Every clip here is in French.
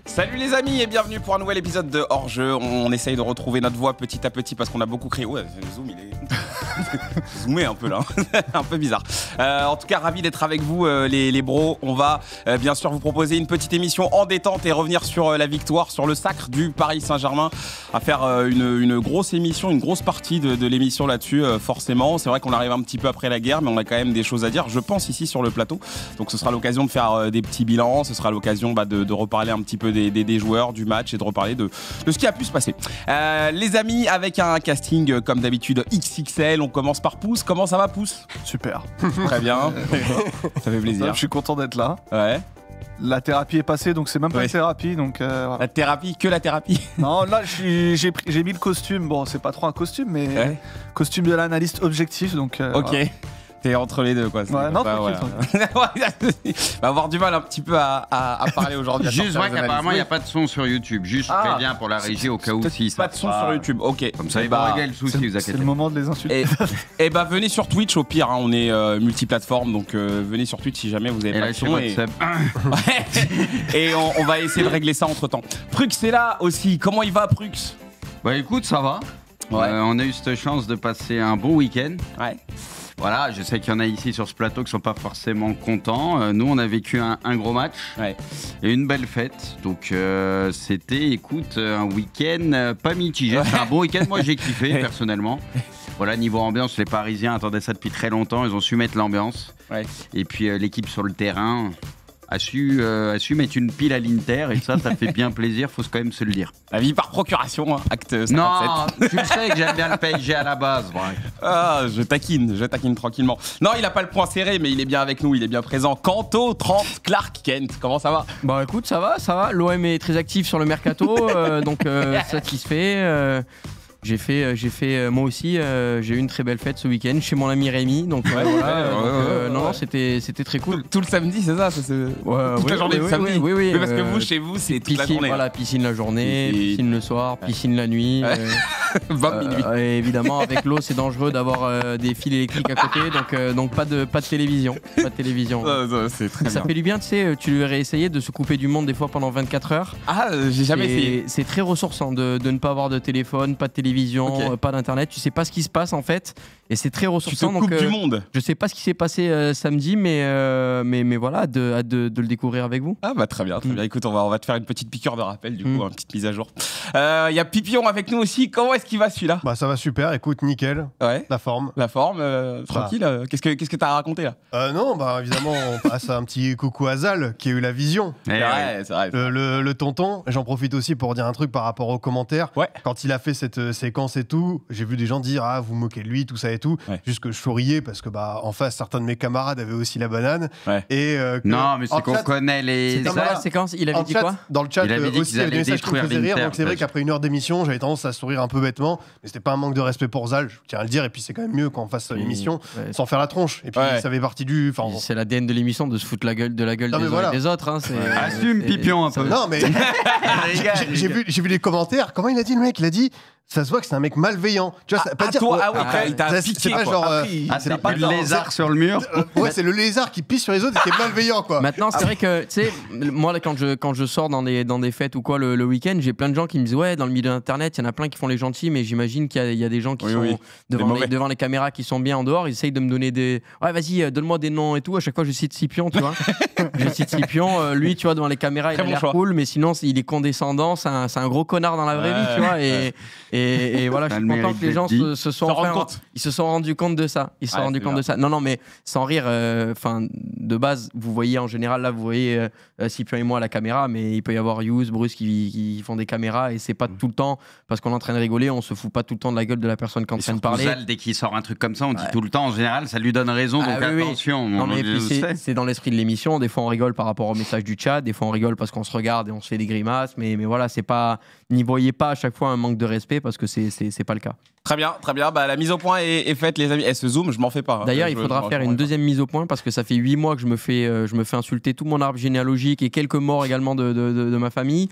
Salut les amis et bienvenue pour un nouvel épisode de Hors-jeu. On essaye de retrouver notre voix petit à petit parce qu'on a beaucoup crié. Ouais, le zoom il est zoomé un peu là, un peu bizarre. En tout cas, ravi d'être avec vous les bros. On va bien sûr vous proposer une petite émission en détente et revenir sur la victoire, sur le sacre du Paris Saint-Germain. À faire une grosse émission, une grosse partie de l'émission là-dessus, forcément. C'est vrai qu'on arrive un petit peu après la guerre, mais on a quand même des choses à dire, je pense, ici sur le plateau. Donc ce sera l'occasion de faire des petits bilans, ce sera l'occasion de reparler un petit peu des joueurs, du match et de reparler de ce qui a pu se passer. Les amis, avec un casting comme d'habitude XXL, on commence par Pouce. Comment ça va, Pouce? Super. Très bien. Ça fait plaisir. Je suis content d'être là. Ouais. La thérapie est passée, donc c'est même pas une thérapie. Donc, voilà. La thérapie, que la thérapie. Non, là j'ai mis le costume. Bon, c'est pas trop un costume, mais costume de l'analyste objectif. Donc, ok. Voilà. T'es entre les deux, quoi. Ouais, non, tranquille. Va avoir du mal un petit peu à parler aujourd'hui. Juste vrai qu'apparemment il n'y a pas de son sur YouTube. Juste préviens pour la régie au cas où si ça. Pas de son sur YouTube, ok. Comme ça, il va régler le souci, vous inquiétez. C'est le moment de les insulter. Et bah venez sur Twitch au pire, hein, on est multiplateforme, donc venez sur Twitch si jamais vous avez pas de son. Et on va essayer de régler ça entre temps. Prux est là aussi, comment il va Prux? Bah écoute, ça va. Ouais. On a eu cette chance de passer un bon week-end. Ouais. Voilà, je sais qu'il y en a ici sur ce plateau qui sont pas forcément contents. Nous, on a vécu un gros match et une belle fête. Donc, c'était, écoute, un week-end pas mitigé. C'est un bon week-end. Moi, j'ai kiffé personnellement. Voilà, niveau ambiance, les Parisiens attendaient ça depuis très longtemps. Ils ont su mettre l'ambiance. Ouais. Et puis, l'équipe sur le terrain a su mettre une pile à l'Inter et ça fait bien plaisir, faut quand même se le dire. La vie par procuration, hein, acte 57. Non, tu le sais que j'aime bien le PSG à la base. Ouais. Ah, je taquine tranquillement. Non, il a pas le point serré, mais il est bien avec nous, il est bien présent. Kanto 30, Clark Kent, comment ça va? Bah écoute, ça va. L'OM est très actif sur le mercato, donc satisfait. J'ai fait moi aussi, j'ai eu une très belle fête ce week-end chez mon ami Rémi, donc non, c'était très cool. Tout le samedi, c'est ça? Toute la journée de samedi. Oui. Mais parce que vous, chez vous, c'est toute la journée. Voilà, piscine la journée, piscine le soir, piscine la nuit. 20 minutes. Et évidemment, avec l'eau, c'est dangereux d'avoir des fils électriques à côté, donc pas de télévision. Pas de télévision. C'est très bien. Ça fait du bien, tu sais, tu lui aurais essayé de se couper du monde des fois pendant 24 heures. Ah, j'ai jamais essayé. C'est très ressourçant de ne pas avoir de téléphone, pas de télévision, pas d'internet, tu sais pas ce qui se passe en fait, et c'est très ressourçant. Tu te coupes du monde. Je sais pas ce qui s'est passé samedi, mais voilà, hâte de le découvrir avec vous. Ah bah très bien. Écoute, on va te faire une petite piqûre de rappel, du coup, une petite mise à jour. Il y a Pipion avec nous aussi. Comment est-ce qu'il va celui-là? Bah ça va super. Écoute, nickel. Ouais. La forme, tranquille. Qu'est-ce que t'as raconté là? Non, bah évidemment, on passe à un petit coucou à Zal qui a eu la vision. C'est vrai. Le tonton. J'en profite aussi pour dire un truc par rapport aux commentaires. Ouais. Quand il a fait cette séquence et tout, j'ai vu des gens dire ah vous moquez de lui, tout ça et tout. Ouais. Juste que je souriais parce que bah en face certains de mes camarades avaient aussi la banane. Ouais. Et non mais c'est qu'on connaît les. C'est quoi la séquence? Il avait dit quoi? Dans le chat, il avait dit aussi, il y avait des messages qui me faisaient rire. Donc c'est vrai qu'après une heure d'émission, j'avais tendance à sourire un peu bêtement, mais c'était pas un manque de respect pour Zal, je tiens à le dire. Et puis c'est quand même mieux quand on fasse l'émission sans faire la tronche. Et puis ça fait partie du. C'est l'ADN de l'émission de se foutre de la gueule des autres. Assume Pipion un peu. Non mais j'ai vu les commentaires. Comment il a dit le mec? Il a dit ça se voit que c'est un mec malveillant. Tu vois, pas dire. Il t'a piqué. C'est pas genre. C'est pas le lézard sur le mur. Ouais, c'est le lézard qui pisse sur les autres et qui est malveillant, quoi. Maintenant, c'est vrai que, tu sais, moi, quand je sors dans des fêtes ou quoi le week-end, j'ai plein de gens qui me disent ouais, dans le milieu d'internet, il y en a plein qui font les gentils, mais j'imagine qu'il y a des gens qui sont devant les caméras qui sont bien en dehors. Ils essayent de me donner des. Ouais, vas-y, donne-moi des noms et tout. À chaque fois, je cite Scipion, tu vois. Je cite Scipion. Lui, tu vois, devant les caméras, il a l'air cool, mais sinon, il est condescendant. C'est un gros connard dans la vraie vie, tu vois. Et Et voilà, je suis content que les gens se sont rendus compte de ça. Ils se sont rendus compte de ça. Non, mais sans rire, de base, vous voyez en général, là, vous voyez Cyprien et moi à la caméra, mais il peut y avoir Yous, Bruce qui font des caméras et c'est pas tout le temps parce qu'on est en train de rigoler, on se fout pas tout le temps de la gueule de la personne qui est en train de parler. Zal, dès qu'il sort un truc comme ça, on dit tout le temps, en général, ça lui donne raison, donc attention. Non, mais c'est dans l'esprit de l'émission. Des fois, on rigole par rapport au message du chat, des fois, on rigole parce qu'on se regarde et on se fait des grimaces, mais voilà, c'est pas. N'y voyez pas à chaque fois un manque de respect parce que c'est pas le cas. Très bien. Bah, la mise au point est faite, les amis. Et ce zoom, je m'en fais pas. D'ailleurs, il faudra faire une deuxième mise au point parce que ça fait 8 mois que je me fais insulter tout mon arbre généalogique et quelques morts également de ma famille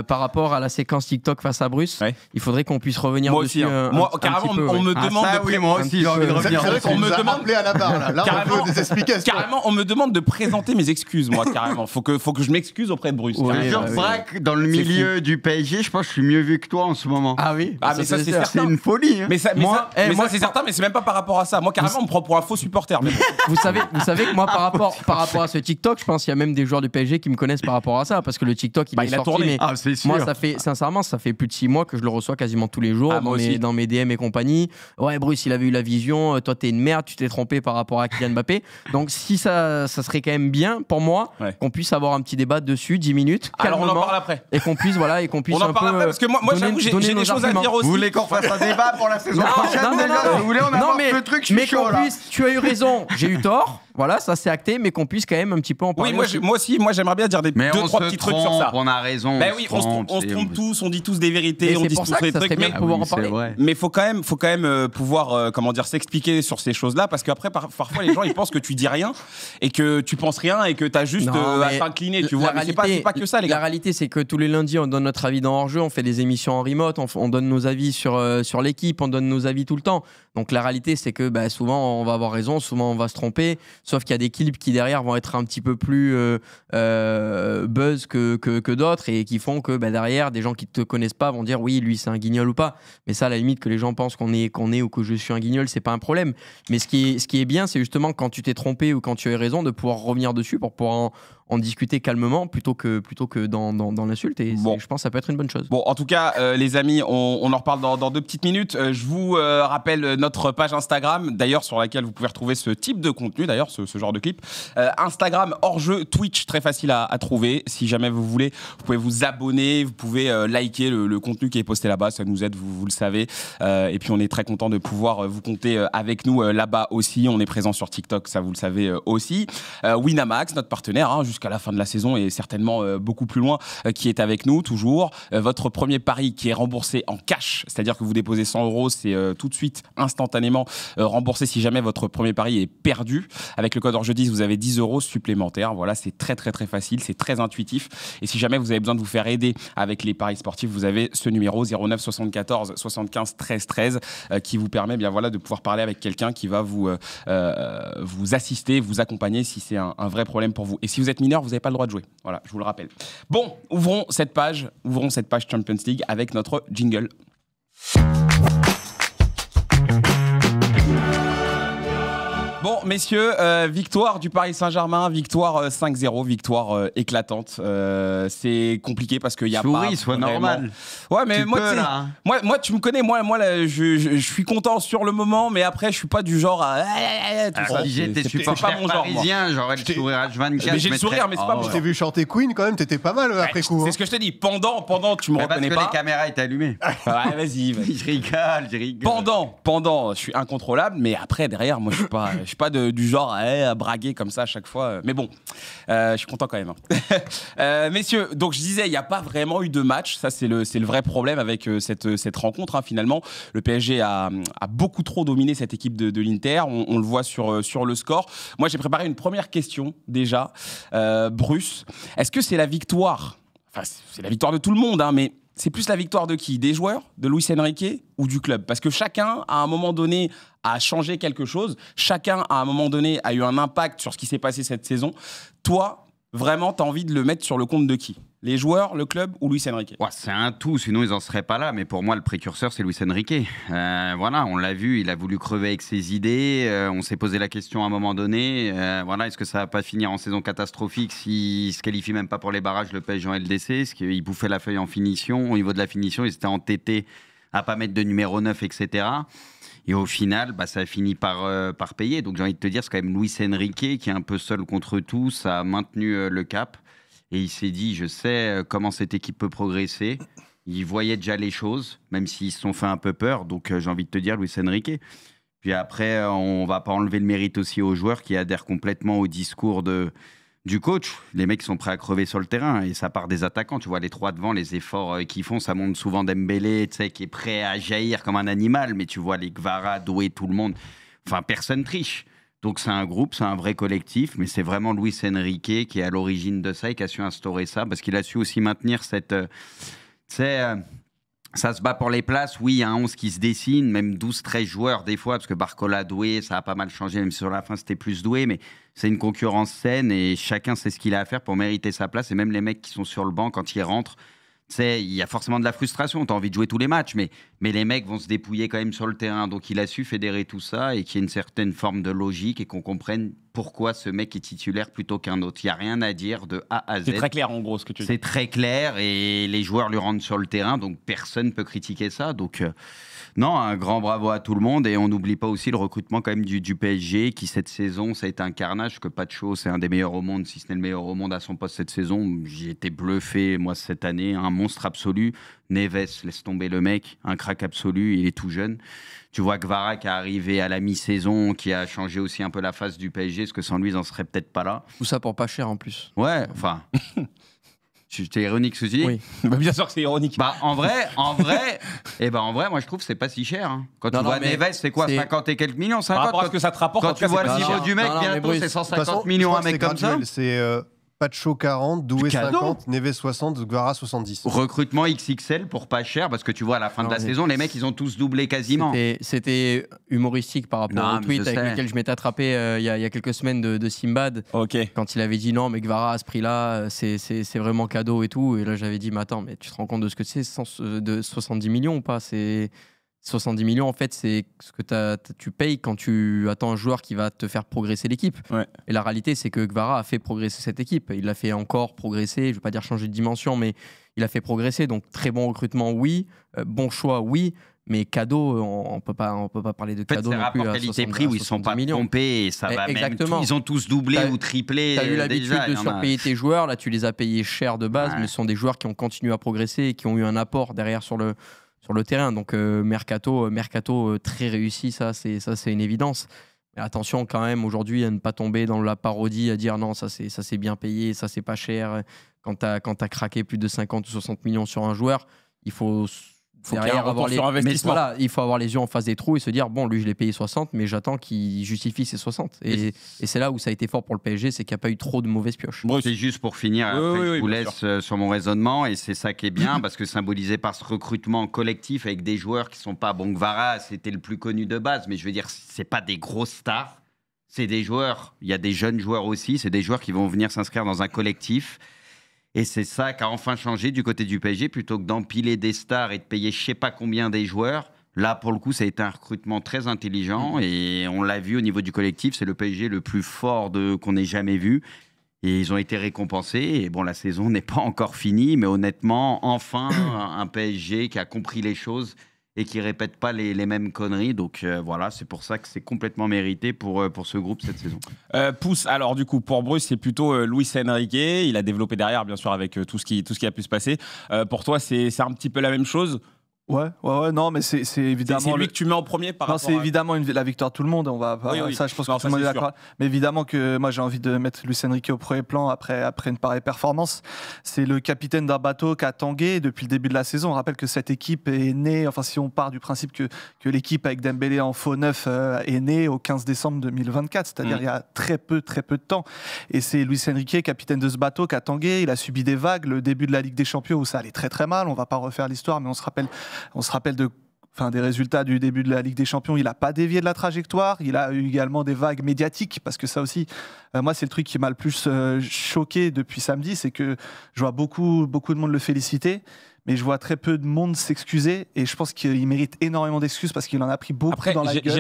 par rapport à la séquence TikTok face à Bruce. Ouais. Il faudrait qu'on puisse revenir moi dessus. Aussi, moi, carrément, on me demande de moi aussi, j'ai envie de revenir. C'est vrai qu'on me demande à la barre. Là, on veut des explications. Carrément, on me demande de présenter mes excuses, moi, carrément. Faut que je m'excuse auprès de Bruce. Braque dans le milieu du PSG, je pense que je suis mieux vu que toi en ce moment. Ah oui. Mais ça, c'est certain. C'est une folie. Mais ça, c'est certain, mais c'est même pas par rapport à ça. Moi, carrément, on me prend pour un faux supporter. Mais bon. Vous savez que moi, par rapport à ce TikTok, je pense qu'il y a même des joueurs du PSG qui me connaissent par rapport à ça, parce que le TikTok, il est sorti. Tourné. Mais c'est sûr. moi, ça fait plus de 6 mois que je le reçois quasiment tous les jours dans mes DM et compagnie. Ouais, Bruce, il avait eu la vision. Toi, t'es une merde. Tu t'es trompé par rapport à Kylian Mbappé. Donc, si ça serait quand même bien pour moi qu'on puisse avoir un petit débat dessus, 10 minutes. Alors, on en parle après. Et qu'on puisse, voilà, on en parle après parce que moi, j'avoue, j'ai des choses à dire aussi. Vous voulez qu'on fasse un débat pour la saison prochaine? Vous voulez on avance le truc, je suis chaud là. Tu as eu raison, j'ai eu tort. Voilà, ça c'est acté, mais qu'on puisse quand même un petit peu en parler. Oui, moi aussi, j'aimerais bien dire deux, trois petits trucs sur ça. On a raison. Ben oui, on se trompe tous, on dit tous des vérités, on dit tous des trucs, mais faut quand même pouvoir s'expliquer sur ces choses-là, parce qu'après parfois les gens ils pensent que tu dis rien et que tu penses rien et que t'as juste à t'incliner, tu vois. Mais c'est pas que ça, les gars. La réalité, c'est que tous les lundis, on donne notre avis dans hors-jeu, on fait des émissions en remote, on donne nos avis sur l'équipe, on donne nos avis tout le temps. Donc la réalité, c'est que souvent on va avoir raison, souvent on va se tromper. Sauf qu'il y a des clips qui derrière vont être un petit peu plus buzz que d'autres et qui font que derrière, des gens qui te connaissent pas vont dire oui, lui c'est un guignol ou pas. Mais ça, à la limite, que les gens pensent qu'on est ou que je suis un guignol, c'est pas un problème. Mais ce qui est bien, c'est justement quand tu t'es trompé ou quand tu as raison, de pouvoir revenir dessus pour pouvoir en discuter calmement plutôt que dans l'insulte. Et je pense que ça peut être une bonne chose. Bon, en tout cas, les amis, on en reparle dans 2 petites minutes. Je vous rappelle notre page Instagram, d'ailleurs, sur laquelle vous pouvez retrouver ce type de contenu, d'ailleurs, ce genre de clip. Instagram, hors-jeu, Twitch, très facile à trouver. Si jamais vous voulez, vous pouvez vous abonner, vous pouvez liker le contenu qui est posté là-bas. Ça nous aide, vous le savez. Et puis, on est très content de pouvoir vous compter avec nous là-bas aussi. On est présent sur TikTok, ça vous le savez aussi. Winamax, notre partenaire, jusqu'à la fin de la saison et certainement beaucoup plus loin, qui est avec nous toujours. Votre premier pari qui est remboursé en cash, c'est-à-dire que vous déposez 100 €, c'est tout de suite, instantanément remboursé si jamais votre premier pari est perdu. Avec le code hors-jeu 10, vous avez 10 € supplémentaires. Voilà, c'est très très très facile, c'est très intuitif. Et si jamais vous avez besoin de vous faire aider avec les paris sportifs, vous avez ce numéro 09 74 75 13 13 qui vous permet de pouvoir parler avec quelqu'un qui va vous assister, vous accompagner si c'est un vrai problème pour vous. Et si vous êtes mineur, vous n'avez pas le droit de jouer. Voilà, je vous le rappelle. Bon, ouvrons cette page Champions League avec notre jingle. Bon, messieurs, victoire du Paris Saint-Germain, victoire 5-0, victoire éclatante. C'est compliqué parce qu'il y a pas soit vraiment... normal. Ouais, mais moi, tu me connais, moi là, je suis content sur le moment, mais après, je suis pas du genre à... Si j'étais supporter parisien, j'aurais le sourire H24. Mais j'ai le sourire, mais c'est pas bon. Je t'ai vu chanter Queen quand même, t'étais pas mal après coup. C'est ce que je te dis. Pendant, tu me reconnais pas. Parce que les caméras étaient allumées. Ouais, vas-y. Je rigole. Pendant, je suis incontrôlable, mais après, derrière, moi, je suis pas du genre à braguer comme ça à chaque fois. Mais bon, je suis content quand même. Messieurs, donc je disais, il n'y a pas vraiment eu de match. Ça, c'est le vrai problème avec cette rencontre. Finalement, le PSG a beaucoup trop dominé cette équipe de l'Inter. On le voit sur le score. Moi, j'ai préparé une première question déjà. Bruce, est-ce que c'est la victoire? Enfin, c'est la victoire de tout le monde, mais c'est plus la victoire de qui? Des joueurs, de Luis Enrique ou du club? Parce que chacun, à un moment donné, a changé quelque chose. Chacun, à un moment donné, a eu un impact sur ce qui s'est passé cette saison. Toi, vraiment, tu as envie de le mettre sur le compte de qui? Les joueurs, le club ou Luis Enrique? C'est un tout, sinon ils n'en seraient pas là. Mais pour moi, le précurseur, c'est Luis Enrique. Voilà, on l'a vu, il a voulu crever avec ses idées. On s'est posé la question à un moment donné. Est-ce que ça va pas finir en saison catastrophique s'il ne se qualifie même pas pour les barrages, le PSG en LDC? Parce qu'il bouffait la feuille en finition. Au niveau de la finition, ils étaient entêtés à pas mettre de numéro 9, etc. Et au final, ça a fini par payer. Donc j'ai envie de te dire, c'est quand même Luis Enrique qui est un peu seul contre tous, a maintenu le cap. Et il s'est dit, je sais comment cette équipe peut progresser. Il voyait déjà les choses, même s'ils se sont fait un peu peur. Donc j'ai envie de te dire, Luis Enrique. Puis après, on va pas enlever le mérite aussi aux joueurs qui adhèrent complètement au discours du coach. Les mecs sont prêts à crever sur le terrain et ça part des attaquants. Tu vois, les trois devant, les efforts qu'ils font, ça montre souvent Dembélé, tu sais, qui est prêt à jaillir comme un animal. Mais tu vois les Kvara, Doué, tout le monde. Enfin, personne triche. Donc c'est un groupe, c'est un vrai collectif, mais c'est vraiment Luis Enrique qui est à l'origine de ça et qui a su instaurer ça parce qu'il a su aussi maintenir cette... ça se bat pour les places, oui, il y a un 11 qui se dessine, même 12-13 joueurs des fois, parce que Barcola, Doué, ça a pas mal changé, même si sur la fin c'était plus Doué, mais c'est une concurrence saine et chacun sait ce qu'il a à faire pour mériter sa place. Et même les mecs qui sont sur le banc, quand ils rentrent, il y a forcément de la frustration, tu as envie de jouer tous les matchs, mais les mecs vont se dépouiller quand même sur le terrain. Donc il a su fédérer tout ça et qu'il y ait une certaine forme de logique et qu'on comprenne pourquoi ce mec est titulaire plutôt qu'un autre. Il n'y a rien à dire de A à Z. C'est très clair en gros ce que tu dis. C'est très clair et les joueurs lui rentrent sur le terrain, donc personne ne peut critiquer ça. Donc non, un grand bravo à tout le monde et on n'oublie pas aussi le recrutement quand même du PSG qui cette saison, ça a été un carnage, que Pacho c'est un des meilleurs au monde, si ce n'est le meilleur au monde à son poste cette saison. J'ai été bluffé moi cette année, un monstre absolu. Neves, laisse tomber le mec, un crack absolu, il est tout jeune. Tu vois Kvara qui est arrivé à la mi-saison, qui a changé aussi un peu la face du PSG, parce que sans lui, ils n'en seraient peut-être pas là. Tout ça pour pas cher en plus. Ouais, enfin... C'était ironique ce que tu dis. Oui. Bien sûr que c'est ironique. En vrai, moi je trouve que c'est pas si cher. Hein. Quand tu vois Neves, c'est quoi, 50 et quelques millions, 50. Par rapport à ce que ça te rapporte. Quand tu vois le niveau du mec, bientôt c'est 150 millions un mec comme ça. C'est Pacho 40, Doué 50, Neves 60, Kvara 70. Recrutement XXL pour pas cher, parce que tu vois à la fin de la saison, les mecs ils ont tous doublé quasiment. C'était humoristique par rapport au tweet avec lequel je m'étais attrapé il y a quelques semaines de Simbad. Quand il avait dit non, mais Kvara à ce prix-là, c'est vraiment cadeau et tout. Et là j'avais dit, mais attends, mais tu te rends compte de ce que c'est, de 70 millions ou pas? 70 millions, en fait, c'est ce que tu payes quand tu attends un joueur qui va te faire progresser l'équipe. Ouais. Et la réalité, c'est que Kvara a fait progresser cette équipe. Il l'a fait encore progresser, je ne veux pas dire changer de dimension, mais il a fait progresser. Donc, très bon recrutement, oui. Bon choix, oui. Mais cadeau, on peut pas parler de cadeau non plus. C'est rapport qualité-prix où ils ne sont pas trompés. Et ça va exactement. Même ils ont tous doublé ou triplé. Tu as eu l'habitude de surpayer tes joueurs. Là, tu les as payés cher de base, mais ce sont des joueurs qui ont continué à progresser et qui ont eu un apport derrière sur le terrain. Donc mercato très réussi, ça c'est une évidence. Mais attention quand même aujourd'hui à ne pas tomber dans la parodie, à dire non, ça c'est bien payé, ça c'est pas cher. Quand t'as craqué plus de 50 ou 60 millions sur un joueur, il faut derrière avoir il faut avoir les yeux en face des trous et se dire bon, lui je l'ai payé 60, mais j'attends qu'il justifie ses 60. Et c'est là où ça a été fort pour le PSG, c'est qu'il n'y a pas eu trop de mauvaises pioches. Bon, c'est juste pour finir, après je vous laisse sur mon raisonnement, et c'est ça qui est bien parce que symbolisé par ce recrutement collectif avec des joueurs qui sont pas bon. Kvara, c'était le plus connu de base, mais je veux dire, c'est pas des grosses stars, c'est des joueurs. Il y a des jeunes joueurs aussi, c'est des joueurs qui vont venir s'inscrire dans un collectif. Et c'est ça qui a enfin changé du côté du PSG, plutôt que d'empiler des stars et de payer je sais pas combien des joueurs. Là, pour le coup, ça a été un recrutement très intelligent et on l'a vu au niveau du collectif, c'est le PSG le plus fort qu'on ait jamais vu. Et ils ont été récompensés. Et bon, la saison n'est pas encore finie, mais honnêtement, enfin, un PSG qui a compris les choses et qui ne répète pas les mêmes conneries. Donc voilà, c'est pour ça que c'est complètement mérité pour ce groupe cette saison. Pouce, alors du coup, pour Bruce, c'est plutôt Luis Enrique. Il a développé derrière, bien sûr, avec tout ce qui a pu se passer. Pour toi, c'est un petit peu la même chose? Ouais, non, mais c'est évidemment. C'est lui que tu mets en premier par rapport c'est évidemment la victoire de tout le monde. On va, oui. Ça, je pense que tout le monde est d'accord. Mais évidemment que moi, j'ai envie de mettre Luis Enrique au premier plan après une pareille performance. C'est le capitaine d'un bateau qui a tangué depuis le début de la saison. On rappelle que cette équipe est née, enfin, si on part du principe que l'équipe avec Dembélé en faux neuf est née au 15 décembre 2024, c'est-à-dire il y a très peu de temps. Et c'est Luis Enrique, capitaine de ce bateau, qui a tangué. Il a subi des vagues. Le début de la Ligue des Champions où ça allait très très mal. On va pas refaire l'histoire, mais on se rappelle des résultats du début de la Ligue des Champions. Il n'a pas dévié de la trajectoire. Il a eu également des vagues médiatiques, parce que ça aussi, moi, c'est le truc qui m'a le plus choqué depuis samedi, c'est que je vois beaucoup de monde le féliciter, mais je vois très peu de monde s'excuser et je pense qu'il mérite énormément d'excuses parce qu'il en a pris beaucoup dans la gueule.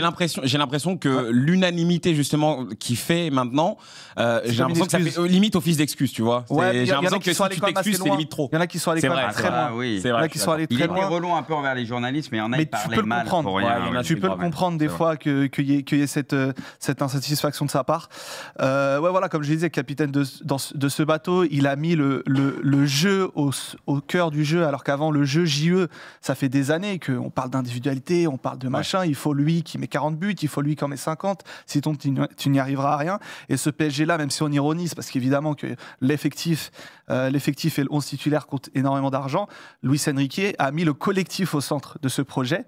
J'ai l'impression que l'unanimité justement qu'il fait maintenant, j'ai l'impression que ça fait limite office d'excuse, tu vois. Ouais, j'ai l'impression que si tu t'excuses, c'est limite trop. Il y en a qui sont allés très loin. Il y en a qui sont allés très loin. Il est relou un peu envers les journalistes, mais il y en a qui parlaient mal pour rien. Tu peux le comprendre des fois qu'il y ait cette insatisfaction de sa part. Ouais, voilà, comme je disais, capitaine de ce bateau, il a mis le jeu au cœur du jeu, alors qu'avant le jeu JE, ça fait des années qu'on parle d'individualité, on parle de machin, il faut lui qui met 40 buts, il faut lui qui en met 50, sinon tu n'y arriveras à rien. Et ce PSG-là, même si on ironise, parce qu'évidemment que l'effectif et le 11 titulaire comptent énormément d'argent, Luis Enrique a mis le collectif au centre de ce projet.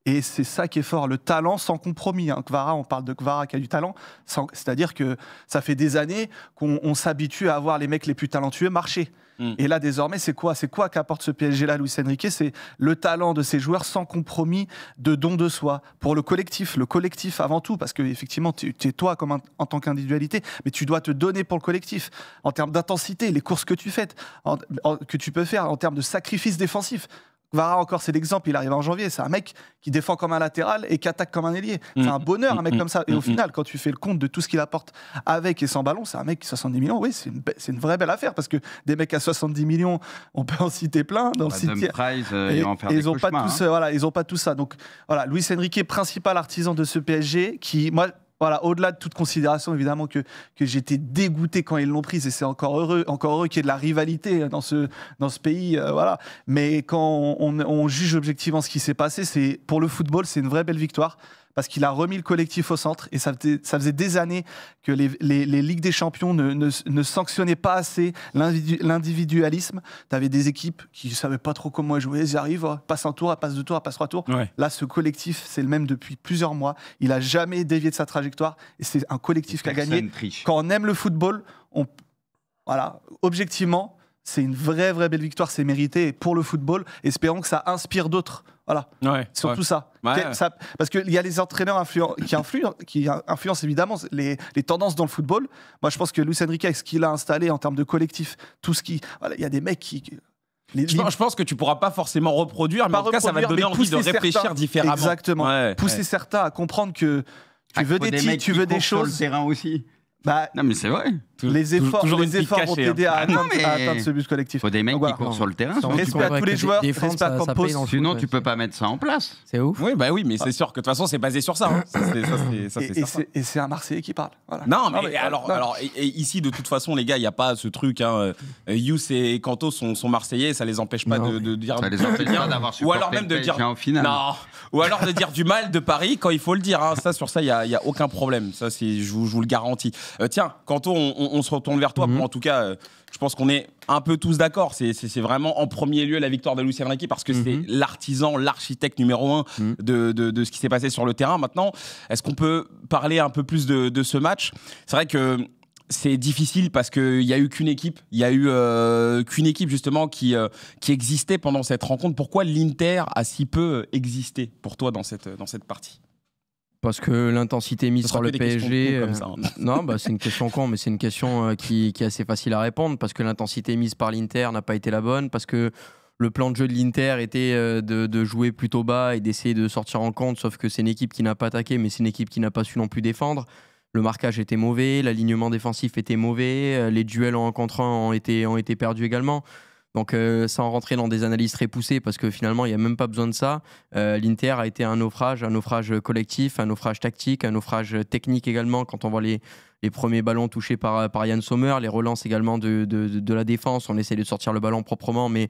Et c'est ça qui est fort, le talent sans compromis. Kvara, on parle de Kvara qui a du talent, c'est-à-dire que ça fait des années qu'on s'habitue à voir les mecs les plus talentueux marcher. Et là, désormais, c'est quoi qu'apporte ce PSG-là, Luis Enrique? C'est le talent de ses joueurs sans compromis, de don de soi. Pour le collectif avant tout, parce qu'effectivement, tu es toi en tant qu'individualité, mais tu dois te donner pour le collectif. En termes d'intensité, les courses que tu fais, que tu peux faire, en termes de sacrifice défensif. Kvara, encore, c'est l'exemple, il arrive en janvier, c'est un mec qui défend comme un latéral et qui attaque comme un ailier. C'est un bonheur, un mec comme ça. Et au final, quand tu fais le compte de tout ce qu'il apporte avec et sans ballon, c'est un mec qui 70 millions, oui, c'est une vraie belle affaire, parce que des mecs à 70 millions, on peut en citer plein dans le cimetière. Ils n'ont pas tout ça. Donc voilà, Luis Enrique, principal artisan de ce PSG, qui, moi, voilà, au-delà de toute considération, évidemment, que j'étais dégoûté quand ils l'ont prise, et c'est encore heureux qu'il y ait de la rivalité dans ce pays. Voilà. Mais quand on juge objectivement ce qui s'est passé, pour le football, c'est une vraie belle victoire. Parce qu'il a remis le collectif au centre, et ça faisait des années que les Ligues des Champions ne sanctionnaient pas assez l'individualisme. Tu avais des équipes qui ne savaient pas trop comment jouer, ils y arrivent, passe un tour, passe deux tours, passe trois tours. Ouais. Là, ce collectif, c'est le même depuis plusieurs mois. Il n'a jamais dévié de sa trajectoire, et c'est un collectif qui a gagné. Quand on aime le football, voilà, objectivement, c'est une vraie belle victoire, c'est mérité. Et pour le football, espérons que ça inspire d'autres. Voilà, surtout ça. Parce qu'il y a les entraîneurs qui influencent évidemment les tendances dans le football. Moi, je pense que Luis Enrique, avec ce qu'il a installé en termes de collectif, il y a des mecs qui... Je pense que tu pourras pas forcément reproduire, mais en tout cas, ça va te donner envie de réfléchir différemment. Exactement. Pousser certains à comprendre que tu veux des titres, tu veux des choses. Sur le terrain aussi. Non, mais c'est vrai. Les efforts vont t'aider à atteindre ce but collectif. Il faut des mecs qui courent sur le terrain. Respect à tous les joueurs, respect à Campos. Sinon, tu peux pas mettre ça en place. C'est ouf. Oui, mais c'est sûr que de toute façon, c'est basé sur ça. Et c'est un Marseillais qui parle. Non, mais alors, ici, de toute façon, les gars, il n'y a pas ce truc. Youss et Kanto sont Marseillais, ça les empêche pas de dire. Ça les empêche pas d'avoir supporté. Ou alors même de dire. Non. Ou alors de dire du mal de Paris quand il faut le dire. Sur ça, il y a aucun problème. Ça, je vous le garantis. Tiens, Kanto, on se retourne vers toi. En tout cas, je pense qu'on est un peu tous d'accord. C'est vraiment en premier lieu la victoire de Luis Enrique, parce que c'est l'artisan, l'architecte numéro 1 de ce qui s'est passé sur le terrain. Maintenant, est-ce qu'on peut parler un peu plus de ce match? C'est vrai que c'est difficile parce qu'il n'y a eu qu'une équipe. Il n'y a eu qu'une équipe justement qui existait pendant cette rencontre. Pourquoi l'Inter a si peu existé pour toi dans cette partie? Parce que l'intensité mise sur le PSG, non, c'est une question con, mais c'est une question qui est assez facile à répondre. Parce que l'intensité mise par l'Inter n'a pas été la bonne, parce que le plan de jeu de l'Inter était de jouer plutôt bas et d'essayer de sortir en contre, sauf que c'est une équipe qui n'a pas attaqué, mais c'est une équipe qui n'a pas su non plus défendre. Le marquage était mauvais, l'alignement défensif était mauvais, les duels en 1 contre 1 ont été perdus également. Donc sans rentrer dans des analyses très poussées, parce que finalement il n'y a même pas besoin de ça. L'Inter a été un naufrage collectif, un naufrage tactique, un naufrage technique également, quand on voit les premiers ballons touchés par Yann Sommer, les relances également de la défense. On essaie de sortir le ballon proprement, mais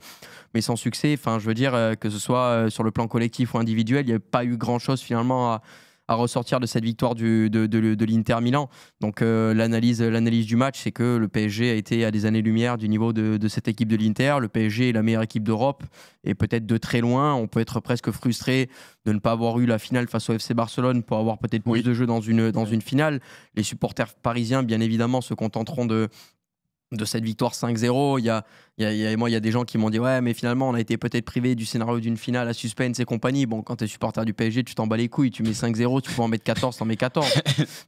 sans succès. Enfin, je veux dire, que ce soit sur le plan collectif ou individuel, il n'y a pas eu grand-chose finalement à ressortir de cette victoire de l'Inter Milan. Donc l'analyse du match, c'est que le PSG a été à des années-lumière du niveau de cette équipe de l'Inter. Le PSG est la meilleure équipe d'Europe, et peut-être de très loin. On peut être presque frustré de ne pas avoir eu la finale face au FC Barcelone, pour avoir peut-être plus de jeux dans une finale. Les supporters parisiens, bien évidemment, se contenteront de cette victoire 5-0. Il y a des gens qui m'ont dit ouais, mais finalement on a été peut-être privé du scénario d'une finale à suspense et compagnie. Bon, quand t'es supporter du PSG, tu t'en bats les couilles, tu mets 5-0, tu peux en mettre 14, t'en mets 14.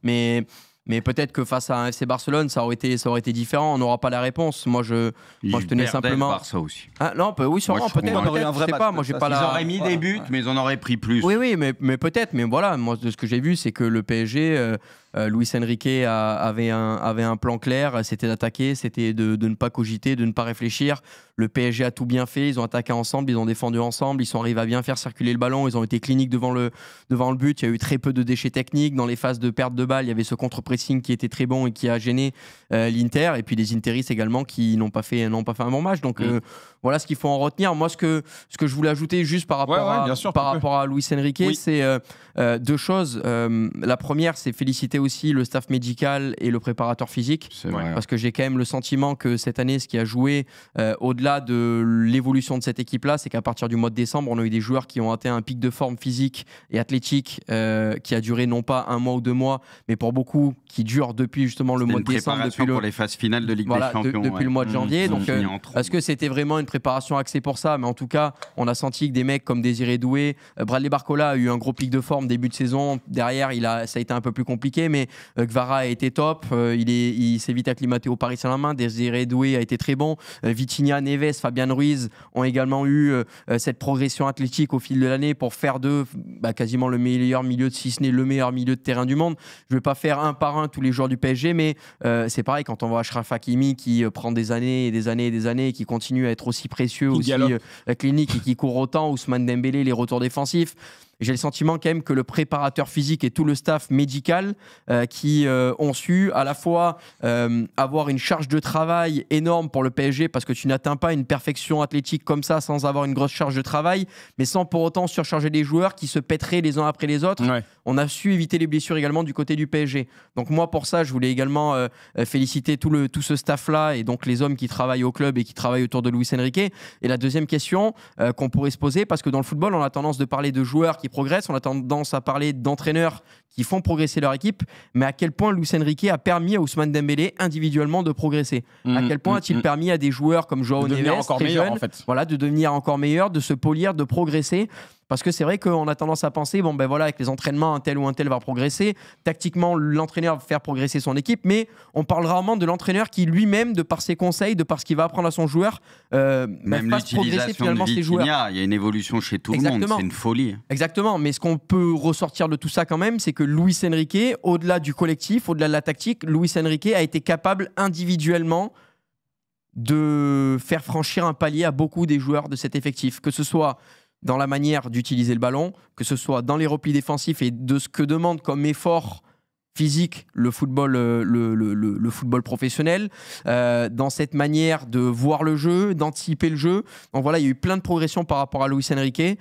mais Mais peut-être que face à un FC Barcelone, ça aurait été différent. On n'aura pas la réponse. Moi, je tenais simplement. Barça aussi. Ah, non, oui, sûrement, peut-être. Je sais pas. Moi, j'ai pas Ils auraient mis des buts, mais ils en auraient pris plus. Oui, mais peut-être. Mais voilà, moi, de ce que j'ai vu, c'est que le PSG, Luis Enrique avait un plan clair. C'était d'attaquer, c'était de ne pas cogiter, de ne pas réfléchir. Le PSG a tout bien fait. Ils ont attaqué ensemble, ils ont défendu ensemble. Ils sont arrivés à bien faire circuler le ballon. Ils ont été cliniques devant le but. Il y a eu très peu de déchets techniques. Dans les phases de perte de balle, il y avait ce contre-pressing qui était très bon et qui a gêné l'Inter. Et puis les Interistes également qui n'ont pas fait un bon match. Donc voilà ce qu'il faut en retenir. Moi, ce que je voulais ajouter juste par rapport à Luis Enrique, c'est deux choses. La première, c'est féliciter aussi le staff médical et le préparateur physique. Parce que j'ai quand même le sentiment que cette année, ce qui a joué au-delà de l'évolution de cette équipe-là, c'est qu'à partir du mois de décembre, on a eu des joueurs qui ont atteint un pic de forme physique et athlétique qui a duré non pas 1 mois ou 2 mois, mais pour beaucoup qui dure depuis justement le mois de décembre, pour les phases finales de Ligue des Champions, depuis le mois de janvier. Donc, est-ce que c'était vraiment une préparation axée pour ça? Mais en tout cas, on a senti que des mecs comme Désiré Doué, Bradley Barcola a eu un gros pic de forme début de saison. Derrière, ça a été un peu plus compliqué, mais Kvara a été top. Il s'est vite acclimaté au Paris Saint-Germain. Désiré Doué a été très bon. Vitinha, Neves, Fabian Ruiz ont également eu cette progression athlétique au fil de l'année pour faire d'eux quasiment le meilleur milieu, si ce n'est le meilleur milieu de terrain du monde. Je ne vais pas faire un par un tous les joueurs du PSG, mais c'est pareil quand on voit Achraf Hakimi qui prend des années et des années et des années et qui continue à être aussi précieux, aussi clinique et qui court autant, Ousmane Dembélé, les retours défensifs. J'ai le sentiment quand même que le préparateur physique et tout le staff médical qui ont su à la fois avoir une charge de travail énorme pour le PSG, parce que tu n'atteins pas une perfection athlétique comme ça sans avoir une grosse charge de travail, mais sans pour autant surcharger les joueurs qui se pèteraient les uns après les autres. Ouais. On a su éviter les blessures également du côté du PSG. Donc moi, pour ça, je voulais également féliciter tout ce staff-là et donc les hommes qui travaillent au club et qui travaillent autour de Luis Enrique. Et la deuxième question qu'on pourrait se poser, parce que dans le football, on a tendance de parler de joueurs qui progressent, on a tendance à parler d'entraîneurs qui font progresser leur équipe, mais à quel point Luis Enrique a permis à Ousmane Dembélé individuellement de progresser? À quel point a-t-il permis à des joueurs comme Joao Neves, très jeunes, de devenir encore meilleurs, de se polir, de progresser? Parce que c'est vrai qu'on a tendance à penser, avec les entraînements, un tel ou un tel va progresser. Tactiquement, l'entraîneur va faire progresser son équipe, mais on parle rarement de l'entraîneur qui lui-même, de par ses conseils, de par ce qu'il va apprendre à son joueur, fasse progresser finalement ses joueurs. Il y a une évolution chez tout le monde, c'est une folie. Exactement, mais ce qu'on peut ressortir de tout ça quand même, c'est que Luis Enrique, au-delà du collectif, au-delà de la tactique, Luis Enrique a été capable individuellement de faire franchir un palier à beaucoup des joueurs de cet effectif, que ce soit dans la manière d'utiliser le ballon, que ce soit dans les replis défensifs et de ce que demande comme effort physique le football professionnel, dans cette manière de voir le jeu, d'anticiper le jeu. Donc voilà, il y a eu plein de progressions par rapport à Luis Enrique.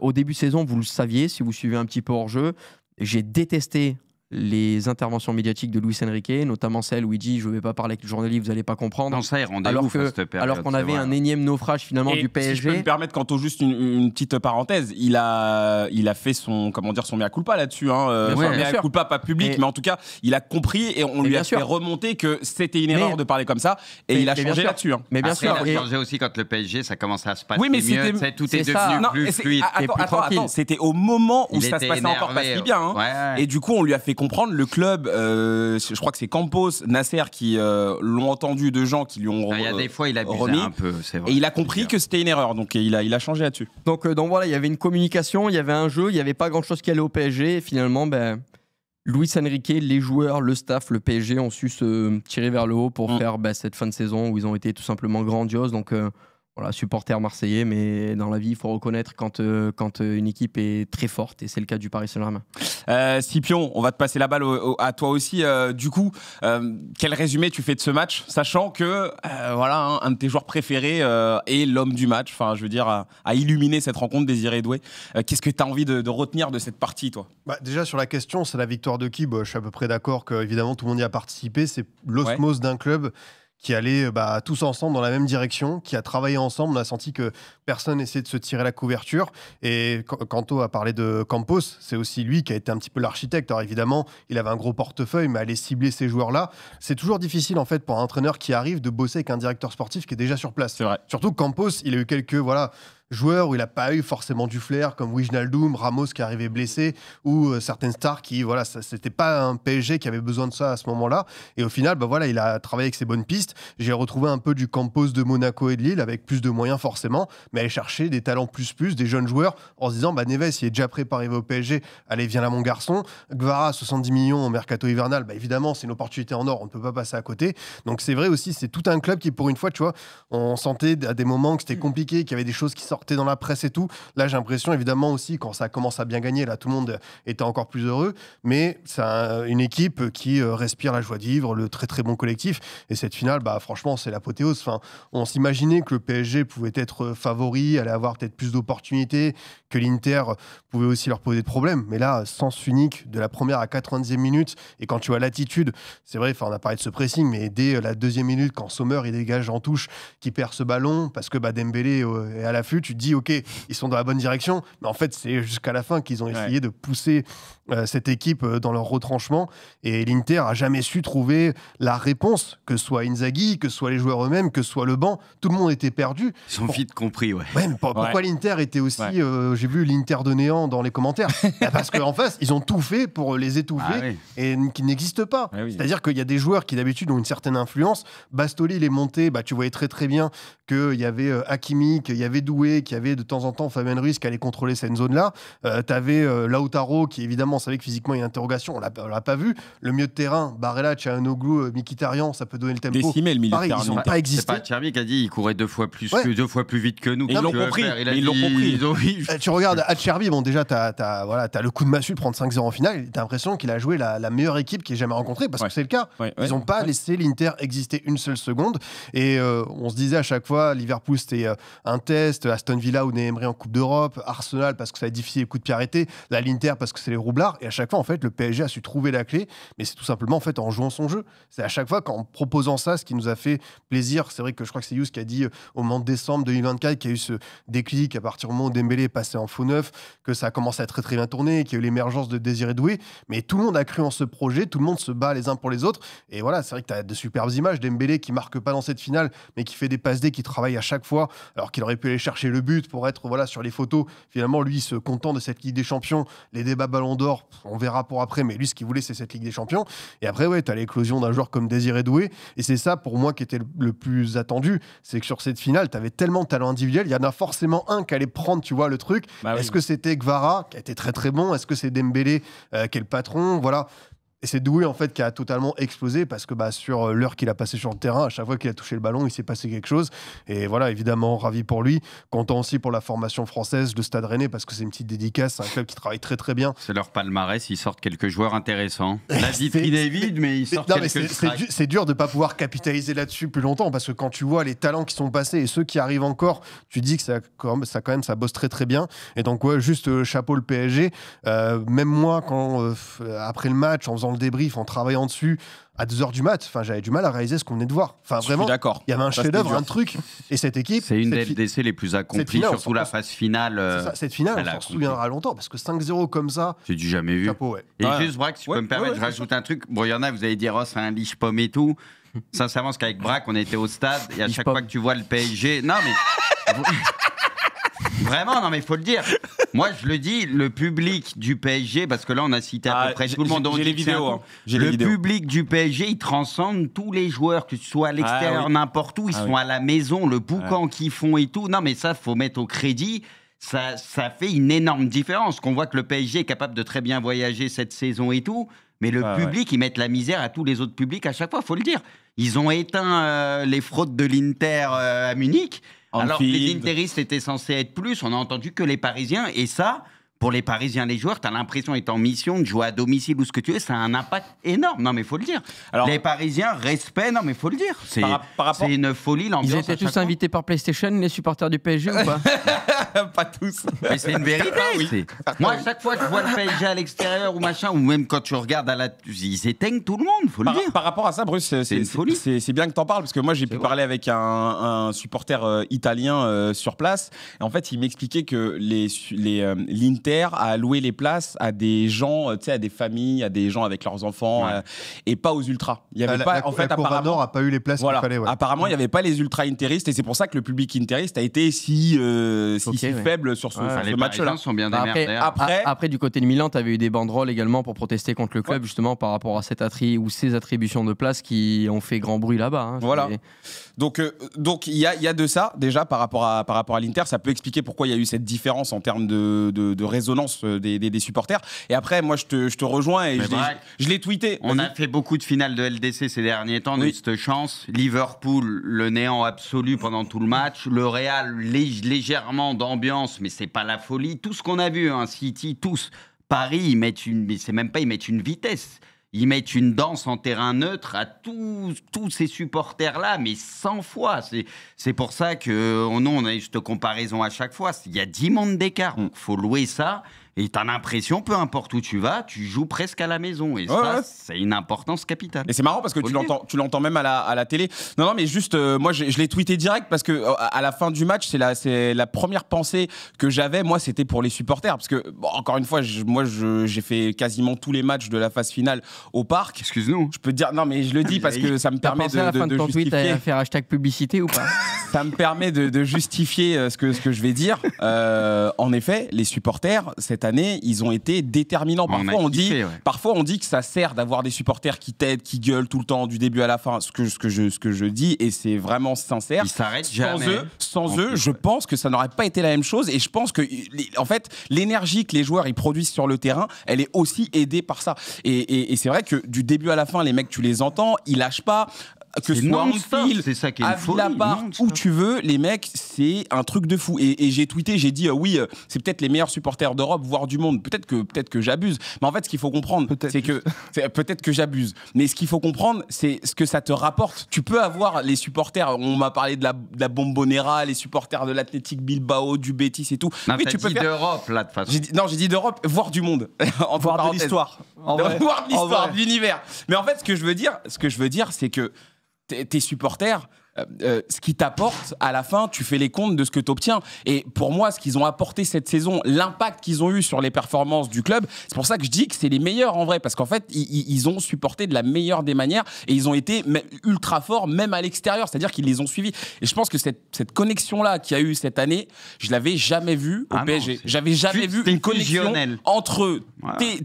Au début de saison, vous le saviez, si vous suivez un petit peu hors jeu, j'ai détesté les interventions médiatiques de Luis Enrique, notamment celle où il dit « je ne vais pas parler avec le journaliste, vous n'allez pas comprendre ». Non, ça, il rendait ouf cette période. Alors qu'on avait un énième naufrage finalement du PSG. Si je peux me permettre, Kanto, juste une petite parenthèse, il a fait son mea culpa là-dessus. Mea culpa, pas public, mais en tout cas, il a compris et on lui a fait remonter que c'était une erreur de parler comme ça et il a changé là-dessus. Mais bien sûr. Il a changé aussi quand le PSG, ça commençait à se passer mieux, tout est devenu plus fluide. Attends, c'était au moment où ça se passait encore pas si bien. Et du coup, on lui a fait comprendre, le club, je crois que c'est Campos, Nasser qui l'ont entendu, de gens qui lui ont il y a des fois il abusait un peu, c'est vrai. Et il a compris que c'était une erreur, donc il a changé là-dessus. Donc voilà, il y avait une communication, il y avait un jeu, il n'y avait pas grand-chose qui allait au PSG, et finalement, Luis Enrique, les joueurs, le staff, le PSG ont su se tirer vers le haut pour faire cette fin de saison où ils ont été tout simplement grandioses. Donc voilà, supporter marseillais, mais dans la vie, il faut reconnaître quand une équipe est très forte, et c'est le cas du Paris Saint-Germain. Scipion, on va te passer la balle à toi aussi. Du coup, quel résumé tu fais de ce match, sachant que un de tes joueurs préférés est l'homme du match, enfin, je veux dire, a illuminé cette rencontre, Désiré Doué. Qu'est-ce que tu as envie de retenir de cette partie, toi? Déjà, sur la question, c'est la victoire de qui? Je suis à peu près d'accord que, évidemment, tout le monde y a participé. C'est l'osmose d'un club qui allaient tous ensemble dans la même direction, qui a travaillé ensemble. On a senti que personne essayait de se tirer la couverture. Et Kanto a parlé de Campos, c'est aussi lui qui a été un petit peu l'architecte. Alors évidemment, il avait un gros portefeuille, mais aller cibler ces joueurs-là, c'est toujours difficile en fait pour un entraîneur qui arrive de bosser avec un directeur sportif qui est déjà sur place. C'est vrai. Surtout que Campos, il a eu quelques joueurs où il n'a pas eu forcément du flair, comme Wijnaldum, Ramos qui arrivait blessé, ou certaines stars qui, voilà, c'était pas un PSG qui avait besoin de ça à ce moment-là. Et au final, voilà, il a travaillé avec ses bonnes pistes. J'ai retrouvé un peu du Campos de Monaco et de Lille, avec plus de moyens forcément, mais aller chercher des talents plus, des jeunes joueurs, en se disant, Neves, il est déjà prêt pour arriver au PSG, allez, viens là mon garçon. Gvara, 70 millions au mercato hivernal, évidemment, c'est une opportunité en or, on ne peut pas passer à côté. Donc c'est vrai aussi, c'est tout un club qui, pour une fois, tu vois, on sentait à des moments que c'était compliqué, qu'il y avait des choses qui sortaient dans la presse et tout. Là, j'ai l'impression, évidemment, aussi, quand ça commence à bien gagner, là, tout le monde était encore plus heureux. Mais c'est une équipe qui respire la joie de vivre, le très très bon collectif. Et cette finale, franchement, c'est l'apothéose. Enfin, on s'imaginait que le PSG pouvait être favori, allait avoir peut-être plus d'opportunités, que l'Inter pouvait aussi leur poser de problèmes. Mais là, sens unique de la première à 90e minute. Et quand tu vois l'attitude, c'est vrai, on a parlé de ce pressing, mais dès la 2e minute, quand Sommer il dégage en touche, qui perd ce ballon, parce que Dembélé est à l'affût, tu te dis, ok, ils sont dans la bonne direction. Mais en fait, c'est jusqu'à la fin qu'ils ont essayé de pousser cette équipe dans leur retranchement. Et l'Inter a jamais su trouver la réponse, que ce soit Inzaghi, que ce soit les joueurs eux-mêmes, que ce soit le banc. Tout le monde était perdu. Ils ont vite compris, ouais. Mais pourquoi l'Inter était aussi... j'ai vu l'Inter de néant dans les commentaires. Parce qu'en face, ils ont tout fait pour les étouffer et qui n'existent pas. C'est-à-dire qu'il y a des joueurs qui d'habitude ont une certaine influence. Bastoli, il est monté, tu voyais très très bien qu'il y avait Hakimi, qu'il y avait Doué, qu'il y avait de temps en temps Fabien Ruiz qui allait contrôler cette zone-là. T'avais Lautaro qui évidemment savait que physiquement il y a une interrogation, on l'a pas vu. Le milieu de terrain, Barella, Çalhanoğlu, Mkhitaryan, ça peut donner le tempo. Décimé le milieu de terrain. Ils n'ont pas existé. C'est pas Cherby qui a dit il courait 2 fois plus vite que nous. Et ils l'ont compris. Ils l'ont compris. Tu regardes Cherby, déjà t'as le coup de massue de prendre 5-0 en finale. T'as l'impression qu'il a joué la meilleure équipe qu'il ait jamais rencontrée, parce que c'est le cas. Ils n'ont pas laissé l'Inter exister une seule seconde. Et on se disait à chaque fois, Liverpool c'était un test, Aston Villa ou Emery en Coupe d'Europe, Arsenal parce que ça va être difficile, les coups de pied arrêtés, l'Inter parce que c'est les roublards. Et à chaque fois, en fait, le PSG a su trouver la clé, mais c'est tout simplement en fait en jouant son jeu. C'est à chaque fois qu'en proposant ça, ce qui nous a fait plaisir. C'est vrai que je crois que c'est Yous qui a dit au mois de décembre 2024 qu'il y a eu ce déclic à partir du moment où Dembélé est passé en faux neuf, que ça a commencé à très très bien tourner, qu'il y a eu l'émergence de Désiré Doué. Mais tout le monde a cru en ce projet, tout le monde se bat les uns pour les autres. Et voilà, c'est vrai que tu as de superbes images. Dembélé qui marque pas dans cette finale, mais qui fait des passes D, qui travaille à chaque fois, alors qu'il aurait pu aller chercher le but pour être sur les photos. Finalement, lui, il se content de cette Ligue des Champions. Les débats Ballon d'Or, on verra pour après, mais lui, ce qu'il voulait, c'est cette Ligue des Champions. Et après, tu as l'éclosion d'un joueur comme Désiré Doué. Et c'est ça, pour moi, qui était le plus attendu. C'est que sur cette finale, tu avais tellement de talent individuel. Il y en a forcément un qui allait prendre, le truc. Est-ce que c'était Gvara, qui a été très très bon? Est-ce que c'est Dembélé, qui est le patron? Voilà. Et c'est Doué en fait qui a totalement explosé parce que sur l'heure qu'il a passé sur le terrain, à chaque fois qu'il a touché le ballon, il s'est passé quelque chose. Et voilà, évidemment, ravi pour lui. Content aussi pour la formation française, le Stade Rennais, parce que c'est une petite dédicace. C'est un club qui travaille très très bien. C'est leur palmarès, ils sortent quelques joueurs intéressants. La vitrine est vide, mais ils sortent quelques c'est dur de ne pas pouvoir capitaliser là-dessus plus longtemps parce que quand tu vois les talents qui sont passés et ceux qui arrivent encore, tu dis que ça bosse très très bien. Et donc, juste chapeau le PSG. Même moi, après le match, en faisant le débrief, en travaillant dessus à 2h du mat, j'avais du mal à réaliser ce qu'on venait de voir. Vraiment, il y avait un chef-d'œuvre, un truc. Et cette équipe, c'est une des LDC les plus accomplies, surtout la phase finale. Cette finale, on s'en souviendra longtemps parce que 5-0 comme ça. J'ai du jamais vu. Chapeau, Et juste Braque, si tu peux me permettre, je rajoute un truc. Bon, il y en a, vous allez dire, c'est un liche-pomme et tout. Sincèrement, parce qu'avec Braque, on était au stade et à chaque fois que tu vois le PSG, non mais. Vraiment, non mais il faut le dire. Moi, je le dis, le public du PSG, parce que là, on a cité à peu près tout le monde. J'ai les vidéos. Le public du PSG, il transcende tous les joueurs, que ce soit à l'extérieur, n'importe où. Ils sont à la maison, le boucan qu'ils font et tout. Non, mais ça, faut mettre au crédit. Ça fait une énorme différence. Qu'on voit que le PSG est capable de très bien voyager cette saison et tout. Mais le public, ils mettent la misère à tous les autres publics à chaque fois, faut le dire. Ils ont éteint les fraudes de l'Inter à Munich. Alors que les interistes étaient censés être plus, on n'a entendu que les Parisiens. Et ça, pour les Parisiens, les joueurs, tu as l'impression d'être en mission, de jouer à domicile ou ce que tu veux, ça a un impact énorme. Non, mais il faut le dire. Alors, les Parisiens, respect, non, mais il faut le dire. C'est une folie, l'ambiance. Ils étaient tous invités par PlayStation, les supporters du PSG ou pas? Pas tous. Mais c'est une vérité. Moi, à chaque fois que je vois le PSG à l'extérieur ou machin, ou même quand tu regardes ils éteignent tout le monde, il faut le dire. Par rapport à ça, Bruce, c'est une folie. C'est bien que tu en parles, parce que moi, j'ai pu parler avec un supporter italien sur place. Et en fait, il m'expliquait que l'Inter a loué les places à des gens, à des familles, à des gens avec leurs enfants, et pas aux ultras. Il y avait pas, en fait, apparemment, n'a pas eu les places qu'il fallait. Apparemment, il n'y avait pas les ultra interistes, et c'est pour ça que le public interiste a été si si faible sur ce match-là. Sont bien après, du côté de Milan, tu avais eu des banderoles également pour protester contre le club, justement par rapport à ces attributions de place qui ont fait grand bruit là-bas. Hein. Voilà. Donc il y a de ça déjà par rapport à l'Inter. Ça peut expliquer pourquoi il y a eu cette différence en termes de résonance des supporters. Et après, moi, je te rejoins et je l'ai tweeté. On a fait beaucoup de finales de LDC ces derniers temps. On a eu cette chance. Liverpool, le néant absolu pendant tout le match. Le Real, légèrement d'ambiance, mais c'est pas la folie. Tout ce qu'on a vu, City, tous. Paris, ils mettent une vitesse. Ils mettent une danse en terrain neutre à tous ces supporters-là, mais 100 fois. C'est pour ça que nous, on a eu cette comparaison à chaque fois. Il y a 10 mondes d'écart. Il faut louer ça. Et tu as l'impression, peu importe où tu vas, tu joues presque à la maison. Et c'est une importance capitale. Et c'est marrant parce que tu l'entends même à la télé. Non, mais juste, moi, je l'ai tweeté direct parce que à la fin du match, c'est la première pensée que j'avais. Moi, c'était pour les supporters. Parce que, encore une fois, j'ai fait quasiment tous les matchs de la phase finale au parc. Excuse-nous. Je peux te dire, non, mais je le dis parce que ça me permet de à la fin de ton tweet à faire hashtag publicité ou pas? Ça me permet de justifier ce que je vais dire. En effet, les supporters, cette année, ils ont été déterminants. Parfois, on dit que ça sert d'avoir des supporters qui t'aident, qui gueulent tout le temps du début à la fin. Ce que je dis, et c'est vraiment sincère. Ils s'arrêtent jamais. Sans eux, je pense que ça n'aurait pas été la même chose. Et je pense que, en fait, l'énergie que les joueurs ils produisent sur le terrain, elle est aussi aidée par ça. Et c'est vrai que du début à la fin, les mecs, tu les entends, ils lâchent pas. Que ce soit Anfield, c'est ça qui est à Villa-Park, où tu veux, les mecs, c'est un truc de fou. Et j'ai tweeté, j'ai dit oui, c'est peut-être les meilleurs supporters d'Europe, voire du monde. Peut-être que j'abuse. Mais en fait, ce qu'il faut comprendre, c'est que peut-être que j'abuse. Mais ce qu'il faut comprendre, c'est ce que ça te rapporte. Tu peux avoir les supporters. On m'a parlé de la Bombonera, les supporters de l'Athletic Bilbao, du Betis et tout. Non, mais tu peux faire d'Europe là de façon. J'ai dit d'Europe, voire du monde. Voir de l'histoire. Voir de l'histoire, de l'univers. Mais en fait, ce que je veux dire, c'est que tes supporters, ce qu'ils t'apportent, à la fin, tu fais les comptes de ce que tu obtiens. Et pour moi, ce qu'ils ont apporté cette saison, l'impact qu'ils ont eu sur les performances du club, c'est pour ça que je dis que c'est les meilleurs en vrai. Parce qu'en fait, ils ont supporté de la meilleure des manières et ils ont été ultra forts, même à l'extérieur. C'est-à-dire qu'ils les ont suivis. Et je pense que cette connexion-là qu'il y a eu cette année, je l'avais jamais vue au PSG. J'avais jamais vu une connexion entre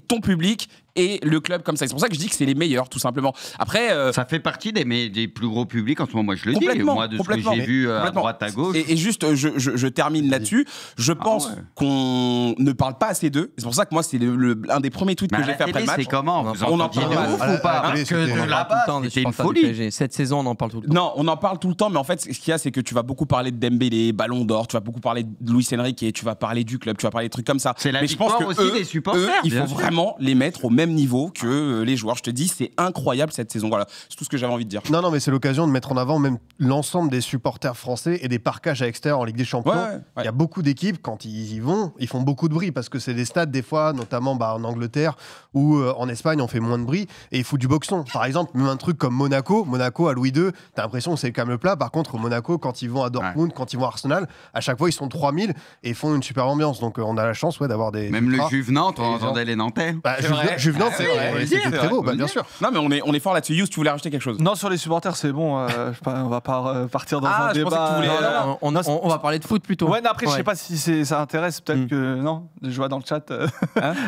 ton public et le club comme ça. C'est pour ça que je dis que c'est les meilleurs, tout simplement. Après, ça fait partie des plus gros publics en ce moment. Moi, je le dis. Moi, de ce que j'ai vu à droite, à gauche. Et juste, je termine là-dessus. Je pense qu'on ne parle pas assez d'eux. C'est pour ça que moi, c'est un des premiers tweets que j'ai fait après le match. C'est comment on en parle ou pas? C'est une folie. Cette saison, on en parle tout le temps. Non, on en parle tout le temps, mais en fait, ce qu'il y a, c'est que tu vas beaucoup parler de Dembélé, Ballon d'Or, tu vas beaucoup parler de Luis Enrique, et tu vas parler du club, tu vas parler de trucs comme ça. C'est la victoire aussi des supporters. Il faut vraiment les mettre au même niveau que les joueurs. Je te dis, c'est incroyable cette saison. Voilà, c'est tout ce que j'avais envie de dire. Non, mais c'est l'occasion de mettre en avant même l'ensemble des supporters français et des parquages à l'extérieur en Ligue des Champions. Il y a beaucoup d'équipes, quand ils y vont, ils font beaucoup de bruit parce que c'est des stades, des fois, notamment en Angleterre ou en Espagne, on fait moins de bruit et ils foutent du boxon. Par exemple, même un truc comme Monaco à Louis II, t'as l'impression que c'est quand même le plat. Par contre, au Monaco, quand ils vont à Dortmund, quand ils vont à Arsenal, à chaque fois, ils sont 3000 et ils font une super ambiance. Donc, on a la chance d'avoir des. Même le Juve-Nantes, on entendait les Nantais. Juve-Nantes, c'était très beau, bien sûr. Non, mais on est fort là-dessus. Youss, tu voulais rajouter quelque chose? Non, sur les supporters, c'est bon. On va pas partir dans un débat. On va parler de foot plutôt. Ouais, mais après, je sais pas si ça intéresse. Peut-être que non. Je vois dans le chat.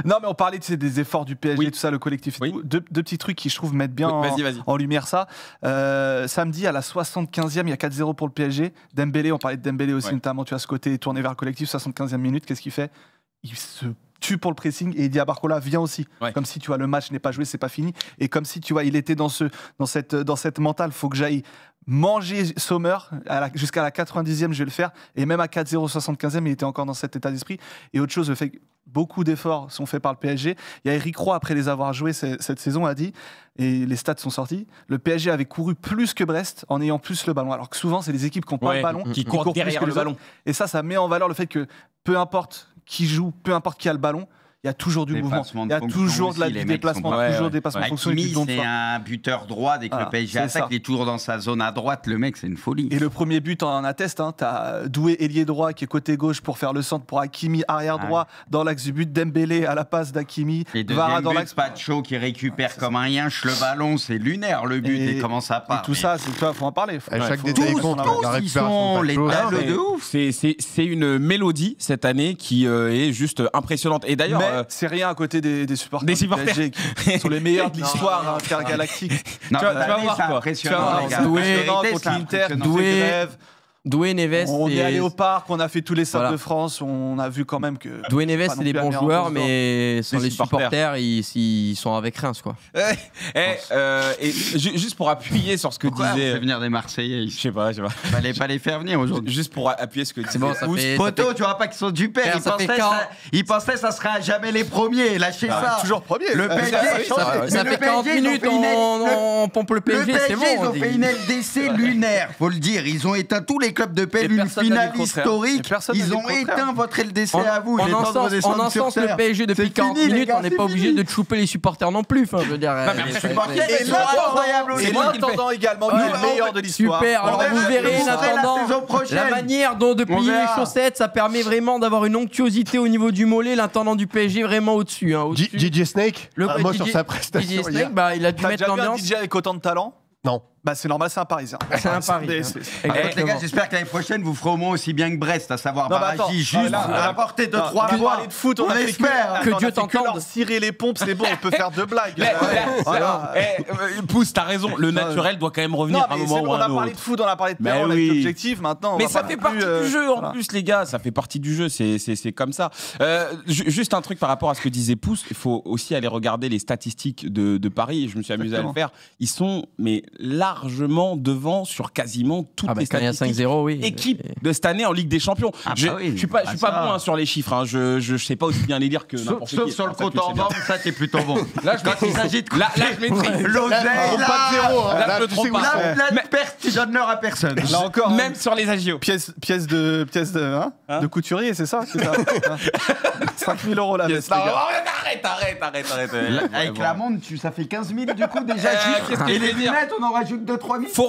Non, mais on parlait des efforts du PSG, tout ça, le collectif. Deux petits trucs qui, je trouve, mettent bien en lumière ça. Samedi, à la 75e, il y a 4-0 pour le PSG. Dembélé, on parlait de Dembélé aussi, notamment. Tu as ce côté tourné vers le collectif, 75e minute. Qu'est-ce qu'il fait? Il se tue pour le pressing et Diabarcola vient aussi. Comme si tu vois le match n'est pas joué, c'est pas fini. Et comme si tu vois, il était dans cette mentale, faut que j'aille manger Sommer jusqu'à la 90e, je vais le faire. Et même à 4-0, 75e, il était encore dans cet état d'esprit. Et autre chose, le fait que beaucoup d'efforts sont faits par le PSG. Il y a Eric Roy, après les avoir joués cette saison, a dit, et les stats sont sortis, le PSG avait couru plus que Brest en ayant plus le ballon. Alors que souvent, c'est les équipes qui n'ont pas le ballon, qui courent derrière le ballon. Et ça met en valeur le fait que peu importe qui joue, peu importe qui a le ballon, il il y a toujours du mouvement. Il y a toujours de la déplacement, toujours des passements de fonction. Hakimi, c'est un buteur droit. Dès que le PSG attaque, il est toujours dans sa zone à droite. Le mec, c'est une folie. Et le premier but en atteste. Tu as Doué, ailier droit, qui est côté gauche pour faire le centre pour Hakimi, arrière droit dans l'axe du but. Dembélé à la passe d'Hakimi. Et deuxième but, Pacho qui récupère comme un yinche le ballon. C'est lunaire le but. Et comment ça part. Et tout ça, il faut en parler. Chaque détail compte. Ils sont les tableaux de ouf. C'est une mélodie cette année qui est juste impressionnante. Et d'ailleurs, c'est rien à côté des supporters PSG qui sont les meilleurs de l'histoire intergalactique. Tu vas voir, c'est impressionnant, les gars. Contre l'Inter, Doué, Neves. On est allé au parc, on a fait tous les stades de France, on a vu quand même que. Doué, Neves, c'est des bons joueurs, mais sans les supporters, ils sont avec Reims, quoi. Et juste pour appuyer sur ce que Pourquoi disait. on fait venir des Marseillais. Je sais pas. Fallait pas les faire venir aujourd'hui. Juste pour appuyer ce que disait. C'est bon, ça fait. Poto, tu vois pas qu'ils sont du père. Ils pensaient que ça serait jamais les premiers. Lâchez ça. Toujours premier. Le PSG, ça fait 40 minutes, on pompe le PSG, c'est bon. Ils ont fait une LDC lunaire, faut le dire. Ils ont éteint tous les clubs de PL, une finale historique. Ils ont éteint votre LDC à vous. On encense le PSG depuis 40 minutes, on n'est pas obligé de chouper les supporters non plus. Enfin, je veux dire. Et l'intendant également, le meilleur de l'histoire. Super, alors vous verrez l'intendant. La manière dont de plier les chaussettes, ça permet vraiment d'avoir une onctuosité au niveau du mollet. L'intendant du PSG vraiment au-dessus. DJ Snake, un mot sur sa prestation. DJ Snake, il a dû mettre l'ambiance. DJ avec autant de talent? Non. C'est normal, c'est un Parisien. C'est un Parisien. Les gars, j'espère que l'année prochaine, vous ferez au moins aussi bien que Brest, à savoir Baraji, juste apporter 2-3 points. De foot, on espère. Que Dieu t'entende. Cirer les pompes, c'est bon, on peut faire 2 blagues. Pousse, t'as raison, le naturel doit quand même revenir à un moment ou à un autre. On a parlé de foot, on a parlé de parole avec l'objectif, maintenant. Mais ça fait partie du jeu en plus, les gars, ça fait partie du jeu, c'est comme ça. Juste un truc par rapport à ce que disait Pousse, il faut aussi aller regarder les statistiques de Paris, je me suis amusé à le faire. Ils sont mais largement devant sur quasiment toutes les statistiques équipes de cette année en Ligue des Champions. Je suis pas bon sur les chiffres, je sais pas aussi bien les lire que n'importe qui. Sauf sur le compte en banque, ça t'es plutôt bon. Là, il s'agit de là, je maîtrise. L'oseille, pas de zéro. Là, je me trompe pas. La perte, tu donnes l'heure à personne. Là encore, même sur les agios. Pièce de couturier, c'est ça 5 000 € la veste. Arrête. Avec la montre, ça fait 15 000 du coup déjà. Et les lunettes, on en rajoute 2-3 000. Faut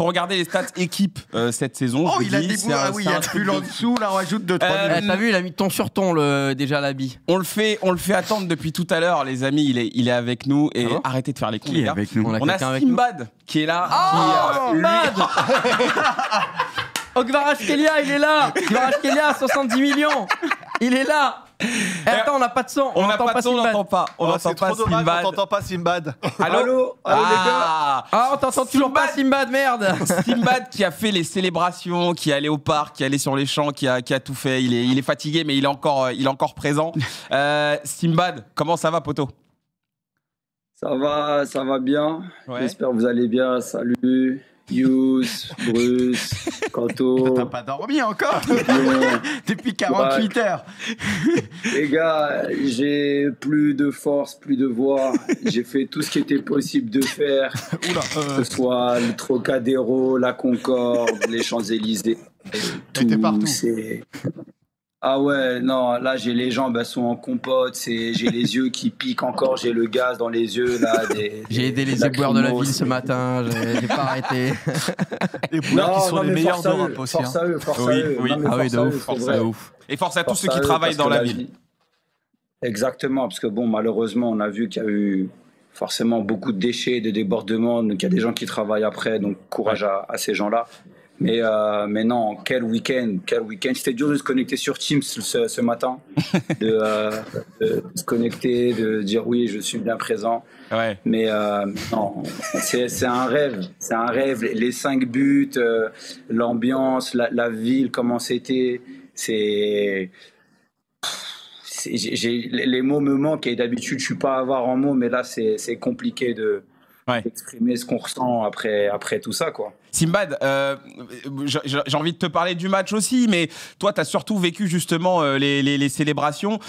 regarder les stats équipe cette saison. Oh, il a des bouts. Il y a plus en dessous, là on rajoute 2-3 000. T'as vu, il a mis ton sur ton déjà l'habit. On le fait attendre depuis tout à l'heure, les amis. Il est avec nous et arrêtez de faire les cons, les gars. On a Simbad qui est là. Simbad. Kvaratskhelia, il est là. Kvaratskhelia, 70 millions. Il est là. Attends, on n'a pas de son. On n'entend pas Simbad. On n'entend pas Simbad. Allô les gars. On t'entend toujours pas Simbad, merde. Simbad qui a fait les célébrations, qui est allé au parc, qui est allé sur les champs, qui a tout fait. Il est fatigué, mais il est encore présent. Simbad, comment ça va, poto? Ça va bien. J'espère que vous allez bien. Salut. Yous, Bruce, Kanto. T'as pas dormi encore depuis 48 heures. Les gars, j'ai plus de force, plus de voix. J'ai fait tout ce qui était possible de faire. Que ce soit le Trocadéro, la Concorde, les Champs-Élysées. T'étais partout. Ah ouais, non, là j'ai les jambes, elles sont en compote, j'ai les yeux qui piquent encore, j'ai le gaz dans les yeux là. J'ai aidé les éboueurs de la ville ce matin, j'ai pas arrêté. Les éboueurs qui sont les meilleurs d'Europe aussi. Force à eux, force à eux. Force à ouf. Et force à tous ceux qui travaillent dans la ville. Exactement, parce que bon, malheureusement, on a vu qu'il y a eu forcément beaucoup de déchets, de débordements, donc il y a des gens qui travaillent après, donc courage à ces gens-là. Mais non, quel week-end. C'était dur de se connecter sur Teams ce matin, de se connecter, de dire oui, je suis bien présent. Ouais. Mais non, c'est un rêve. C'est un rêve. Les 5 buts, l'ambiance, la ville, comment c'était. J'ai les mots me manquent et d'habitude je suis pas avare en mots, mais là c'est compliqué d'exprimer ce qu'on ressent après tout ça, quoi. Simbad, j'ai envie de te parler du match aussi, mais toi, tu as surtout vécu justement les célébrations.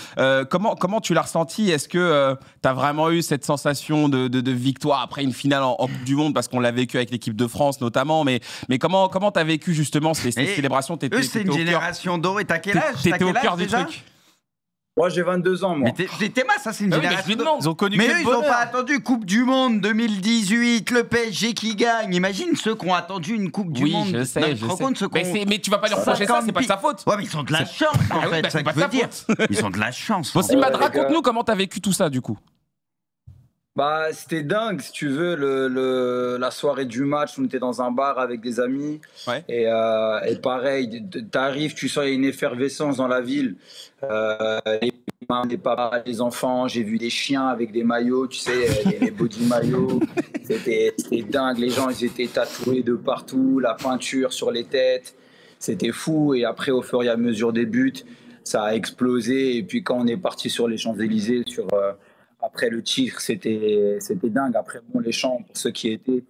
Comment tu l'as ressenti? Est-ce que tu as vraiment eu cette sensation de victoire après une finale en Coupe du Monde? Parce qu'on l'a vécu avec l'équipe de France notamment, mais comment tu as vécu justement ces célébrations? C'est une génération dorée. T'as quel âge? T'étais au cœur du truc. Moi, j'ai 22 ans, moi. Mais Théma, ça, c'est une génération. Ils ont connu Mais que eux, le ils n'ont bonheur. pas attendu Coupe du Monde 2018, le PSG qui gagne. Imagine ceux qui ont attendu une Coupe du Monde. Je sais, Non, mais tu te rends compte, ceux qui ont- mais tu vas pas leur reprocher ça, c'est pas de sa faute. Ouais, mais ils ont de la chance, en Ah oui, fait, bah, c'est ça c'est que pas je veux de dire. sa faute. Ils ont de la chance. Bon, Simbad, les gars. raconte-nous comment t'as vécu tout ça, du coup. Bah, c'était dingue, si tu veux, la soirée du match, on était dans un bar avec des amis. Ouais. Et pareil, t'arrives, tu sens il y a une effervescence dans la ville. Les mamans, les papas, les enfants, j'ai vu des chiens avec des maillots, tu sais, les body maillots. C'était dingue, les gens, ils étaient tatoués de partout, la peinture sur les têtes. C'était fou. Et après, au fur et à mesure des buts, ça a explosé. Et puis quand on est parti sur les Champs-Élysées, après le tir, c'était dingue. Après, bon, les champs, pour ceux qui étaient,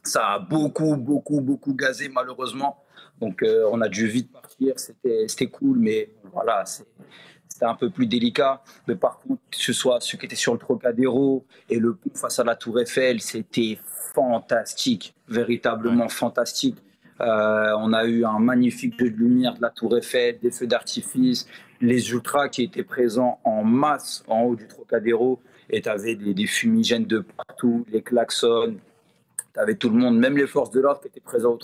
ça a beaucoup gazé, malheureusement. Donc, on a dû vite partir. C'était cool, mais voilà, c'était un peu plus délicat. Mais par contre, que ce soit ceux qui étaient sur le Trocadéro et le pont face à la Tour Eiffel, c'était fantastique, véritablement fantastique. On a eu un magnifique jeu de lumière de la Tour Eiffel, des feux d'artifice, les ultras qui étaient présents en masse en haut du Trocadéro, et tu avais des fumigènes de partout, les klaxons, tu avais tout le monde, même les forces de l'ordre qui étaient présents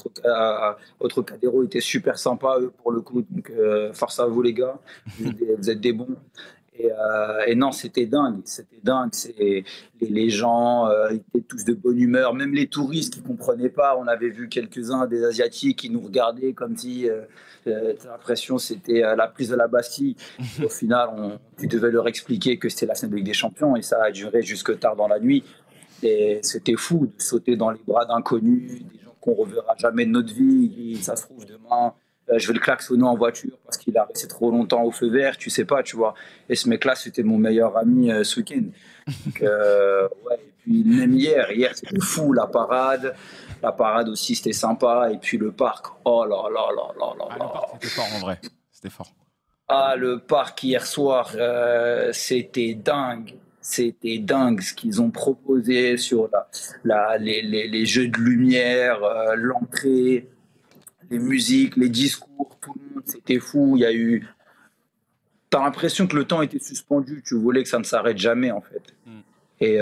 au Trocadéro étaient super sympas, eux, pour le coup. Donc, force à vous, les gars, vous êtes des bons. Et non, c'était dingue. Les gens étaient tous de bonne humeur, même les touristes qui ne comprenaient pas. On avait vu quelques-uns des Asiatiques qui nous regardaient comme si t'as l'impression que c'était la prise de la Bastille. Au final, tu devais leur expliquer que c'était la scène de Ligue des Champions, et ça a duré jusque tard dans la nuit. Et c'était fou de sauter dans les bras d'inconnus, des gens qu'on ne reverra jamais de notre vie. Et ça se trouve demain, je vais le klaxonner en voiture parce qu'il a resté trop longtemps au feu vert, tu sais pas, tu vois. Et ce mec-là, c'était mon meilleur ami ce week-end. Donc, ouais. Et puis même hier c'était fou, la parade aussi, c'était sympa. Et puis le parc, oh là là là là là. Le parc, c'était fort en vrai. C'était fort. Ah, le parc hier soir, c'était dingue. C'était dingue ce qu'ils ont proposé sur les jeux de lumière, l'entrée, les musiques, les discours, tout le monde, c'était fou. Il y a eu... T'as l'impression que le temps était suspendu, tu voulais que ça ne s'arrête jamais, en fait. Et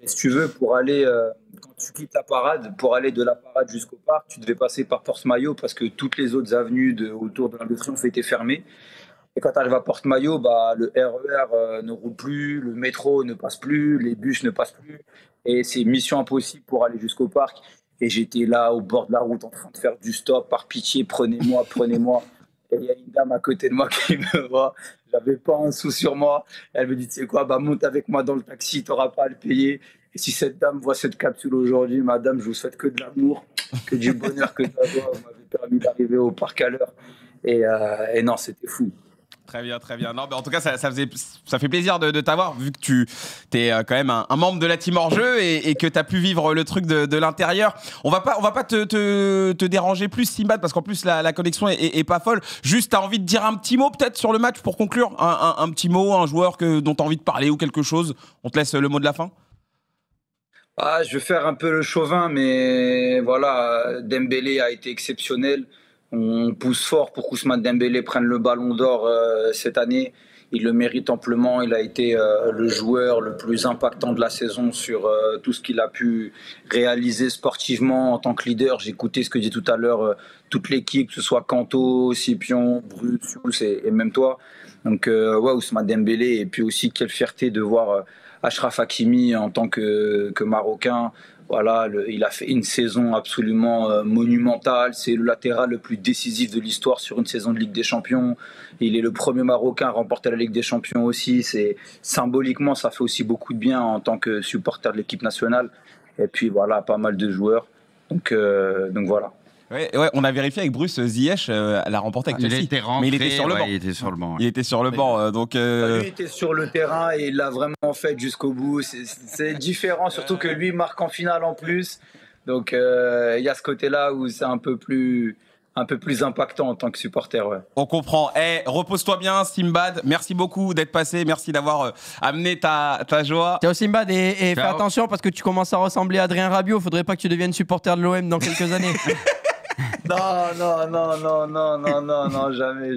si tu veux, pour aller, quand tu quittes la parade, pour aller de la parade jusqu'au parc, tu devais passer par Porte-Maillot parce que toutes les autres avenues autour de l'Arc de Triomphe étaient fermées. Et quand tu arrives à Porte-Maillot, bah, le RER ne roule plus, le métro ne passe plus, les bus ne passent plus. Et c'est mission impossible pour aller jusqu'au parc. Et j'étais là, au bord de la route, en train de faire du stop. Par pitié, prenez-moi, prenez-moi. Et il y a une dame à côté de moi qui me voit. J'avais pas un sou sur moi. Elle me dit, tu sais quoi, bah, monte avec moi dans le taxi, tu n'auras pas à le payer. Et si cette dame voit cette capsule aujourd'hui, madame, je vous souhaite que de l'amour, que du bonheur, que de la joie. Vous m'avez permis d'arriver au parc à l'heure. Et non, c'était fou. Très bien, très bien. Non, mais en tout cas, ça fait plaisir de t'avoir, vu que tu es quand même un membre de la team hors-jeu et que tu as pu vivre le truc de l'intérieur. On va pas te déranger plus, Simbad, parce qu'en plus, la connexion est pas folle. Juste, tu as envie de dire un petit mot peut-être sur le match pour conclure, un petit mot, un joueur dont tu as envie de parler ou quelque chose. On te laisse le mot de la fin. Ah, je vais faire un peu le chauvin, mais voilà, Dembélé a été exceptionnel. On pousse fort pour qu'Ousmane Dembélé prenne le ballon d'or cette année. Il le mérite amplement. Il a été le joueur le plus impactant de la saison sur tout ce qu'il a pu réaliser sportivement en tant que leader. J'ai écouté ce que dit tout à l'heure toute l'équipe, que ce soit Kanto, Scipion, Bruce et même toi. Donc, ouais, Ousmane Dembélé. Et puis aussi, quelle fierté de voir Achraf Hakimi en tant que Marocain. Voilà, il a fait une saison absolument monumentale. C'est le latéral le plus décisif de l'histoire sur une saison de Ligue des Champions. Il est le premier Marocain à remporter la Ligue des Champions aussi. Symboliquement, ça fait aussi beaucoup de bien en tant que supporter de l'équipe nationale. Et puis voilà, pas mal de joueurs. Donc voilà. Ouais, on a vérifié avec Bruce, Ziyech l'a remporté avec Chelsea. Mais il était sur le banc. Il était sur le banc. Il était sur le banc. Donc, Lui était sur le terrain et il l'a vraiment fait jusqu'au bout. C'est différent, surtout que lui marque en finale en plus. Donc il y a ce côté-là où c'est un peu plus impactant en tant que supporter. Ouais. On comprend. Repose-toi bien, Simbad. Merci beaucoup d'être passé. Merci d'avoir amené ta joie. Ciao, Simbad. Et fais attention parce que tu commences à ressembler à Adrien Rabiot. Faudrait pas que tu deviennes supporter de l'OM dans quelques années. Non, jamais.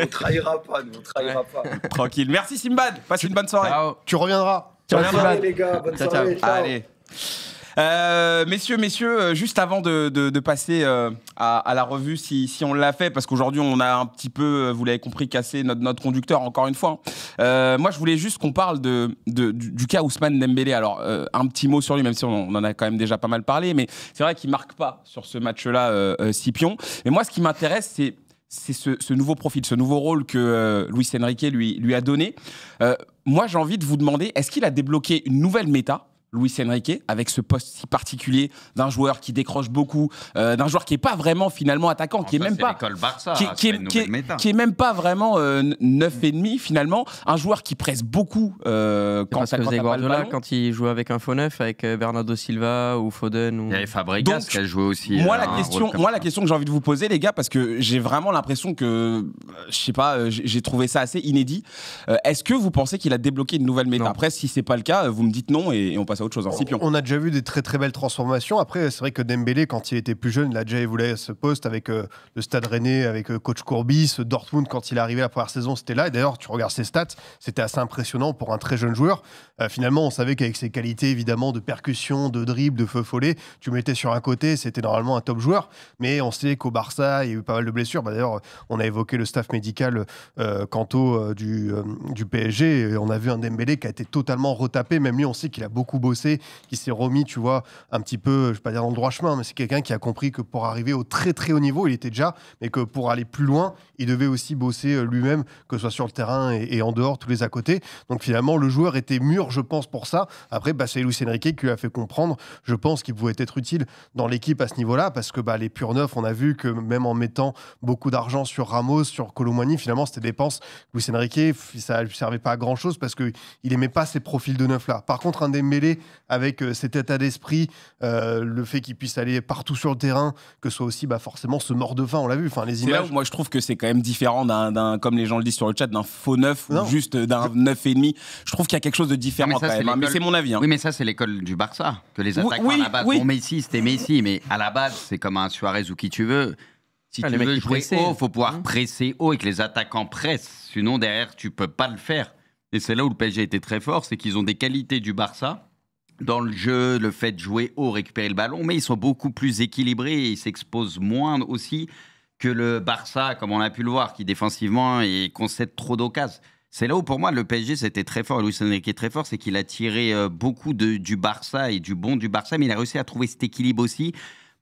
On trahira pas, nous, on trahira pas. Tranquille. Merci Simbad, passe une bonne soirée. Ciao. Tu reviendras. Bonne soirée, les gars, bonne soirée. Ciao. Allez. Messieurs, juste avant de passer à la revue, si on l'a fait, parce qu'aujourd'hui on a un petit peu, vous l'avez compris, cassé notre conducteur encore une fois. Moi je voulais juste qu'on parle du cas Ousmane Dembélé. Alors un petit mot sur lui, même si on en a quand même déjà pas mal parlé, mais c'est vrai qu'il marque pas sur ce match-là, Scipion. Mais moi ce qui m'intéresse, c'est ce nouveau profil, ce nouveau rôle que Luis Enrique lui a donné. Moi j'ai envie de vous demander, est-ce qu'il a débloqué une nouvelle méta, Luis Enrique, avec ce poste si particulier d'un joueur qui décroche beaucoup, d'un joueur qui est pas vraiment finalement attaquant, qui est même pas Barça, qui est même pas vraiment 9,5 finalement, un joueur qui presse beaucoup quand ça faisait Guardiola quand il jouait avec un faux neuf, avec Bernardo Silva ou Foden ou... Il y avait Fabregas qui a joué aussi. Moi la question que j'ai envie de vous poser, les gars, parce que j'ai vraiment l'impression que je sais pas, j'ai trouvé ça assez inédit. Est-ce que vous pensez qu'il a débloqué une nouvelle méta? Après, si c'est pas le cas, vous me dites non et on passe à autre chose. Scipion. On a déjà vu des très très belles transformations. Après, c'est vrai que Dembélé, quand il était plus jeune, il a déjà évolué à ce poste avec le Stade Rennais, avec coach Courbis, Dortmund, quand il est arrivé la première saison, c'était là. Et d'ailleurs, tu regardes ses stats, c'était assez impressionnant pour un très jeune joueur. Finalement, on savait qu'avec ses qualités, évidemment, de percussion, de dribble, de feu follet, tu mettais sur un côté, c'était normalement un top joueur. Mais on sait qu'au Barça, il y a eu pas mal de blessures. D'ailleurs, on a évoqué le staff médical quant du PSG. Et on a vu un Dembélé qui a été totalement retapé. Même lui, on sait qu'il a beaucoup bossé, qui s'est remis, tu vois, un petit peu, je ne vais pas dire dans le droit chemin, mais c'est quelqu'un qui a compris que pour arriver au très très haut niveau, il était déjà, mais que pour aller plus loin, il devait aussi bosser lui-même, que ce soit sur le terrain et en dehors, tous les à côté. Donc finalement, le joueur était mûr, je pense, pour ça. Après, c'est Luis Enrique qui lui a fait comprendre, je pense, qu'il pouvait être utile dans l'équipe à ce niveau-là, parce que les purs neufs, on a vu que même en mettant beaucoup d'argent sur Ramos, sur Kolo Muani, finalement, c'était dépenses. Luis Enrique, ça ne lui servait pas à grand-chose parce qu'il n'aimait pas ces profils de neufs-là. Par contre, un Dembélé avec cet état d'esprit, le fait qu'il puisse aller partout sur le terrain, que ce soit aussi forcément ce mort de faim, on l'a vu. Les images... C'est là où moi je trouve que c'est quand même différent d'un, comme les gens le disent sur le chat, d'un faux neuf ou juste d'un 9,5. Je trouve qu'il y a quelque chose de différent quand même, mais c'est mon avis. Oui, mais ça c'est l'école du Barça, que les attaquants à la base, bon, Messi c'était Messi, mais à la base c'est comme un Suarez ou qui tu veux. Si tu veux jouer haut, il faut pouvoir presser haut et que les attaquants pressent, sinon derrière tu peux pas le faire. Et c'est là où le PSG était très fort, c'est qu'ils ont des qualités du Barça dans le jeu, le fait de jouer haut, récupérer le ballon, mais ils sont beaucoup plus équilibrés et ils s'exposent moins aussi que le Barça, comme on a pu le voir, qui défensivement concède trop d'occasions. C'est là où pour moi le PSG c'était très fort, Luis Enrique est très fort, c'est qu'il a tiré beaucoup du Barça et du bon du Barça, mais il a réussi à trouver cet équilibre aussi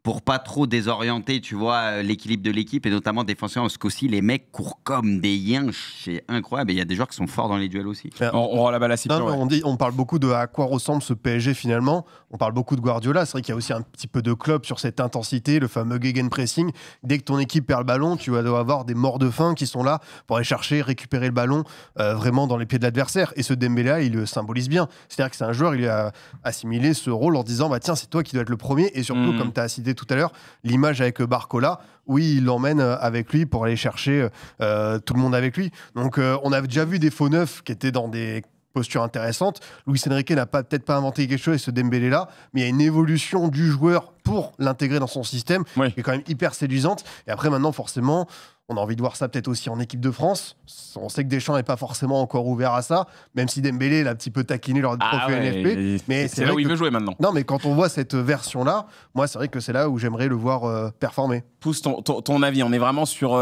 pour pas trop désorienter, tu vois, l'équilibre de l'équipe et notamment défensivement, parce qu'aussi les mecs courent comme des yinches, c'est incroyable. Et il y a des joueurs qui sont forts dans les duels aussi. On rend la balle à Scipion. On parle beaucoup de à quoi ressemble ce PSG finalement. On parle beaucoup de Guardiola. C'est vrai qu'il y a aussi un petit peu de Klopp sur cette intensité, le fameux gegenpressing. Dès que ton équipe perd le ballon, tu vas avoir des morts de faim qui sont là pour aller chercher, récupérer le ballon vraiment dans les pieds de l'adversaire. Et ce Dembélé, il le symbolise bien. C'est-à-dire que c'est un joueur, il a assimilé ce rôle en disant tiens, c'est toi qui dois être le premier. Et surtout, comme tu as cité tout à l'heure, l'image avec Barcola, oui, il l'emmène avec lui pour aller chercher tout le monde avec lui. Donc on avait déjà vu des faux neufs qui étaient dans des postures intéressantes. Luis Enrique n'a peut-être pas inventé quelque chose, et ce Dembélé là, mais il y a une évolution du joueur pour l'intégrer dans son système qui est quand même hyper séduisante. Et après maintenant forcément, on a envie de voir ça peut-être aussi en équipe de France. On sait que Deschamps n'est pas forcément encore ouvert à ça, même si Dembélé l'a un petit peu taquiné lors du trophée NFP. Mais c'est là où il veut jouer maintenant. Non, mais quand on voit cette version-là, moi, c'est vrai que c'est là où j'aimerais le voir performer. Pousse ton avis. On est vraiment sur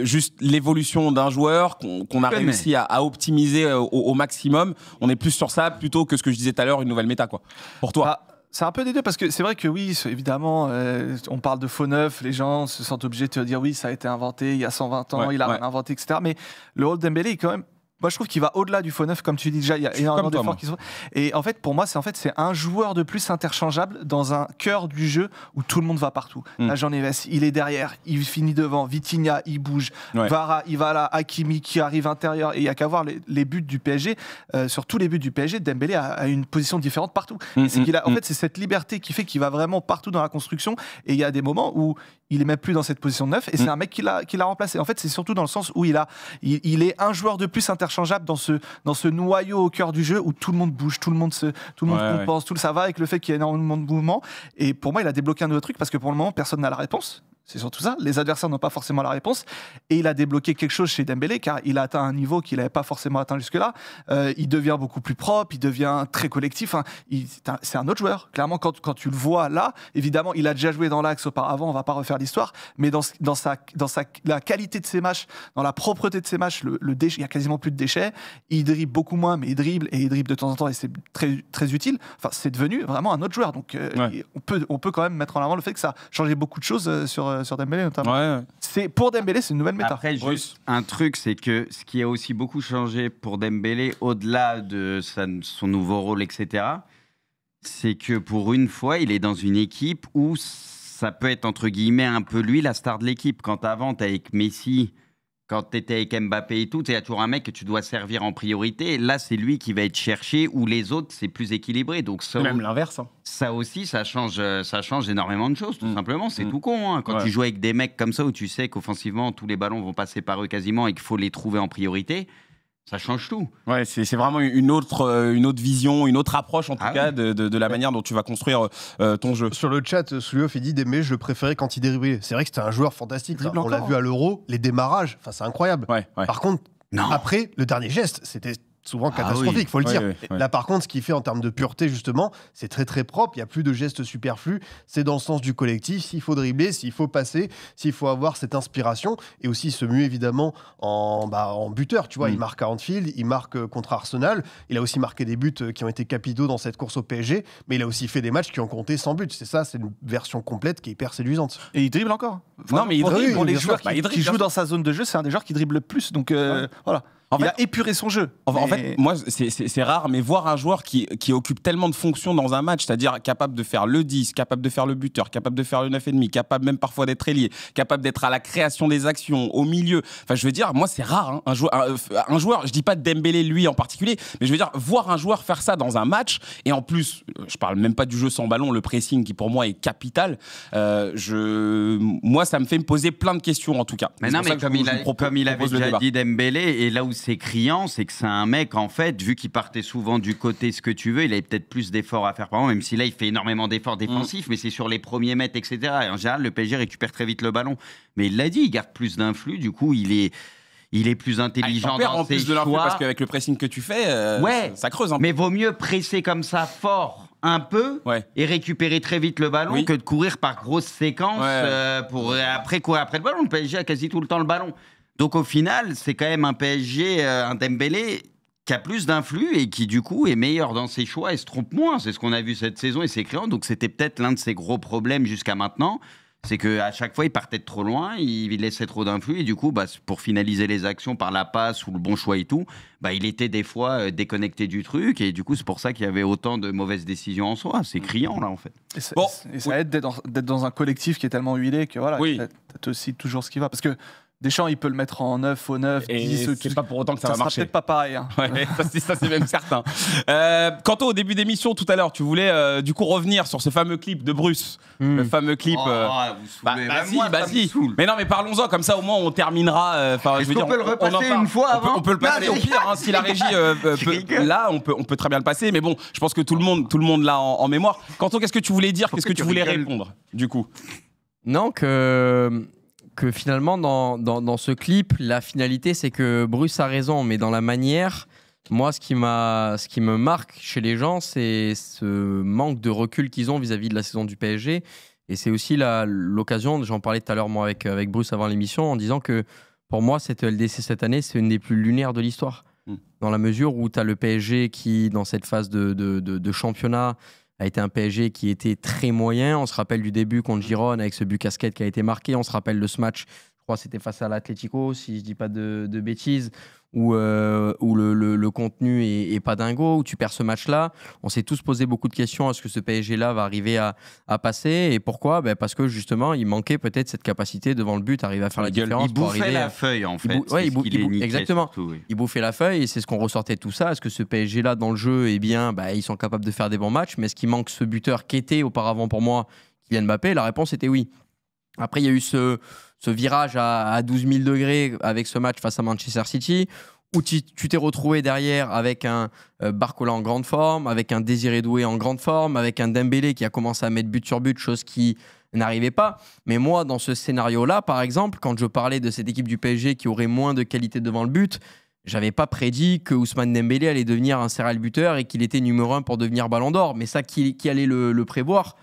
juste l'évolution d'un joueur qu'on a réussi à optimiser au maximum. On est plus sur ça plutôt que ce que je disais tout à l'heure, une nouvelle méta, quoi. Pour toi. C'est un peu des deux, parce que c'est vrai que oui, évidemment, on parle de faux neuf, les gens se sentent obligés de te dire oui, ça a été inventé il y a 120 ans, il a rien inventé, etc. Mais le rôle Dembélé est quand même... Moi, je trouve qu'il va au-delà du faux neuf, comme tu dis déjà. Il y a énormément d'efforts qui sont. Et en fait, pour moi, c'est un joueur de plus interchangeable dans un cœur du jeu où tout le monde va partout. Là, Jean Neves, il est derrière, il finit devant. Vitinha, il bouge. Vara, il va là. Hakimi qui arrive intérieur. Et il n'y a qu'à voir les buts du PSG. Sur tous les buts du PSG, Dembélé a une position différente partout. En fait, c'est cette liberté qui fait qu'il va vraiment partout dans la construction. Et il y a des moments où il est même plus dans cette position de neuf et c'est un mec qui l'a remplacé. En fait, c'est surtout dans le sens où il est un joueur de plus interchangeable dans ce noyau au cœur du jeu où tout le monde bouge, tout le monde compense, tout ça va avec le fait qu'il y a énormément de mouvements. Et pour moi, il a débloqué un nouveau truc parce que pour le moment, personne n'a la réponse. C'est surtout ça. Les adversaires n'ont pas forcément la réponse. Et il a débloqué quelque chose chez Dembélé car il a atteint un niveau qu'il n'avait pas forcément atteint jusque-là. Il devient beaucoup plus propre, il devient très collectif. C'est un autre joueur. Clairement, quand tu le vois là, évidemment, il a déjà joué dans l'axe auparavant, on ne va pas refaire l'histoire, mais la qualité de ses matchs, dans la propreté de ses matchs, il n'y a quasiment plus de déchets. Il dribble beaucoup moins, mais il dribble de temps en temps et c'est très, très utile. Enfin, c'est devenu vraiment un autre joueur. Donc, on peut quand même mettre en avant le fait que ça a changé beaucoup de choses sur Dembélé notamment. Pour Dembélé, c'est une nouvelle méta. Après, juste un truc, c'est que ce qui a aussi beaucoup changé pour Dembélé, au-delà de son nouveau rôle, etc., c'est que pour une fois, il est dans une équipe où ça peut être, entre guillemets, un peu lui, la star de l'équipe. Quand avant, t'es avec Messi, quand t'étais avec Mbappé et tout, il y a toujours un mec que tu dois servir en priorité. Là, c'est lui qui va être cherché, ou les autres, c'est plus équilibré. Donc ça, même l'inverse. Hein. Ça aussi, ça change énormément de choses, tout simplement. C'est tout con. Hein. Quand tu joues avec des mecs comme ça, où tu sais qu'offensivement, tous les ballons vont passer par eux quasiment et qu'il faut les trouver en priorité, ça change tout. Ouais, c'est vraiment une autre vision, une autre approche en tout cas de la manière dont tu vas construire ton jeu. Sur le chat, Soulioff, il dit Dembélé, je le préférais quand il driblait. C'est vrai que c'était un joueur fantastique. On l'a vu à l'Euro, les démarrages, c'est incroyable. Par contre, après, le dernier geste, c'était souvent catastrophique, faut le dire. Là, par contre, ce qu'il fait en termes de pureté, justement, c'est très très propre. Il n'y a plus de gestes superflus. C'est dans le sens du collectif. S'il faut dribbler, s'il faut passer, s'il faut avoir cette inspiration. Et aussi, il se mue évidemment en buteur. Tu vois, il marque à Anfield, il marque contre Arsenal. Il a aussi marqué des buts qui ont été capitaux dans cette course au PSG. Mais il a aussi fait des matchs qui ont compté 100 buts. C'est ça, c'est une version complète qui est hyper séduisante. Et il dribble encore. Non, mais il dribble. Pour les joueurs qui jouent dans sa zone de jeu, c'est un des joueurs qui dribble le plus. Donc voilà. Il a épuré son jeu. En fait, moi, c'est rare, mais voir un joueur qui occupe tellement de fonctions dans un match, c'est-à-dire capable de faire le 10, capable de faire le buteur, capable de faire le 9,5, capable même parfois d'être ailier, capable d'être à la création des actions, au milieu. Enfin, je veux dire, moi, c'est rare. Hein, un joueur, je dis pas de Dembélé, lui en particulier, mais je veux dire, voir un joueur faire ça dans un match, et en plus, je parle même pas du jeu sans ballon, le pressing qui pour moi est capital, moi, ça me fait me poser plein de questions en tout cas. Mais non, mais comme il avait déjà dit Dembélé, et là où c'est criant, c'est que c'est un mec, en fait, vu qu'il partait souvent du côté ce que tu veux, il avait peut-être plus d'efforts à faire par moment, même si là, il fait énormément d'efforts défensifs, mais c'est sur les premiers mètres, etc. Et en général, le PSG récupère très vite le ballon. Mais il l'a dit, il garde plus d'influx, du coup, il est plus intelligent dans ses choix. Parce qu'avec le pressing que tu fais, ça creuse un peu. Mais vaut mieux presser comme ça fort un peu et récupérer très vite le ballon que de courir par grosses séquences pour après courir après le ballon. Le PSG a quasi tout le temps le ballon. Donc au final, c'est quand même un PSG, un Dembélé qui a plus d'influx et qui du coup est meilleur dans ses choix et se trompe moins. C'est ce qu'on a vu cette saison et c'est criant. Donc c'était peut-être l'un de ses gros problèmes jusqu'à maintenant. C'est qu'à chaque fois, il partait de trop loin, il laissait trop d'influx et du coup, pour finaliser les actions par la passe ou le bon choix et tout, il était des fois déconnecté du truc et du coup, c'est pour ça qu'il y avait autant de mauvaises décisions en soi. C'est criant là en fait. Et ça aide d'être dans un collectif qui est tellement huilé que voilà, t'as aussi toujours ce qui va. Parce que Deschamps, il peut le mettre en 9 au 9, et 10. C'est pas pour autant que ça va marcher. Ça sera peut-être pas pareil. Hein. Ouais, ça c'est même certain. Quant au début d'émission tout à l'heure, tu voulais du coup revenir sur ce fameux clip de Bruce. Le fameux clip. Si. Mais non, mais parlons-en, comme ça au moins on terminera. Est-ce qu'on peut le repasser une fois avant ? On peut le passer au pire, hein, si la régie peut. Là, on peut très bien le passer. Mais bon, je pense que tout le monde l'a en mémoire. Quentin, qu'est-ce que tu voulais dire ? Qu'est-ce que tu voulais répondre du coup ? Non, que finalement, dans ce clip, la finalité, c'est que Bruce a raison, mais dans la manière, moi, ce qui me marque chez les gens, c'est ce manque de recul qu'ils ont vis-à-vis de la saison du PSG. Et c'est aussi l'occasion, j'en parlais tout à l'heure moi avec Bruce avant l'émission, en disant que pour moi, cette LDC cette année, c'est une des plus lunaires de l'histoire. Dans la mesure où tu as le PSG qui, dans cette phase de championnat, a été un PSG qui était très moyen. On se rappelle du début contre Girone avec ce but casquette qui a été marqué. On se rappelle de ce match, je crois que c'était face à l'Atlético, si je ne dis pas de bêtises, où le contenu est pas dingo, où tu perds ce match-là. On s'est tous posé beaucoup de questions. Est-ce que ce PSG-là va arriver à passer ? Et pourquoi ? Parce que justement, il manquait peut-être cette capacité devant le but, arriver à faire la différence. Il bouffait la feuille, en fait. Exactement. Surtout, oui. Il bouffait la feuille et c'est ce qu'on ressortait de tout ça. Est-ce que ce PSG-là, dans le jeu, ils sont capables de faire des bons matchs ? Mais est-ce qu'il manque ce buteur qui était auparavant pour moi, Kylian Mbappé ? La réponse était oui. Après, il y a eu ce virage à 12 000 degrés avec ce match face à Manchester City, où tu t'es retrouvé derrière avec un Barcola en grande forme, avec un Désiré Doué en grande forme, avec un Dembélé qui a commencé à mettre but sur but, chose qui n'arrivait pas. Mais moi, dans ce scénario-là, par exemple, quand je parlais de cette équipe du PSG qui aurait moins de qualité devant le but, j'avais pas prédit que Ousmane Dembélé allait devenir un serial buteur et qu'il était numéro 1 pour devenir Ballon d'Or. Mais ça, qui allait le prévoir ?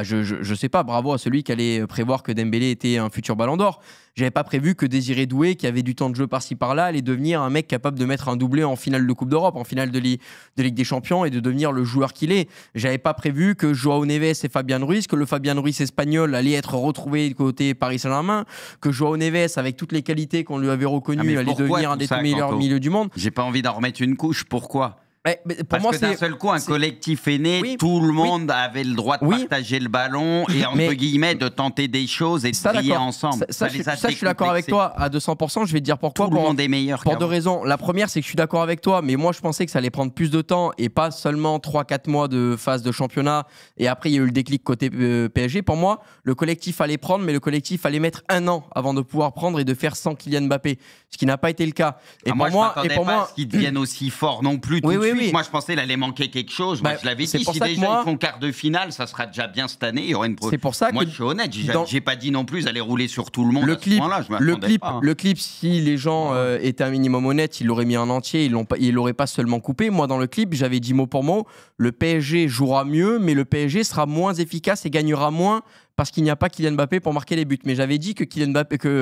Je sais pas, bravo à celui qui allait prévoir que Dembélé était un futur Ballon d'Or. J'avais pas prévu que Désiré Doué, qui avait du temps de jeu par-ci par-là, allait devenir un mec capable de mettre un doublé en finale de Coupe d'Europe, en finale de Ligue des Champions et de devenir le joueur qu'il est. J'avais pas prévu que Joao Neves et Fabian Ruiz, que le Fabian Ruiz espagnol allait être retrouvé côté Paris Saint-Germain, que Joao Neves, avec toutes les qualités qu'on lui avait reconnues, allait devenir un des meilleurs milieux du monde. J'ai pas envie d'en remettre une couche, pourquoi ? Mais pour Parce moi, que d'un seul coup, un collectif est né, tout le monde avait le droit de partager le ballon et entre guillemets de tenter des choses et de briller ensemble. Ça, je suis d'accord avec toi à 200%. Je vais te dire pourquoi. Tout le monde est meilleur. Pour deux raisons. La première, c'est que je suis d'accord avec toi, mais moi, je pensais que ça allait prendre plus de temps et pas seulement 3-4 mois de phase de championnat. Et après, il y a eu le déclic côté PSG. Pour moi, le collectif allait prendre, mais le collectif allait mettre 1 an avant de pouvoir prendre et de faire sans Kylian Mbappé, ce qui n'a pas été le cas. Et pour moi, je m'attendais pas à ce qu'ils deviennent aussi forts non plus tout de suite. Moi, je pensais qu'il allait manquer quelque chose. Moi, je l'avais dit. Si déjà ils font quart de finale, ça sera déjà bien cette année. Il y aura une. C'est pour ça moi, je suis honnête. J'ai pas dit non plus d'aller rouler sur tout le monde. Le clip, si les gens étaient un minimum honnêtes, ils l'auraient mis en entier. Ils l'auraient pas seulement coupé. Moi, dans le clip, j'avais dit mot pour mot. Le PSG jouera mieux, mais le PSG sera moins efficace et gagnera moins. Parce qu'il n'y a pas Kylian Mbappé pour marquer les buts. Mais j'avais dit que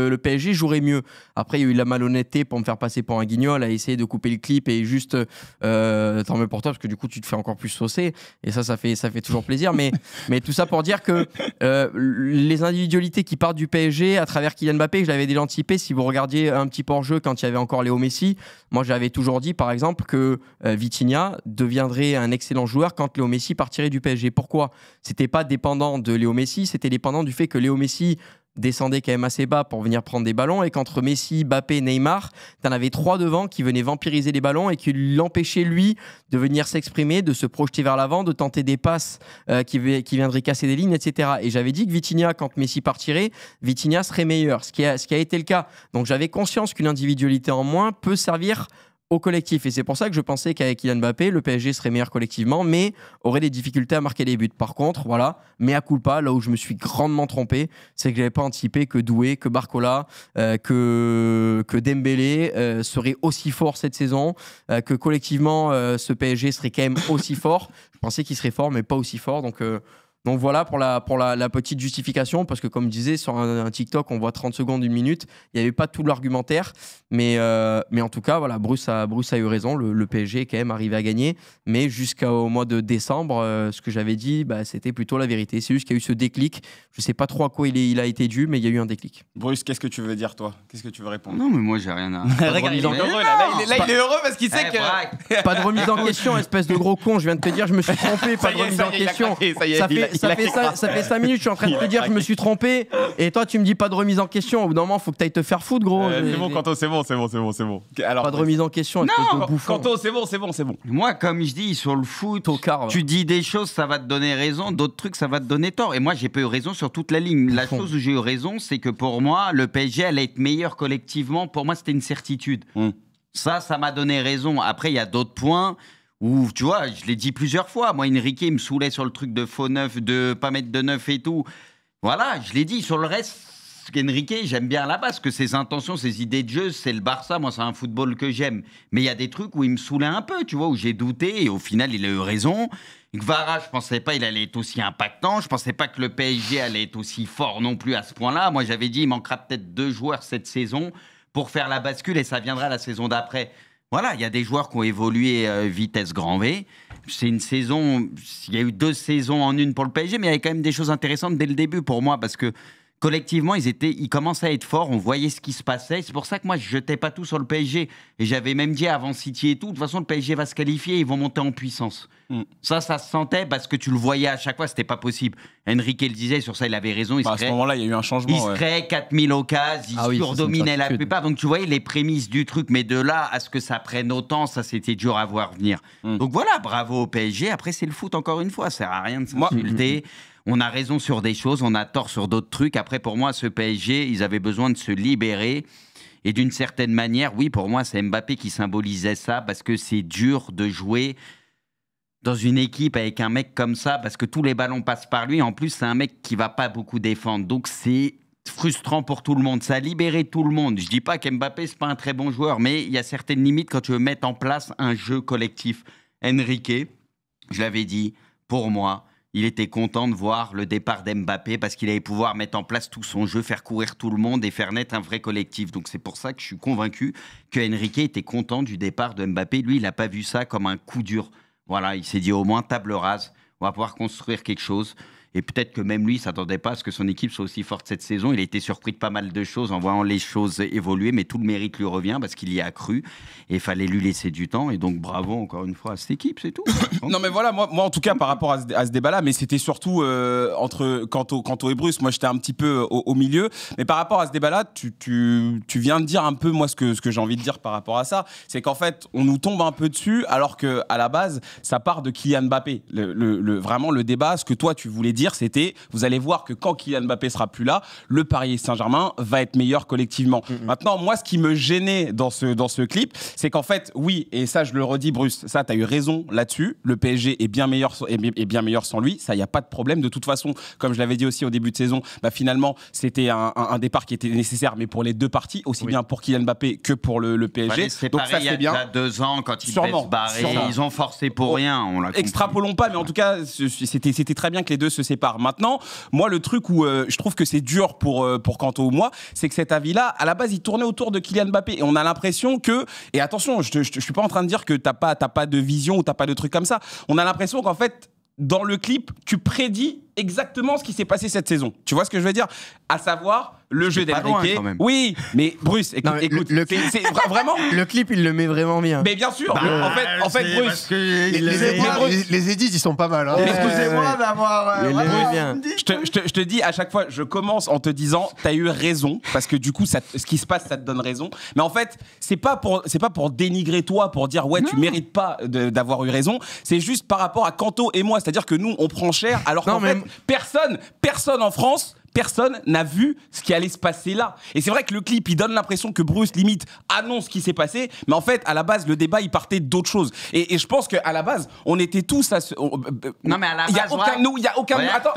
le PSG jouerait mieux. Après, il y a eu la malhonnêteté pour me faire passer pour un guignol, à essayer de couper le clip et juste tant mieux pour toi, parce que du coup, tu te fais encore plus saucer. Et ça fait toujours plaisir. Mais tout ça pour dire que les individualités qui partent du PSG à travers Kylian Mbappé, je l'avais déjà anticipé. Si vous regardiez un petit peu hors jeu quand il y avait encore Léo Messi, moi, j'avais toujours dit, par exemple, que Vitinha deviendrait un excellent joueur quand Léo Messi partirait du PSG. Pourquoi ? C'était pas dépendant de Léo Messi, c'était dépendant du fait que Léo Messi descendait quand même assez bas pour venir prendre des ballons et qu'entre Messi, Mbappé, Neymar, t'en avais 3 devant qui venaient vampiriser les ballons et qui l'empêchaient lui de venir s'exprimer, de se projeter vers l'avant, de tenter des passes qui viendraient casser des lignes, etc. Et j'avais dit que Vitinha, quand Messi partirait, Vitinha serait meilleur, ce qui a été le cas. Donc j'avais conscience qu'une individualité en moins peut servir au collectif. Et c'est pour ça que je pensais qu'avec Kylian Mbappé, le PSG serait meilleur collectivement, mais aurait des difficultés à marquer les buts. Par contre, voilà, mea culpa, là où je me suis grandement trompé, c'est que je n'avais pas anticipé que Doué, que Barcola, que Dembélé seraient aussi forts cette saison, que collectivement, ce PSG serait quand même aussi fort. Je pensais qu'il serait fort, mais pas aussi fort. Donc voilà pour la petite justification, parce que comme je disais, sur un TikTok, on voit 30 secondes, 1 minute. Il n'y avait pas tout l'argumentaire, mais en tout cas, voilà, Bruce a eu raison. Le PSG est quand même arrivé à gagner, mais jusqu'au mois de décembre, ce que j'avais dit, c'était plutôt la vérité. C'est juste qu'il y a eu ce déclic. Je ne sais pas trop à quoi il a été dû, mais il y a eu un déclic. Bruce, qu'est-ce que tu veux dire, toi ? Qu'est-ce que tu veux répondre ? Non, mais moi, j'ai rien à... Regarde, il est heureux parce qu'il sait que... Pas de remise en question, espèce de gros con. Je viens de te dire, je me suis trompé. Pas de remise en question. Ça fait 5 minutes, je suis en train de te dire je me suis trompé et toi tu me dis pas de remise en question. Au bout d'un moment, faut que tu ailles te faire foutre, gros. C'est bon, Kanto, c'est bon. Alors, pas de remise en question. Non, Kanto, c'est bon. Moi, comme je dis, sur le foot, tu dis des choses, ça va te donner raison, d'autres trucs, ça va te donner tort. Et moi, j'ai pas eu raison sur toute la ligne. La chose où j'ai eu raison, c'est que pour moi, le PSG allait être meilleur collectivement. Pour moi, c'était une certitude. Ça m'a donné raison. Après, il y a d'autres points où, tu vois, je l'ai dit plusieurs fois, moi, Enrique, il me saoulait sur le truc de faux neuf, de pas mettre de neuf et tout. Voilà, je l'ai dit. Sur le reste, Enrique, j'aime bien à la base, que ses intentions, ses idées de jeu, c'est le Barça. Moi, c'est un football que j'aime. Mais il y a des trucs où il me saoulait un peu, tu vois, où j'ai douté. Et au final, il a eu raison. Kvara, je pensais pas il allait être aussi impactant. Je pensais pas que le PSG allait être aussi fort non plus à ce point-là. Moi, j'avais dit, il manquera peut-être 2 joueurs cette saison pour faire la bascule et ça viendra la saison d'après. Voilà, il y a des joueurs qui ont évolué vitesse grand V. C'est une saison, il y a eu 2 saisons en une pour le PSG, mais il y avait quand même des choses intéressantes dès le début pour moi, parce que collectivement, ils commençaient à être forts, on voyait ce qui se passait. C'est pour ça que moi, je jetais pas tout sur le PSG. Et j'avais même dit avant City et tout, de toute façon, le PSG va se qualifier, ils vont monter en puissance. Ça se sentait parce que tu le voyais à chaque fois, c'était pas possible. Enrique le disait, sur ça, il avait raison. À ce moment-là, il y a eu un changement. Il se créait 4000 occasions, il surdominait la plupart. Donc tu voyais les prémices du truc, mais de là à ce que ça prenne autant, ça c'était dur à voir venir. Donc voilà, bravo au PSG. Après, c'est le foot encore une fois, ça sert à rien de s'insulter. On a raison sur des choses, on a tort sur d'autres trucs. Après, pour moi, ce PSG, ils avaient besoin de se libérer. Et d'une certaine manière, oui, pour moi, c'est Mbappé qui symbolisait ça, parce que c'est dur de jouer dans une équipe avec un mec comme ça, parce que tous les ballons passent par lui. En plus, c'est un mec qui va pas beaucoup défendre. Donc, c'est frustrant pour tout le monde. Ça a libéré tout le monde. Je dis pas qu'Mbappé, c'est pas un très bon joueur, mais il y a certaines limites quand tu veux mettre en place un jeu collectif. Enrique, je l'avais dit, pour moi, il était content de voir le départ d'Mbappé parce qu'il allait pouvoir mettre en place tout son jeu, faire courir tout le monde et faire naître un vrai collectif. Donc c'est pour ça que je suis convaincu que Enrique était content du départ de Mbappé. Lui, il n'a pas vu ça comme un coup dur. Voilà, il s'est dit au moins table rase, on va pouvoir construire quelque chose. Et peut-être que même lui, il ne s'attendait pas à ce que son équipe soit aussi forte cette saison. Il a été surpris de pas mal de choses en voyant les choses évoluer, mais tout le mérite lui revient parce qu'il y a cru. Et il fallait lui laisser du temps. Et donc, bravo encore une fois à cette équipe, c'est tout. Non, mais voilà, moi en tout cas, par rapport à ce débat-là, mais c'était surtout entre Kanto et Bruce. Moi, j'étais un petit peu au milieu. Mais par rapport à ce débat-là, tu viens de dire un peu, moi, ce que j'ai envie de dire par rapport à ça. C'est qu'en fait, on nous tombe un peu dessus, alors qu'à la base, ça part de Kylian Mbappé. Vraiment, le débat, ce que toi, tu voulais dire, c'était, vous allez voir que quand Kylian Mbappé sera plus là, le Paris Saint-Germain va être meilleur collectivement. Maintenant, moi, ce qui me gênait dans ce clip, c'est qu'en fait, oui, et ça, je le redis, Bruce, ça, tu as eu raison là-dessus, le PSG est bien meilleur sans lui, ça, il n'y a pas de problème. De toute façon, comme je l'avais dit aussi au début de saison, finalement, c'était un départ qui était nécessaire, mais pour les deux parties, aussi bien pour Kylian Mbappé que pour le PSG. C'est donc pareil, ça, c'est bien. Il y a 2 ans, quand ils devaient se barrer, ils ont forcé pour rien. On l'a Extrapolons pas, mais en tout cas, c'était très bien que les deux se séparent. Maintenant, moi, le truc où je trouve que c'est dur pour Kanto ou moi, c'est que cet avis-là, à la base, il tournait autour de Kylian Mbappé. Et on a l'impression que, et attention, je suis pas en train de dire que t'as pas de vision ou t'as pas de truc comme ça. On a l'impression qu'en fait, dans le clip, tu prédis exactement ce qui s'est passé cette saison. Tu vois ce que je veux dire? À savoir, le jeu d'Enrique. Oui, mais Bruce, écoute, c'est vraiment... Le clip, il le met vraiment bien. Mais bien sûr, en fait, Bruce... Les edits, ils sont pas mal. Hein. Excusez-moi d'avoir... Je te dis, à chaque fois, je commence en te disant, t'as eu raison, parce que du coup, ce qui se passe, ça te donne raison. Mais en fait, c'est pas pour dénigrer toi, pour dire, ouais, tu mérites pas d'avoir eu raison. C'est juste par rapport à Kanto et moi. C'est-à-dire que nous, on prend cher, alors qu'en fait, personne en France... Personne n'a vu ce qui allait se passer là. Et c'est vrai que le clip, il donne l'impression que Bruce, limite, annonce ce qui s'est passé. Mais en fait, à la base, le débat, il partait d'autre chose. Et je pense qu'à la base, on était tous à ce... Non, mais à la base, il y a aucun de nous... Il y a aucun... Attends,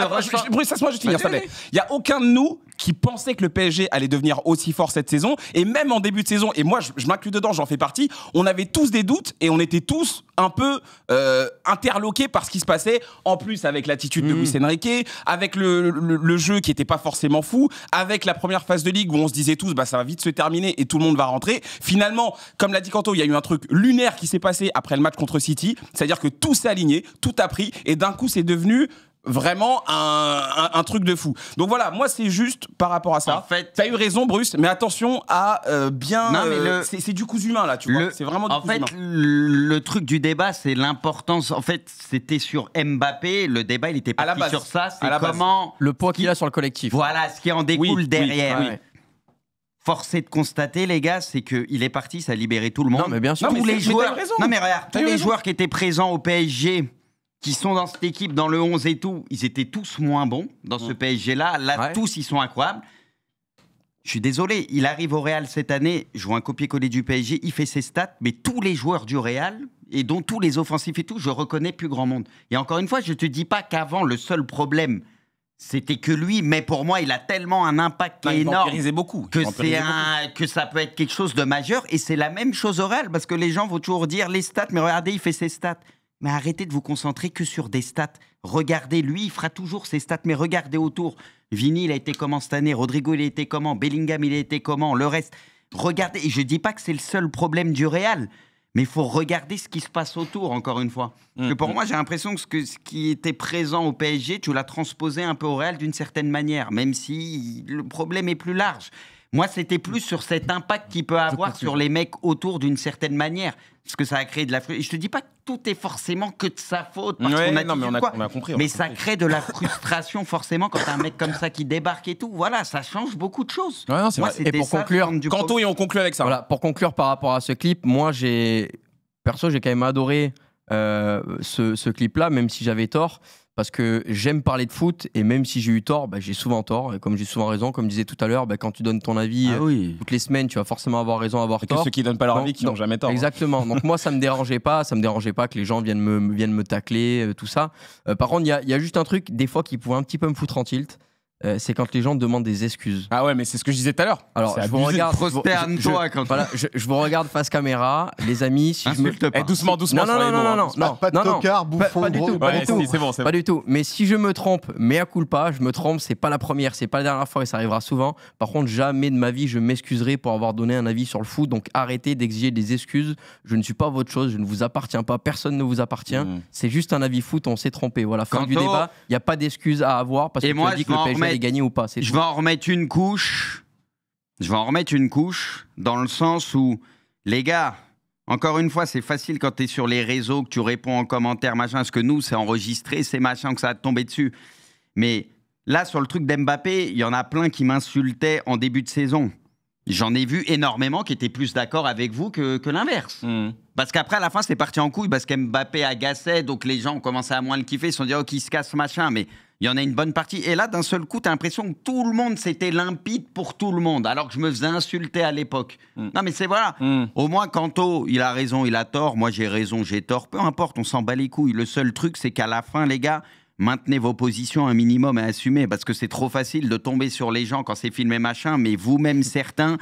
Bruce, laisse-moi juste finir ça. Il y a aucun de nous qui pensait que le PSG allait devenir aussi fort cette saison. Et même en début de saison, et moi, je m'inclus dedans, j'en fais partie, on avait tous des doutes et on était tous un peu interloqués par ce qui se passait. En plus, avec l'attitude de Luis Enrique, avec le jeu qui était pas forcément fou, avec la première phase de ligue où on se disait tous ça va vite se terminer et tout le monde va rentrer. Finalement, comme l'a dit Kanto, il y a eu un truc lunaire qui s'est passé après le match contre City, c'est-à-dire que tout s'est aligné, tout a pris et d'un coup c'est devenu vraiment un truc de fou. Donc voilà, moi c'est juste par rapport à ça. En fait, t'as eu raison Bruce, mais attention à bien... Non, mais c'est du cousu humain là, tu vois. C'est vraiment du cousu humain. En fait, le truc du débat, c'est l'importance. En fait, c'était sur Mbappé. Le débat, il était parti sur ça. C'est comment... Le poids qu'il a sur le collectif. Voilà, ce qui en découle derrière. Oui. Force est de constater, les gars, c'est qu'il est parti, ça a libéré tout le monde. Non, mais bien sûr. Tous les joueurs... Non, mais regarde, tous les joueurs qui étaient présents au PSG... qui sont dans cette équipe, dans le 11 et tout, ils étaient tous moins bons dans ce PSG-là. Là, tous, ils sont incroyables. Je suis désolé, il arrive au Real cette année, je vois un copier-coller du PSG, il fait ses stats, mais tous les joueurs du Real, et dont tous les offensifs et tout, je reconnais plus grand monde. Et encore une fois, je te dis pas qu'avant, le seul problème, c'était que lui, mais pour moi, il a tellement un impact énorme que ça peut être quelque chose de majeur. Et c'est la même chose au Real, parce que les gens vont toujours dire les stats, mais regardez, il fait ses stats. Mais arrêtez de vous concentrer que sur des stats. Regardez, lui, il fera toujours ses stats, mais regardez autour. Vini, il a été comment cette année? Rodrigo, il a été comment? Bellingham, il a été comment? Le reste, regardez. Et je ne dis pas que c'est le seul problème du Real, mais il faut regarder ce qui se passe autour, encore une fois. Parce que pour moi, j'ai l'impression que ce qui était présent au PSG, tu l'as transposé un peu au Real d'une certaine manière, même si le problème est plus large. Moi, c'était plus sur cet impact qu'il peut avoir sur les mecs autour d'une certaine manière. Parce que ça a créé de la frustration. Je te dis pas que tout est forcément que de sa faute. Parce qu'on a compris. Mais ça crée de la frustration forcément quand t'as un mec comme ça qui débarque et tout. Voilà, ça change beaucoup de choses. Ouais, non, c'est vrai. Et pour conclure, Kanto, et on conclut avec ça. Voilà, pour conclure par rapport à ce clip, moi, j'ai quand même adoré ce clip-là, même si j'avais tort. parce que j'aime parler de foot et même si j'ai eu tort, j'ai souvent tort. Et comme j'ai souvent raison, comme je disais tout à l'heure, quand tu donnes ton avis toutes les semaines, tu vas forcément avoir raison, avoir tort. Que ceux qui donnent pas leur avis, qui n'ont jamais tort. Exactement. Donc moi, ça me dérangeait pas que les gens viennent me tacler, tout ça. Par contre, il y a juste un truc, des fois, qui pouvait un petit peu me foutre en tilt. C'est quand les gens demandent des excuses. Ah ouais, mais c'est ce que je disais tout à l'heure. Alors, je vous regarde. Je vous regarde face caméra, les amis. Si je me... doucement. Non. Pas de tocard, bouffon, pas du tout. Pas du tout. Mais si je me trompe, mea culpa, je me trompe, c'est pas la première, c'est pas la dernière fois et ça arrivera souvent. Par contre, jamais de ma vie, je m'excuserai pour avoir donné un avis sur le foot. Donc, arrêtez d'exiger des excuses. Je ne suis pas votre chose, je ne vous appartiens pas, personne ne vous appartient. C'est juste un avis foot, on s'est trompé. Voilà, fin du débat. Il n'y a pas d'excuses à avoir parce que tu as dit que le PSG allait gagner ou pas. Je vais en remettre une couche. Dans le sens où, les gars, encore une fois, c'est facile quand tu es sur les réseaux, que tu réponds en commentaire, machin, parce que nous, c'est enregistré, c'est machin, que ça va te tomber dessus. Mais là, sur le truc d'Mbappé, il y en a plein qui m'insultaient en début de saison. J'en ai vu énormément qui étaient plus d'accord avec vous que l'inverse. Parce qu'après, à la fin, c'est parti en couille, parce qu'Mbappé agaçait, donc les gens ont commencé à moins le kiffer, ils se sont dit, oh, qu'il se casse, machin, mais... Il y en a une bonne partie. Et là, d'un seul coup, tu as l'impression que tout le monde, c'était limpide pour tout le monde. Alors que je me faisais insulter à l'époque. Non, mais c'est voilà. Au moins, Kanto, il a raison, il a tort. Moi, j'ai raison, j'ai tort. Peu importe, on s'en bat les couilles. Le seul truc, c'est qu'à la fin, les gars, maintenez vos positions un minimum et assumez. Parce que c'est trop facile de tomber sur les gens quand c'est filmé machin. Mais vous-même, certains,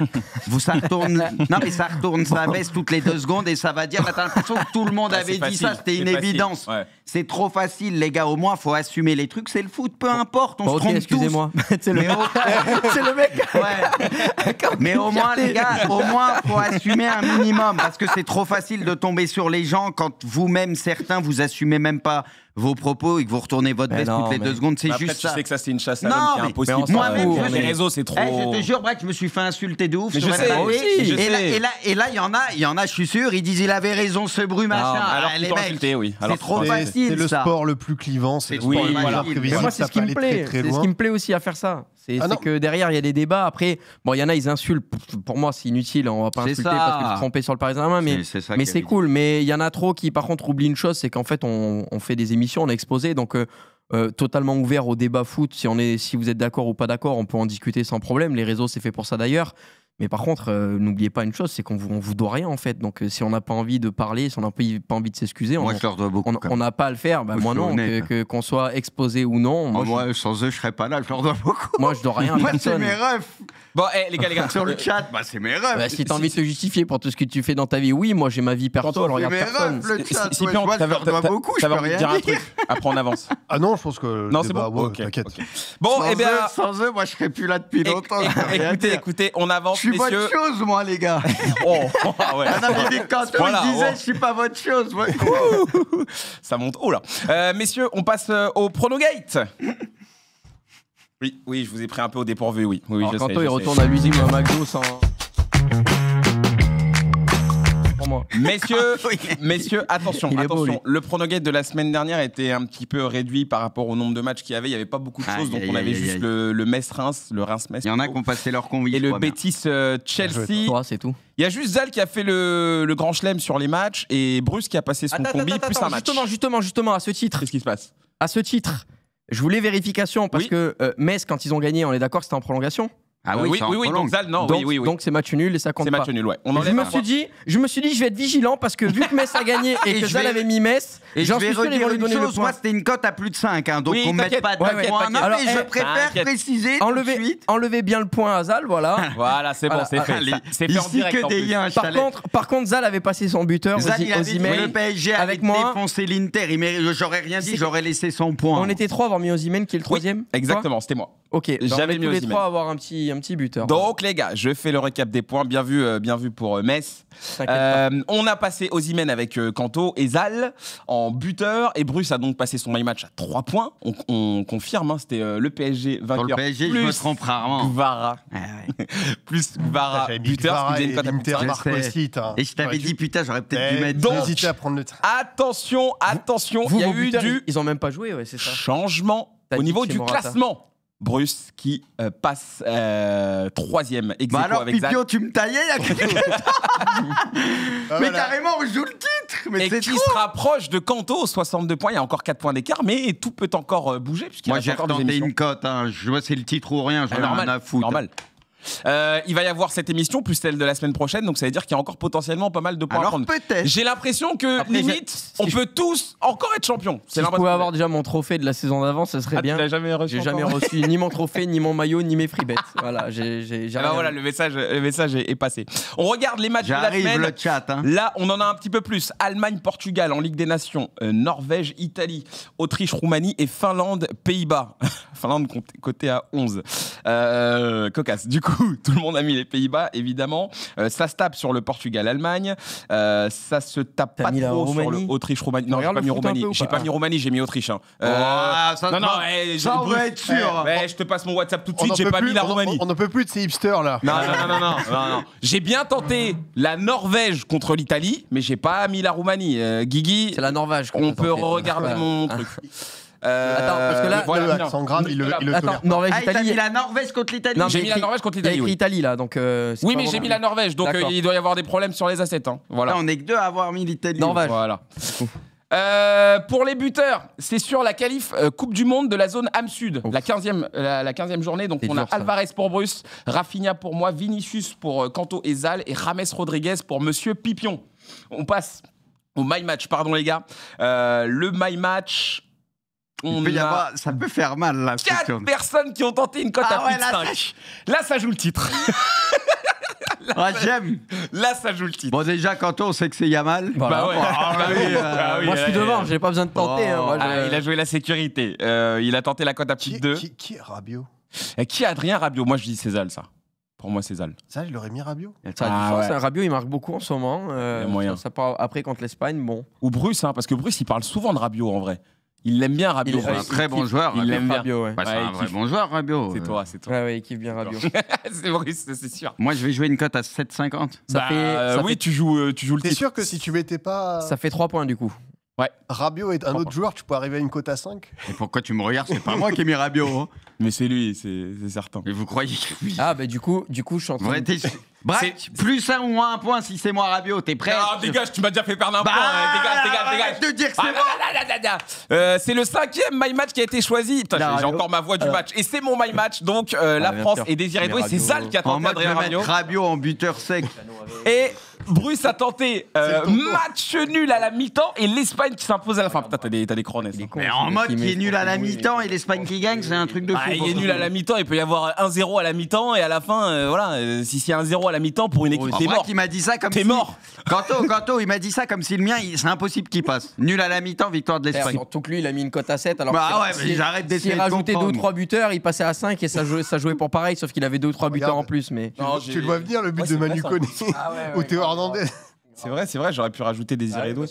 ça retourne. Non, mais ça retourne, ça baisse toutes les 2 secondes et ça va dire, t'as l'impression que tout le monde avait dit ça. C'était une évidence. Ouais. C'est trop facile, les gars. Au moins, faut assumer les trucs. C'est le foot, peu importe. On se trompe excusez-moi. C'est le mec. Ouais. Mais au moins, les gars, faut assumer un minimum. Parce que c'est trop facile de tomber sur les gens quand vous-même, certains, vous assumez même pas vos propos et que vous retournez votre veste toutes les 2 secondes. C'est juste ça. Tu sais que ça, c'est une chasse à l'homme qui est impossible. Moi-même, les réseaux, c'est trop. Je te jure, Brett, je me suis fait insulter de ouf. Mais je sais. Et là, il y en a, je suis sûr, ils disent il avait raison, ce bruit, machin. Alors, les mecs, c'est trop facile. C'est le sport le plus clivant. C'est le sport le plus imprévisible. Moi, c'est ce qui me plaît. C'est ce qui me plaît aussi à faire ça. C'est que derrière, il y a des débats. Après, il y en a, ils insultent. Pour moi, c'est inutile. On va pas insulter parce que tu te trompais sur le Paris Saint-Germain. Mais c'est cool. Mais il y en a trop qui, par contre, oublient une chose, c'est qu'en fait, on fait des émissions, on est exposé. Donc, totalement ouvert au débat foot. Si vous êtes d'accord ou pas d'accord, on peut en discuter sans problème. Les réseaux, c'est fait pour ça d'ailleurs. Mais par contre, n'oubliez pas une chose, c'est qu'on vous doit rien en fait. Donc si on n'a pas envie de parler, si on n'a pas envie de s'excuser, moi, je leur dois beaucoup, on n'a pas à le faire. Moi non, qu'on soit exposé ou non. Moi, sans eux, je serais pas là. Je leur dois beaucoup. Moi, je dois rien à personne. C'est mes refs. Bon, les gars, sur le chat, c'est mes refs. Si t'as envie de te justifier pour tout ce que tu fais dans ta vie, oui, moi j'ai ma vie perso, alors regarde personne. Si je leur dois beaucoup, je peux rien dire. Un truc. Après, on avance. Ah non, je pense que. Non, c'est bon. T'inquiète. Bon, et bien. Sans eux, moi, je serais plus là depuis longtemps. Écoutez, on avance. Je suis votre chose, moi, les gars. Ouais. Non, mais quand il disait, je suis pas votre chose. Ça monte haut là. Messieurs, on passe au Pronogate. Oui, je vous ai pris un peu au dépourvu, oui. Alors, Kanto, il retourne à l'usine ou à McDo sans... Pour moi. Messieurs, attention. Le Pronogate de la semaine dernière était un petit peu réduit par rapport au nombre de matchs qu'il y avait. Il n'y avait pas beaucoup de choses, donc on avait juste le Metz-Reims, le Reims-Metz. Il y en a qui ont passé leur convite. Et le Betis-Chelsea. C'est tout. Il y a juste Zal qui a fait le grand chelem sur les matchs et Bruce qui a passé son combi plus un match. Justement, à ce titre. Qu'est-ce qui se passe ? À ce titre, je voulais vérification parce que Metz, quand ils ont gagné, on est d'accord que c'était en prolongation ? Ah oui, donc Zal, non, oui. Donc c'est match nul et ça compte pas. C'est match nul, ouais. Je me suis dit, je vais être vigilant parce que vu que Metz a gagné et que Zal avait mis Metz, et j'en suis sûr qu'ils vont lui donner le point. Moi, c'était une cote à plus de 5, hein, donc on ne met pas de points. Non, mais je préfère préciser tout de suite. Enlevez bien le point à Zal, voilà. Voilà, c'est bon, c'est fait. C'est fait en direct en plus. Par contre, Zal avait passé son buteur aux emails. Le PSG avait défoncé l'Inter. J'aurais rien dit, j'aurais laissé son point. On était 3 à avoir mis Osimhen qui est le 3e. Exactement, c'était moi. Ok, j'avais mis tous les 3 à avoir un petit buteur. Donc les gars, je fais le récap des points. Bien vu pour Metz. On a passé Osimhen avec Kanto et Zal en buteur. Et Bruce a donc passé son my match à 3 points. On confirme, hein, c'était le PSG vainqueur. Sur le PSG, je me trompe rarement. Gvara. Plus Gvara buteur. Et je t'avais dit, putain, j'aurais peut-être dû mettre. Donc, hésité à prendre le train. Attention, il y a eu du ils ont même pas joué, ouais, c'est ça. Changement au niveau du classement. Bruce qui passe 3e ex aequo alors, avec Zal. Pipio, tu me taillais il y a quelques temps. Mais carrément, on joue le titre. mais et qui trop. se rapproche de Kanto, 62 points. Il y a encore 4 points d'écart, mais tout peut encore bouger. Moi, j'ai retenté une cote. Hein. Je vois c'est le titre ou rien. J'en ai rien à foutre. Normal. Il va y avoir cette émission plus celle de la semaine prochaine, donc ça veut dire qu'il y a encore potentiellement pas mal de points à prendre. Peut-être. J'ai l'impression que Après, limite, on peut tous encore être champion. Si je pouvais avoir déjà mon trophée de la saison d'avant, ça serait bien. Tu l'as jamais reçu. J'ai jamais reçu ni mon trophée, ni mon maillot, ni mes free bets. Voilà, j'ai Ah bah voilà, le message est passé. On regarde les matchs de la semaine. Le chat. Hein. Là, on en a un petit peu plus. Allemagne, Portugal en Ligue des Nations, Norvège, Italie, Autriche, Roumanie et Finlande, Pays-Bas. Finlande côté à 11. Cocasse. Du coup, tout le monde a mis les Pays-Bas, évidemment. Ça se tape sur le Portugal-Allemagne. Ça se tape pas trop sur le Autriche-Roumanie. Non, j'ai pas mis Roumanie. J'ai pas mis Roumanie, j'ai mis Autriche. Hein. Ça on va être sûr. Je te passe mon WhatsApp tout de suite. J'ai pas mis la Roumanie. On ne peut plus de ces hipsters là. Non. J'ai bien tenté la Norvège contre l'Italie, mais j'ai pas mis la Roumanie. Guigui, c'est la Norvège. On peut regarder mon truc. Attends, parce que là, voilà, l'accent grave, il le attends, Norvège, Italie. T'as mis la Norvège contre l'Italie. J'ai mis la Norvège contre l'Italie. Il y a écrit Italie là, donc. Oui, mais j'ai mis la Norvège, donc il doit y avoir des problèmes sur les assets. Hein. Voilà. Là, on est que deux à avoir mis l'Italie. Norvège. Voilà. Pour les buteurs, c'est sur la qualif Coupe du Monde de la zone AM Sud, la 15e journée. Donc on a Alvarez pour Bruce, Rafinha pour moi, Vinicius pour Kanto et Zal et James Rodriguez pour Monsieur Pipion. On passe au My Match, pardon les gars. Le My Match. Ça peut faire mal là. 4 personnes qui ont tenté une cote à plus de 5. Là, ça joue le titre. J'aime. Là, ça joue le titre. Bon, déjà, quand on sait que c'est Yamal. Bah ouais. Moi, je suis devant, j'ai pas besoin de tenter. Il a joué la sécurité. Il a tenté la cote à plus de 2. Qui est Rabiot? Qui est Adrien Rabiot? Moi, je dis Cézanne, ça. Pour moi, Cézanne. Ça, il aurait mis Rabiot. Rabiot, il marque beaucoup en ce moment. Ça part après contre l'Espagne, bon. Ou Bruce, hein, parce que Bruce, il parle souvent de Rabiot en vrai. Il l'aime bien, Rabiot. C'est un très bon joueur. Il l'aime bien. Rabiot, ouais. C'est un vrai bon joueur, Rabiot. C'est toi. Ouais, il kiffe bien Rabiot. C'est Bruce, c'est sûr. Moi, je vais jouer une cote à 7,50. Oui, tu joues le titre. T'es sûr que si tu mettais pas. Ça fait 3 points du coup. Ouais. Rabiot est un autre joueur, tu peux arriver à une cote à 5. Et pourquoi tu me regardes? C'est pas moi qui ai mis Rabiot. Hein. Mais c'est lui, c'est certain. Et vous croyez que oui? Ah, bah du coup, je suis en train de... Bref, plus 1 ou moins 1 point si c'est moi Rabiot, t'es prêt? Ah, dégage, tu m'as déjà fait perdre un point. Dégage. De dire que c'est moi. C'est le 5e My Match qui a été choisi. Putain, j'ai encore ma voix du match. Et c'est mon My Match. Donc, la France est désirée douée. C'est Zal qui a tenté Adrien Rabiot. Rabiot en buteur sec. Et Bruce a tenté match nul à la mi-temps et l'Espagne qui s'impose à la fin. Putain, t'as des chrones. Mais en mode qui est nul à la mi-temps et l'Espagne qui gagne, c'est un truc de fou. Il est nul à la mi-temps, il peut y avoir 1-0 à la mi-temps et à la fin, voilà, si c'est 1-0 à la mi-temps pour une équipe, t'es mort. Il m'a dit ça comme t'es mort. Kanto, il m'a dit ça comme si le mien, c'est impossible qu'il passe. Nul à la mi-temps, victoire de l'Espagne. Surtout que lui, il a mis une cote à 7. Alors mais j'arrête d'essayer de rajouter 2 ou 3 buteurs, il passait à 5 et ça jouait pour pareil, sauf qu'il avait 2 ou 3 buteurs en plus. Mais tu le vois venir le but de Manu Koné ou Théo Hernandez. C'est vrai, j'aurais pu rajouter Désiré Doué.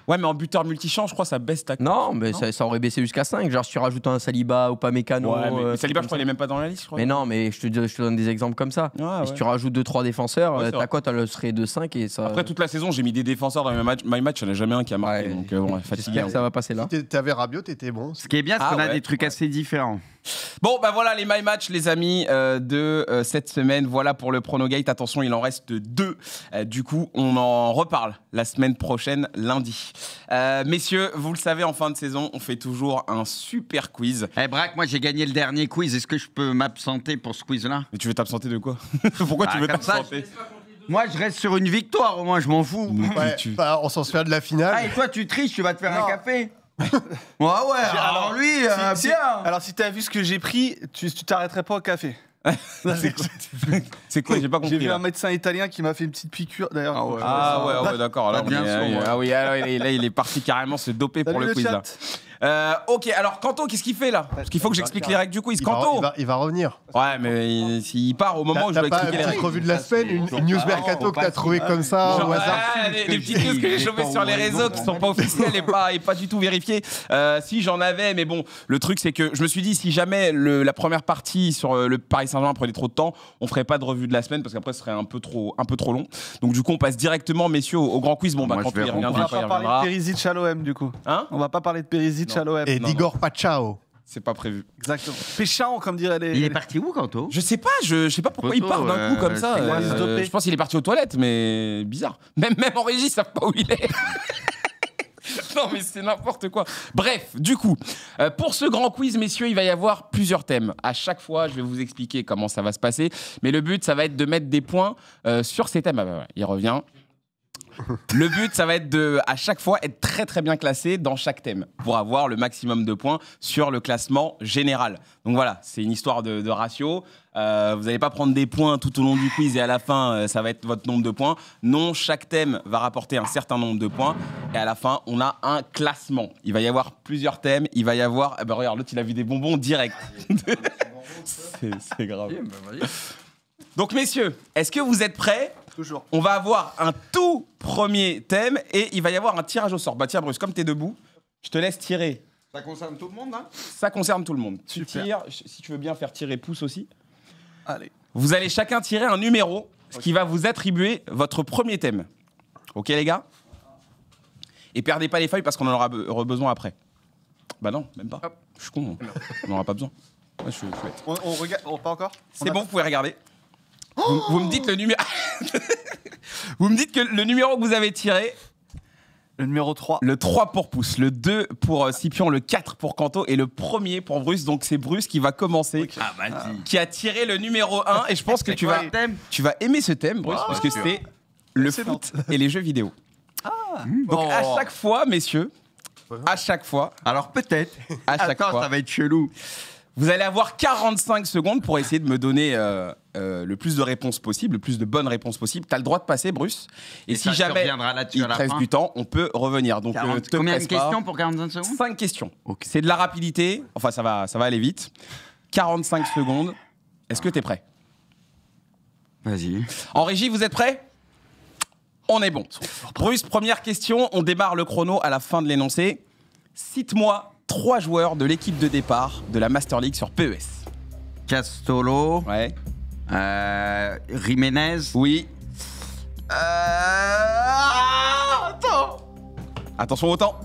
Ouais, mais en buteur multichamp, je crois ça baisse ta cote. Non, mais ça aurait baissé jusqu'à 5. Genre, si tu rajoutes un Saliba ou pas Mécano. Ouais, mais Saliba, je crois qu'il est même pas dans la liste, je crois. Mais non, mais je te donne des exemples comme ça. Si tu rajoutes 2-3 défenseurs, ta cote, elle serait de 5 et ça. Après, toute la saison, j'ai mis des défenseurs dans My Match, il n'y en a jamais un qui a marqué. Donc, bon, j'espère que ça va passer là. Si t'avais Rabiot, t'étais bon. Ce qui est bien, c'est qu'on a des trucs assez différents. Bon, bah voilà les My Match, les amis, de cette semaine. Voilà pour le Pronogate. Attention, il en reste 2. Du coup, on en reparle la semaine prochaine, lundi. Messieurs, vous le savez, en fin de saison, on fait toujours un super quiz. Braque, moi j'ai gagné le dernier quiz. Est-ce que je peux m'absenter pour ce quiz-là? Mais tu veux t'absenter de quoi? Pourquoi tu veux t'absenter? Moi, je reste sur une victoire, au moins, je m'en fous. On s'en souvient de la finale. Et toi, tu triches, tu vas te faire un café? Alors lui, bien. Alors si t'as vu ce que j'ai pris, tu t'arrêterais pas au café. C'est quoi? J'ai pas compris. J'ai vu un médecin italien qui m'a fait une petite piqûre d'ailleurs. Ouais, d'accord. Là, il est parti carrément se doper pour le quiz là. Ok, alors Kanto, qu'est-ce qu'il fait là? Parce qu'il faut que j'explique les règles du quiz. Kanto, il va revenir. Ouais, mais s'il part au moment où je dois expliquer les règles. Revue de la semaine, une news mercato que t'as trouvé comme ça au hasard. Les petites news que j'ai chopées sur les réseaux qui sont pas officielles et pas du tout vérifiées. Si j'en avais, mais bon, le truc c'est que je me suis dit si jamais la première partie sur le Paris Saint-Germain prenait trop de temps, on ferait pas de revue de la semaine parce qu'après ce serait un peu trop long. Donc du coup on passe directement, messieurs, au grand quiz. Bon bah quand il reviendra, on va pas parler de Perisic à l'OM du coup. Hein? On va pas parler de Perisic à l'OM. Et d'Igor Pachao. C'est pas prévu. Exactement. Péchant, comme dirait les. Il est parti où, Kanto? Je sais pas, je sais pas pourquoi il part d'un coup comme ça. Je pense qu'il est parti aux toilettes, mais bizarre. Même en régie, ils savent pas où il est. Non, mais c'est n'importe quoi. Bref, du coup, pour ce grand quiz, messieurs, il va y avoir plusieurs thèmes. À chaque fois, je vais vous expliquer comment ça va se passer. Mais le but, ça va être de mettre des points sur ces thèmes. Ah bah, il revient. Le but, ça va être de, à chaque fois, être très très bien classé dans chaque thème pour avoir le maximum de points sur le classement général. Donc voilà, c'est une histoire de ratio. Vous n'allez pas prendre des points tout au long du quiz et à la fin, ça va être votre nombre de points. Non, chaque thème va rapporter un certain nombre de points et à la fin, on a un classement. Il va y avoir plusieurs thèmes. Il va y avoir... Eh ben, regarde, l'autre, il a vu des bonbons direct. C'est grave. Donc messieurs, est-ce que vous êtes prêts ? Toujours. On va avoir un tout premier thème et il va y avoir un tirage au sort. Bah tiens Bruce, comme t'es debout, je te laisse tirer. Ça concerne tout le monde, là? Ça concerne tout le monde. Tu Super. tires, si tu veux bien faire tirer pouce aussi. Allez. Vous allez chacun tirer un numéro, ce qui va vous attribuer votre premier thème. Ok les gars? Et perdez pas les feuilles parce qu'on en aura besoin après. Bah non, même pas. Je suis con, on n'en aura pas besoin. Ouais, je suis bête. On regarde. Pas encore. C'est bon, vous pouvez regarder. Vous me dites le numéro. Vous me dites que le numéro que vous avez tiré. Le numéro 3. Le 3 pour Pouce, le 2 pour Scipion, le 4 pour Kanto et le premier pour Bruce. Donc c'est Bruce qui va commencer, Okay. qui a tiré le numéro 1. Et je pense que tu vas aimer ce thème, Bruce, parce que c'est le foot et les jeux vidéo. Donc à chaque fois, messieurs, à chaque fois, Alors peut-être. à chaque fois, Ça va être chelou. vous allez avoir 45 secondes pour essayer de me donner le plus de réponses possible, le plus de bonnes réponses possible. Tu as le droit de passer, Bruce. Et si jamais il te reste du temps, on peut revenir. Donc, Combien de questions pour 45 secondes? 5 questions. Okay. C'est de la rapidité. Enfin, ça va aller vite. 45 secondes. Est-ce que tu es prêt? Vas-y. En régie, vous êtes prêts? On est bon. Bruce, première question. On démarre le chrono à la fin de l'énoncé. Cite-moi 3 joueurs de l'équipe de départ de la Master League sur PES. Castolo. Ouais. Jiménez. Oui. Attends. Attention au temps.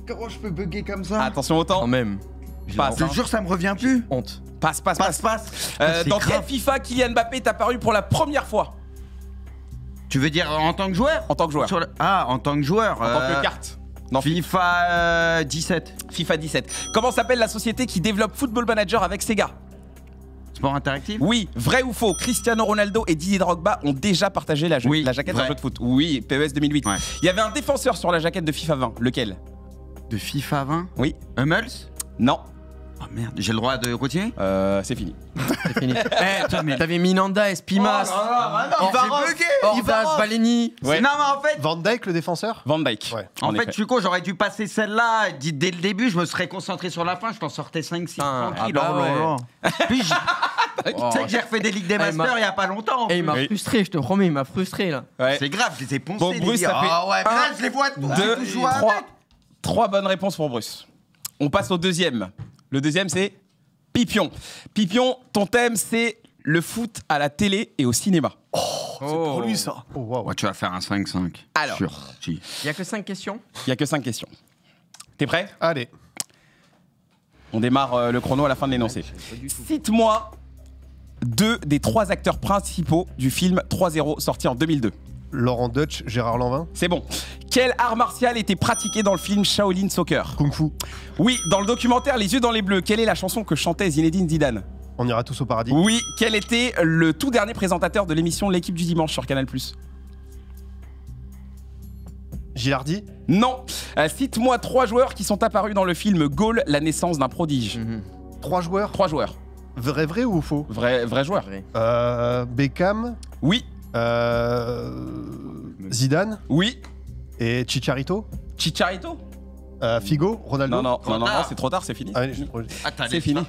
Comment je peux bugger comme ça? Attention au temps. Quand même. Passe. Je te jure, ça me revient plus. Honte. Passe. Passe. Dans quel FIFA Kylian Mbappé est apparu pour la première fois? Tu veux dire en tant que joueur? En tant que joueur. En tant que joueur. En tant que carte. Non, FIFA 17. FIFA 17. Comment s'appelle la société qui développe Football Manager avec Sega? Sport interactif? Oui. Vrai ou faux? Cristiano Ronaldo et Didier Drogba ont déjà partagé la jaquette d'un jeu de foot. Oui, PES 2008. Ouais. Il y avait un défenseur sur la jaquette de FIFA 20. Lequel? De FIFA 20? Oui. Hummels? Non. Oh merde, j'ai le droit de continuer? C'est fini. C'est fini. T'avais Minanda, Espimas, Ordas, Baleni. Ouais. Non, mais en fait. Van Dijk, le défenseur? Van Dijk. Ouais. En fait, Chuko, j'aurais dû passer celle-là. Dès le début, je me serais concentré sur la fin. Je t'en sortais 5-6 tranquille. Puis, tu sais que j'ai refait des Ligues des Masters il y a pas longtemps. Et il m'a frustré, je te promets, il m'a frustré là. Ouais. C'est grave, je les ai poncés. Bon, Bruce, ça fait ouais, mais là, je les vois tous. 2, 3 bonnes réponses pour Bruce. On passe au deuxième. Le deuxième, c'est Pipion. Pipion, ton thème, c'est le foot à la télé et au cinéma. C'est pour lui, ça. Oh, wow. Ouais, tu vas faire un 5-5. Alors, il y a que 5 questions. Il y a que 5 questions. T'es prêt? Allez. On démarre le chrono à la fin de l'énoncé. Cite-moi 2 des 3 acteurs principaux du film 3-0 sorti en 2002. Laurent Deutsch, Gérard Lanvin. C'est bon. Quel art martial était pratiqué dans le film Shaolin Soccer? Kung Fu. Oui, dans le documentaire Les yeux dans les bleus, quelle est la chanson que chantait Zinedine Zidane? On ira tous au paradis. Oui, quel était le tout dernier présentateur de l'émission L'équipe du dimanche sur Canal+? Gilardi. Non. Cite-moi 3 joueurs qui sont apparus dans le film Gaulle, la naissance d'un prodige. 3 joueurs. 3 joueurs. Vrai ou faux? Vrai joueur. Beckham. Oui. Zidane. Oui. Et Chicharito. Chicharito? Figo. Ronaldo. Non, c'est trop tard, c'est fini. Allez, c'est fini.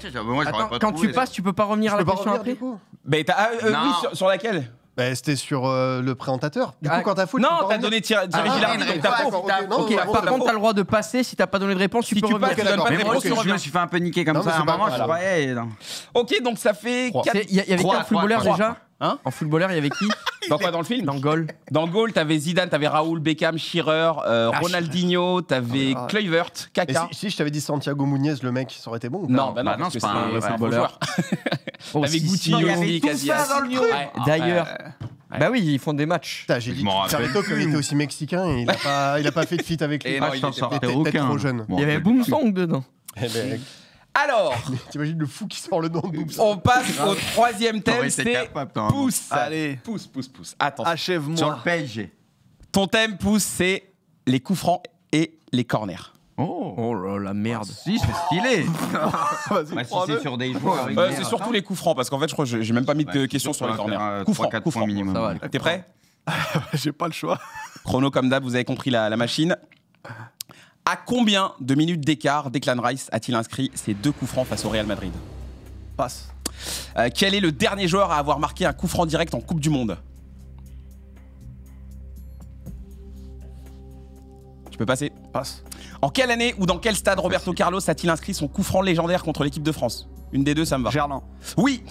Attends, quand tu passes, tu peux pas revenir à la question après? Oui, sur laquelle? C'était sur le présentateur. Du coup, quand t'as foutu. Non, t'as donné Thierry Gilardi, donc t'as faux. Ok, par contre, t'as le droit de passer. Si t'as pas donné de réponse, tu peux revenir. Mais moi aussi, je me suis fait un peu niquer comme ça. À un moment, je croyais. Ok, donc ça fait 4. Il y avait 4 footballeurs déjà? En footballeur, il y avait qui? Dans quoi, dans le film? Dans Goal. Dans le goal, t'avais Zidane, t'avais Raoul, Beckham, Shearer, Ronaldinho, t'avais Kluivert, Kaka. Si je t'avais dit Santiago Munez, le mec, ça aurait été bon ou pas? Non, bah non, c'est pas un footballeur. T'avais Guti, Yossi, Casillas. D'ailleurs. Bah oui, ils font des matchs. J'ai dit Carleto, comme il était aussi mexicain, il a pas fait de feat avec lui. Et non, il était peut-être trop jeune. Il y avait Boom Song dedans. Alors, t'imagines le fou qui sort le nom de Boom Song. on passe au troisième thème, c'est pouce. Allez. Pouce. Attention. Achève-moi. Sur le PSG. Ton thème, pouce, c'est les coups francs et les corners. Oh là la merde. Si, c'est stylé. Vas-y, Si c'est sur des joueurs. C'est surtout les coups francs, parce qu'en fait, je crois que j'ai même pas mis de questions sur les corners. Coups francs, coups francs minimum. Ça va. T'es prêt? J'ai pas le choix. Chrono comme d'hab, vous avez compris la machine. À combien de minutes d'écart Declan Rice a-t-il inscrit ses 2 coups francs face au Real Madrid? Passe. Quel est le dernier joueur à avoir marqué un coup franc direct en Coupe du Monde? Tu peux passer? Passe. En quelle année ou dans quel stade Roberto Carlos a-t-il inscrit son coup franc légendaire contre l'équipe de France? Une des deux, ça me va. Gerland. Oui.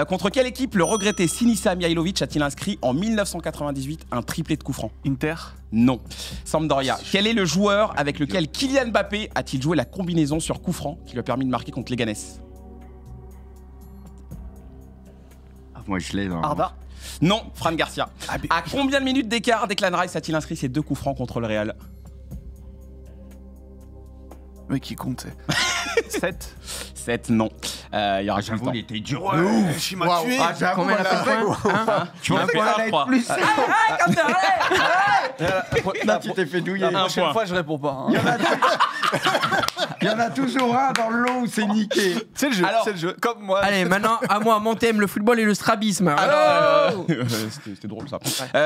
Contre quelle équipe le regretté Sinisa Mihajlovic a-t-il inscrit en 1998 un triplé de coup franc? Inter. Non. Sampdoria. Quel est le joueur avec lequel Kylian Mbappé a-t-il joué la combinaison sur coup franc qui lui a permis de marquer contre Leganés? Moi, je l'ai dans. Arda. Non, Fran Garcia. À combien de minutes d'écart Declan Rice a-t-il inscrit ses 2 coups francs contre le Real? Mais qui compte? 7. 7, non. Il y aura J'avoue, il était dur. Je m'a tué. Combien elle a fait de points? Tu m'as fait un, je crois. Là, tu t'es fait douiller. La prochaine fois, je réponds pas. Il y en a toujours un dans le lot où c'est niqué. C'est le jeu, Alors, c'est le jeu. Comme moi. Allez, maintenant, à moi, mon thème, le football et le strabisme. C'était drôle ça.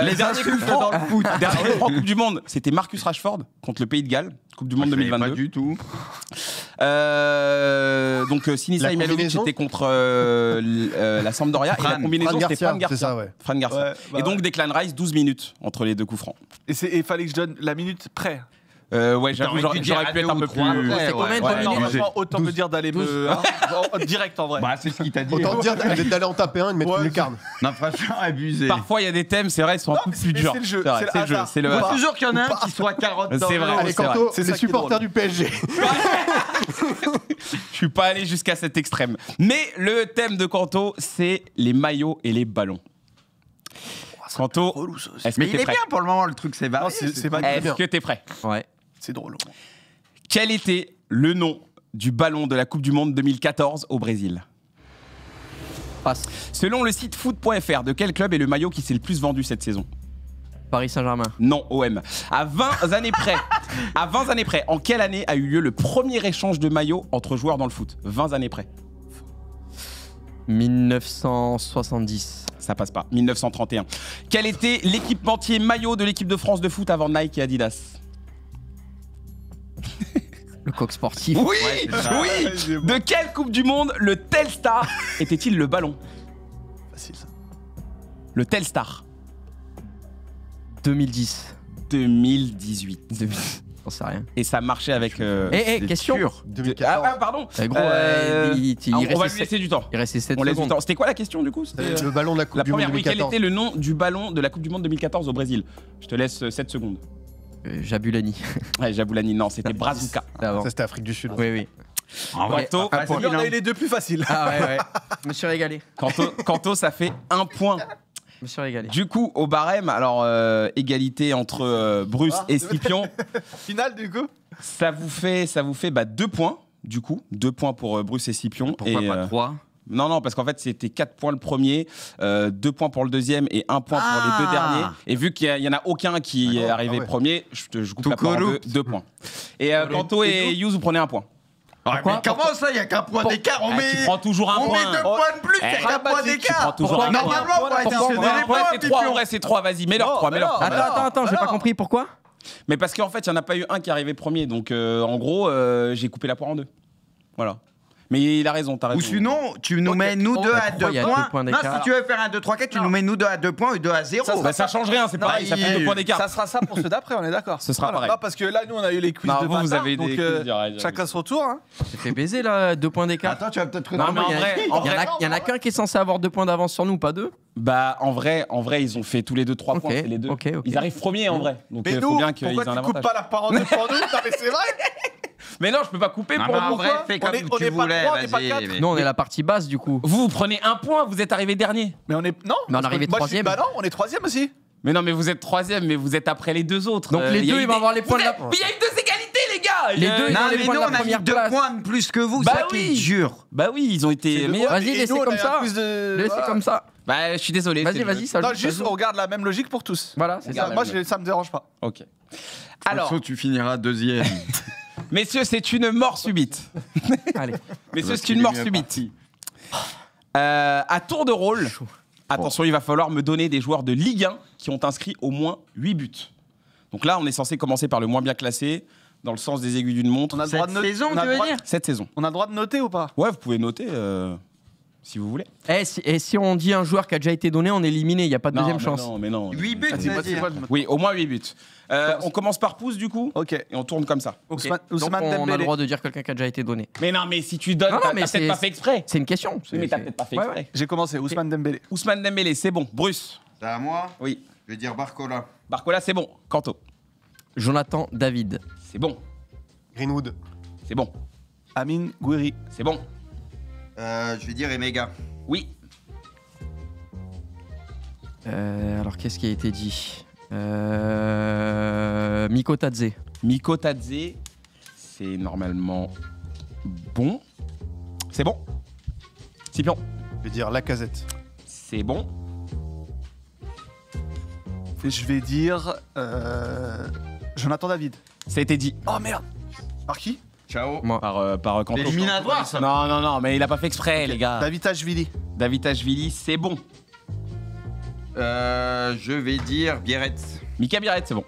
Les derniers coups francs dans le foot. Dernier coup franc Coupe du Monde, c'était Marcus Rashford contre le Pays de Galles, Coupe du Monde 2022. Pas du tout. Donc Sinisa Mihajlovic était contre la Sampdoria et la combinaison c'était Fran Garcia. Fran Garcia. Ouais, bah et donc Declan Rice 12 minutes entre les 2 coups francs. Et il fallait que je donne la minute près. Ouais, j'avoue, j'aurais pu être un peu plus. C'est combien de minutes? Autant me dire d'aller direct en vrai. Bah, c'est ce qu'il t'a dit. Autant dire d'aller en taper un et de mettre une lucarne. Non, franchement, abusé. Parfois il y a des thèmes, c'est vrai, ils sont un peu plus durs. C'est le jeu, vrai, c'est le hasard. C'est le Faut hasard. toujours qu'il y en a un qui soit carotte dans C'est vrai. Allez, Kanto, c'est les supporters du PSG. Je suis pas allé jusqu'à cet extrême. Mais le thème de Kanto, c'est les maillots et les ballons. Kanto, est-ce que Mais il t'es est prêt? bien pour le moment, le truc c'est varié. C'est pas Est-ce bien. que t'es prêt? Ouais. C'est drôle. Quel était le nom du ballon de la Coupe du Monde 2014 au Brésil? Passe. Selon le site foot.fr, de quel club est le maillot qui s'est le plus vendu cette saison? Paris Saint-Germain. Non, OM. À 20 années près, en quelle année a eu lieu le premier échange de maillots entre joueurs dans le foot? 20 années près. 1970. Ça passe pas. 1931. Quel était l'équipementier maillot de l'équipe de France de foot avant Nike et Adidas? Le coq sportif. Oui, oui. c'est bon. De quelle Coupe du Monde le Telstar était-il le ballon? Facile ça. Le Telstar. 2010. 2018. J'en sais rien. Et ça marchait avec. Question. 2014. Ah, pardon. Gros, On va lui laisser du temps. Il restait 7 On laisse du secondes. temps. C'était quoi la question du coup? C'était Le ballon de la Coupe la du Monde première. Oui, quel 2014. était le nom du ballon de la Coupe du Monde 2014 au Brésil? Je te laisse 7 secondes. Jabulani. Ouais, Jaboulani, non, c'était Brazuca. Avant. Ça, c'était Afrique du Sud. Oui, oui. En vrai, Kanto, Il y en a eu les deux plus faciles. Ah ouais, ouais. Je me suis régalé. Kanto, ça fait 1 point. Je me suis régalé. Du coup, au barème, alors égalité entre Bruce et Scipion, Finale du coup. ça vous fait 2 points. Du coup, 2 points pour Bruce et Scipion. pourquoi et, pas 3? Non, parce qu'en fait, c'était 4 points le premier, 2 points pour le deuxième et 1 point pour les 2 derniers. Et vu qu'il n'y en a aucun qui est arrivé premier, je coupe la poire en 2 points. Et Kanto et Yous, vous prenez 1 point. Mais comment ça, il n'y a qu'un point d'écart? Tu prends toujours 1 On point. met 2 points de plus, c'est qu'un point Tu prends d'écart. toujours 1 point. Normalement, on va additionner les points. C'est 3, en vrai, c'est 3. Vas-y, mets-leur 3, mets-leur 3. Attends, j'ai pas compris pourquoi. Mais parce qu'en fait, il n'y en a pas eu un qui est arrivé premier. Donc, en gros, j'ai coupé la poire en 2. Voilà. Mais il a raison, t'as raison. Ou sinon, tu nous mets nous deux à 2 il y a points. 2 points Non, d'écart. si tu veux faire un 2, 3, 4, tu nous mets nous 2 à 2 points ou 2 à 0. Ça change rien, c'est pareil, ça fait 2 points d'écart. Ça sera ça pour ceux d'après, on est d'accord. Ce sera pareil. Non, parce que là, nous, on a eu les quiz Non, de vous bâtard, avez donc, des quiz directs, chacun son tour. Hein. J'ai fait baiser là, 2 points d'écart. Attends, tu vas peut-être Non, mais en vrai, Il y en a qu'un qui est censé avoir 2 points d'avance sur nous, pas 2. Bah, en vrai, ils ont fait tous les deux 3 points. C'est les deux. Ils arrivent premiers en vrai. Donc, mais faut bien qu'ils aient un pourquoi tu avantage. coupes pas la parole de pour nous? Non, mais c'est vrai. Mais non, je peux pas couper pour en vous. vrai, fais comme on tu est pas voulais. 3, on est pas Vas-y. 4. mais- Nous, on est la partie basse du coup. Vous prenez 1 point, vous êtes arrivé dernier. Mais on est. Non, Mais on est arrivé moi, je suis- 3e. Bah non, on est 3e aussi. Mais non, mais vous êtes 3e, mais vous êtes après les 2 autres. Donc les y a deux, eu ils vont avoir les points de la. Mais il y a eu 2 égalités, les gars. Les deux, Non, les mais points nous, de la on a mis première 2 place. points de plus que vous. Bah Ça qui est oui. dur. Bah oui, ils ont été meilleurs. Vas-y, Et laissez nous, on comme a ça. plus de- Laissez voilà. comme ça. Bah, je suis désolé. c'est le Vas-y, jeu. ça Non, joue, juste ça on joue. regarde la même logique pour tous. Voilà, c'est ça. Moi, ça me dérange pas. Ok. Alors, Alors, tu finiras 2e. messieurs, c'est une mort subite. Allez. Messieurs, Parce c'est qu'il une est mort mieux subite. parti. À tour de rôle, attention, il va falloir me donner des joueurs de Ligue 1 qui ont inscrit au moins 8 buts. Donc là, on est censé commencer par le moins bien classé, dans le sens des aiguilles d'une montre. On a le droit Cette de noter. saison, on a tu le veux droit- dire Cette saison. On a le droit de noter ou pas? Ouais, vous pouvez noter si vous voulez. Et si on dit un joueur qui a déjà été donné, on est éliminé. Il n'y a pas de deuxième mais chance. Non, mais non. 8 buts, Ah, c'est quoi, c'est-à-dire. c'est quoi, je me- Oui, au moins 8 buts. On commence par pouce du coup, Ok. et on tourne comme ça. Ok. Ousmane Donc on a Dembélé. le droit de dire quelqu'un qui a déjà été donné. Mais non, mais si tu donnes, Non, non, t'as mais peut-être c'est- pas fait exprès. C'est une question. Oui, mais t'as peut-être pas fait Ouais, exprès. ouais. J'ai commencé. Ousmane Dembélé. Ousmane Dembélé, c'est bon. Bruce, C'est à moi. oui. Je vais dire Barcola. Barcola, c'est bon. Kanto, Jonathan David. c'est bon. Greenwood. C'est bon. Amine Gouiri. C'est bon. Je vais dire Emega. Oui. Alors, qu'est-ce qui a été dit Miko Tadze. Miko Tadze, c'est normalement bon. C'est bon. Scipion, Je vais dire Lacazette. c'est bon. Et je vais dire Jonathan David. Ça a été dit Oh merde. Par qui? Ciao. par Kanto. Éliminatoire, ça. Non, mais il a pas fait exprès, les gars. David Tachvili. David Ashvili, c'est bon. Je vais dire Biarritz. Mika Biarritz, c'est bon.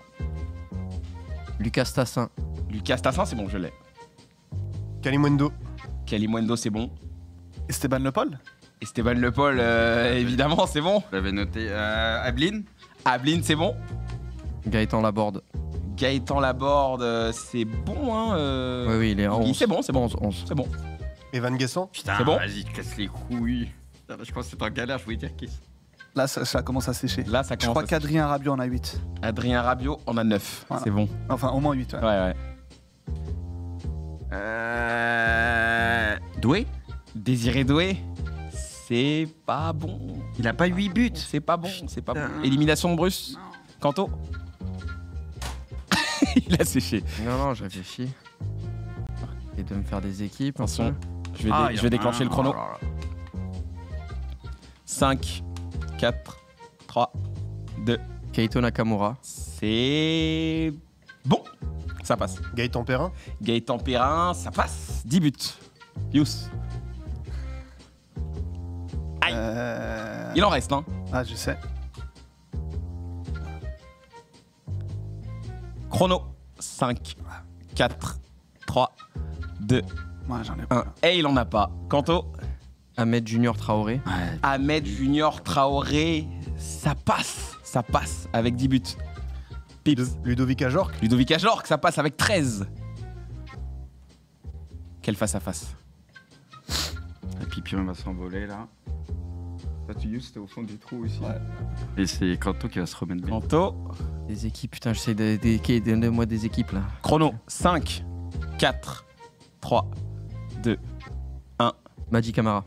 Lucas Tassin. Lucas Tassin, c'est bon, je l'ai. Kalimundo. Kalimundo, c'est bon. Esteban Le Paul. Esteban Le Paul, évidemment, c'est bon. Je l'avais noté. Ablin. Ablin, c'est bon. Gaëtan Laborde. Gaëtan Laborde, c'est bon, hein. Oui, il est en Guy, 11. c'est bon, c'est bon. 11. C'est bon. Evan Guessant. Putain, C'est bon vas-y, tu casses les couilles. Putain, je pense que c'est en galère, je voulais dire qui. Là, ça commence à sécher. Là, ça Je commence. crois qu'Adrien Rabiot en a 8. Adrien Rabiot, on a 9. Voilà. C'est bon. Enfin, au moins 8. Ouais. Ouais. Doué. Désiré Doué, c'est pas bon. Il a pas 8 buts. C'est pas bon, c'est pas bon. Putain. Élimination de Bruce. Kanto. Il a séché. Non, je réfléchis. Et de me faire des équipes. Attention, un peu. je vais déclencher le chrono. Oh là là. 5, 4, 3, 2. Keito Nakamura. C'est bon. Ça passe. Gaëtan Perrin. Gaëtan Perrin, ça passe. 10 buts. Yous. Aïe. Il en reste, hein. Ah, je sais. Chrono. 5, 4, 3, 2, Moi, j'en ai pas. 1. Et il en a pas. Kanto. Ahmed Junior Traoré. Ahmed Junior Traoré, ça passe avec 10 buts. Pips. Ludovic Ajorc. Ludovic Ajorc, ça passe avec 13. Quel face à face. Et Pipion va s'envoler là. Toi, tu dis, c'était au fond du trou ici. Et c'est Kanto qui va se remettre bien. Kanto. Des équipes, putain, j'essaie de donner-moi des équipes là. Chrono. 5, 4, 3, 2, Madi Camara.